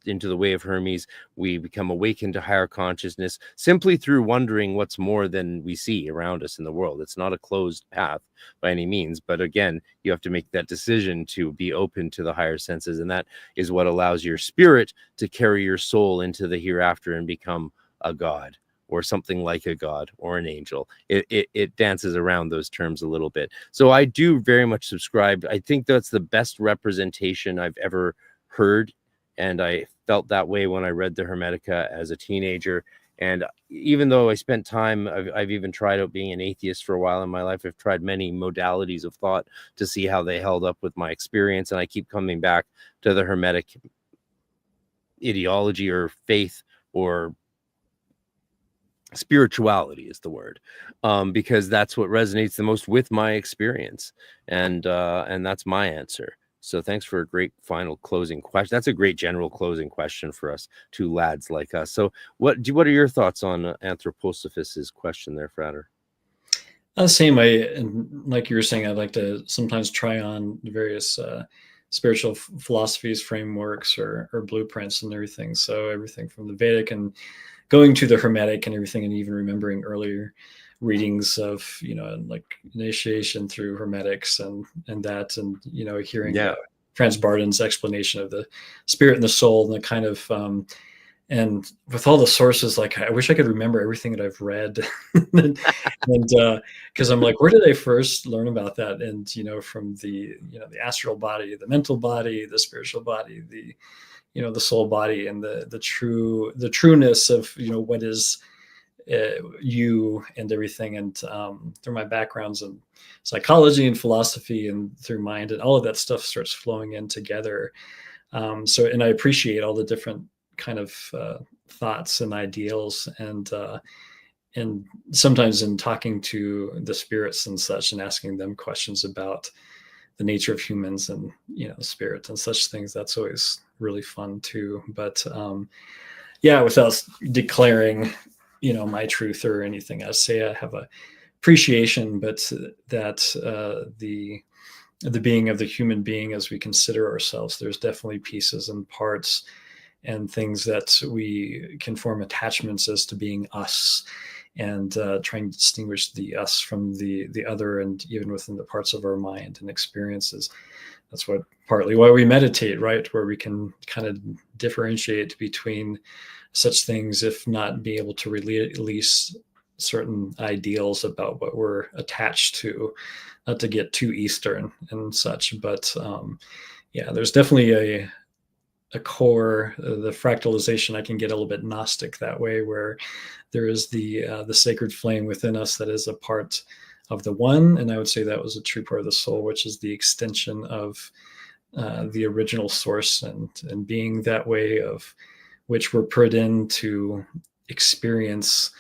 into the way of Hermes, we become awakened to higher consciousness simply through wondering what's more than we see around us in the world. It's not a closed path by any means, but again, you have to make that decision to be open to the higher senses, and that is what allows your spirit to carry your soul into the hereafter and become a god or something like a god or an angel. It dances around those terms a little bit. So I do very much subscribe. I think that's the best representation I've ever heard, and I felt that way when I read the Hermetica as a teenager. And even though I spent time, I've even tried out being an atheist for a while in my life. I've tried many modalities of thought to see how they held up with my experience. And I keep coming back to the Hermetic ideology or faith or spirituality is the word, because that's what resonates the most with my experience. And that's my answer. So thanks for a great final closing question. That's a great general closing question for us two lads like us. So what are your thoughts on Anthroposophus's question there, Frater? Same. And like you were saying, I'd like to sometimes try on various spiritual philosophies, frameworks, or blueprints and everything. So everything from the Vedic and going to the Hermetic and everything, and even remembering earlier readings of, like initiation through Hermetics and that, and, hearing Transbarden's explanation of the spirit and the soul, and the kind of and with all the sources, like I wish I could remember everything that I've read, and because I'm like, where did I first learn about that? And from the the astral body, the mental body, the spiritual body, the the soul body, and the trueness of what is you and everything. And through my backgrounds in psychology and philosophy and through mind, and all of that stuff starts flowing in together. And I appreciate all the different kind of thoughts and ideals, and sometimes in talking to the spirits and such, and asking them questions about the nature of humans and spirits and such things, that's always really fun too. But without declaring my truth or anything, I say I have a appreciation, but that the being of the human being, as we consider ourselves, there's definitely pieces and parts and things that we can form attachments as to being us, and trying to distinguish the us from the other, and even within the parts of our mind and experiences. That's partly why we meditate, right? Where we can kind of differentiate between such things, if not be able to release certain ideals about what we're attached to, not to get too Eastern and such. But there's definitely a core, the fractalization. I can get a little bit Gnostic that way, where there is the sacred flame within us that is a part of the one, and I would say that was a true part of the soul, which is the extension of the original source, and being that way, of which we're put in to experience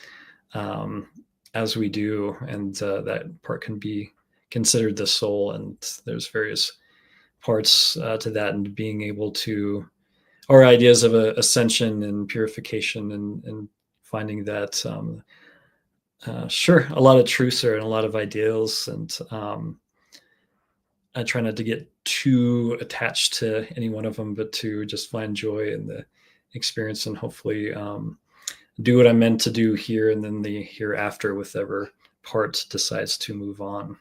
as we do, and that part can be considered the soul. And there's various parts to that, and being able to, our ideas of ascension and purification, and finding that sure, a lot of truths are, and a lot of ideals, and I try not to get too attached to any one of them, but to just find joy in the experience, and hopefully do what I'm meant to do here and then the hereafter, with whatever part decides to move on.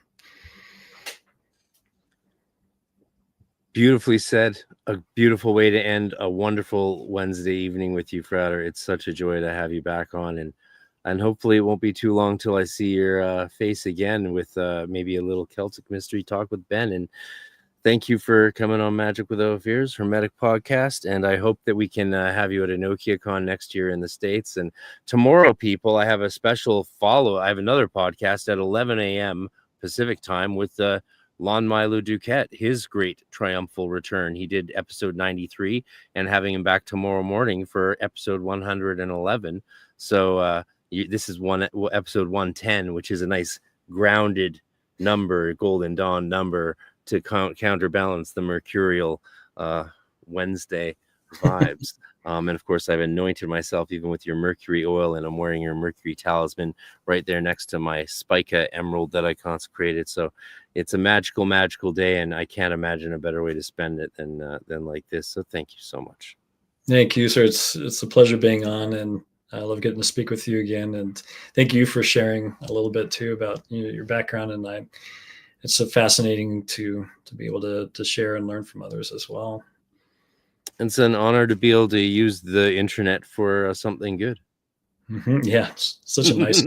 Beautifully said. A beautiful way to end a wonderful Wednesday evening with you, Frater. It's such a joy to have you back on, and hopefully it won't be too long till I see your face again with maybe a little Celtic mystery talk with Ben. And thank you for coming on Magic Without Fears, Hermetic podcast. And I hope that we can have you at EnokiaCon next year in the States. And tomorrow, people, I have a special I have another podcast at 11 a.m. Pacific time with Lon Milo Duquette, his great triumphal return. He did episode 93, and having him back tomorrow morning for episode 111. So this is episode 110, which is a nice grounded number, Golden Dawn number, to counterbalance the mercurial Wednesday vibes. And of course, I've anointed myself even with your mercury oil, and I'm wearing your mercury talisman right there next to my spica emerald that I consecrated. So it's a magical, magical day, and I can't imagine a better way to spend it than like this. So thank you so much. Thank you, sir. It's a pleasure being on, and I love getting to speak with you again. And thank you for sharing a little bit too about your background. And it's so fascinating to be able to share and learn from others as well. It's an honor to be able to use the internet for something good. Mm-hmm. Yeah, it's such a nice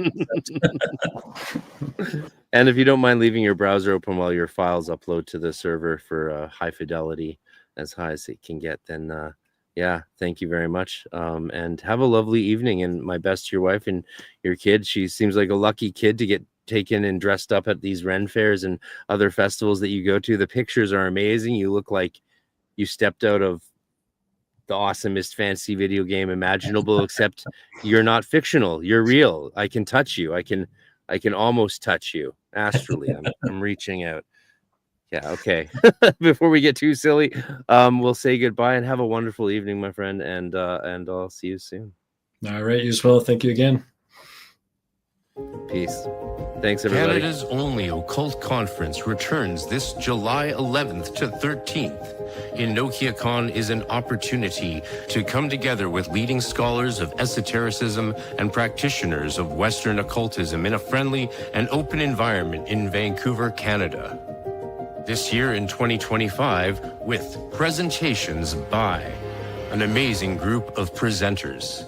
And if you don't mind leaving your browser open while your files upload to the server for high fidelity, as high as it can get, then thank you very much. And have a lovely evening, and my best to your wife and your kid. She seems like a lucky kid to get taken and dressed up at these Ren fairs and other festivals that you go to. The pictures are amazing. You look like you stepped out of the awesomest fantasy video game imaginable, except you're not fictional, you're real. I can touch you. I can almost touch you astrally. I'm reaching out. Yeah, okay. Before we get too silly, we'll say goodbye and have a wonderful evening, my friend, and I'll see you soon. All right, you as well. Thank you again. Peace. Thanks, everybody. Canada's only occult conference returns this July 11th to 13th. EnokiaCon is an opportunity to come together with leading scholars of esotericism and practitioners of Western occultism in a friendly and open environment in Vancouver, Canada. This year in 2025 with presentations by an amazing group of presenters,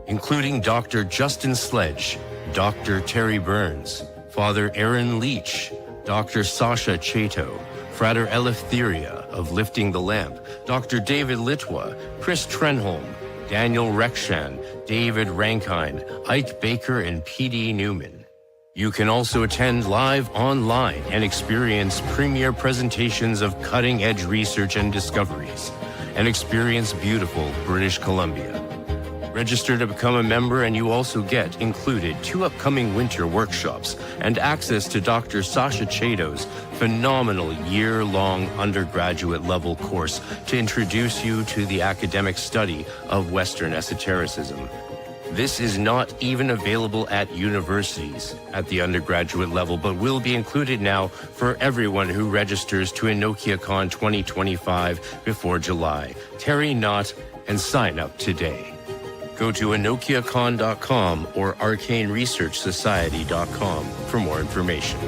including Dr. Justin Sledge, Dr. Terry Burns, Father Aaron Leach, Dr. Sasha Chato, Frater Eleftheria of Lifting the Lamp, Dr. David Litwa, Chris Trenholm, Daniel Rekshan, David Rankine, Ike Baker, and P.D. Newman. You can also attend live online and experience premier presentations of cutting-edge research and discoveries, and experience beautiful British Columbia. Register to become a member and you also get included 2 upcoming winter workshops and access to Dr. Sasha Chato's phenomenal year-long undergraduate level course to introduce you to the academic study of Western esotericism. This is not even available at universities at the undergraduate level, but will be included now for everyone who registers to EnochiaCon 2025 before July. Tarry not and sign up today. Go to EnochiaCon.com or ArcaneResearchSociety.com for more information.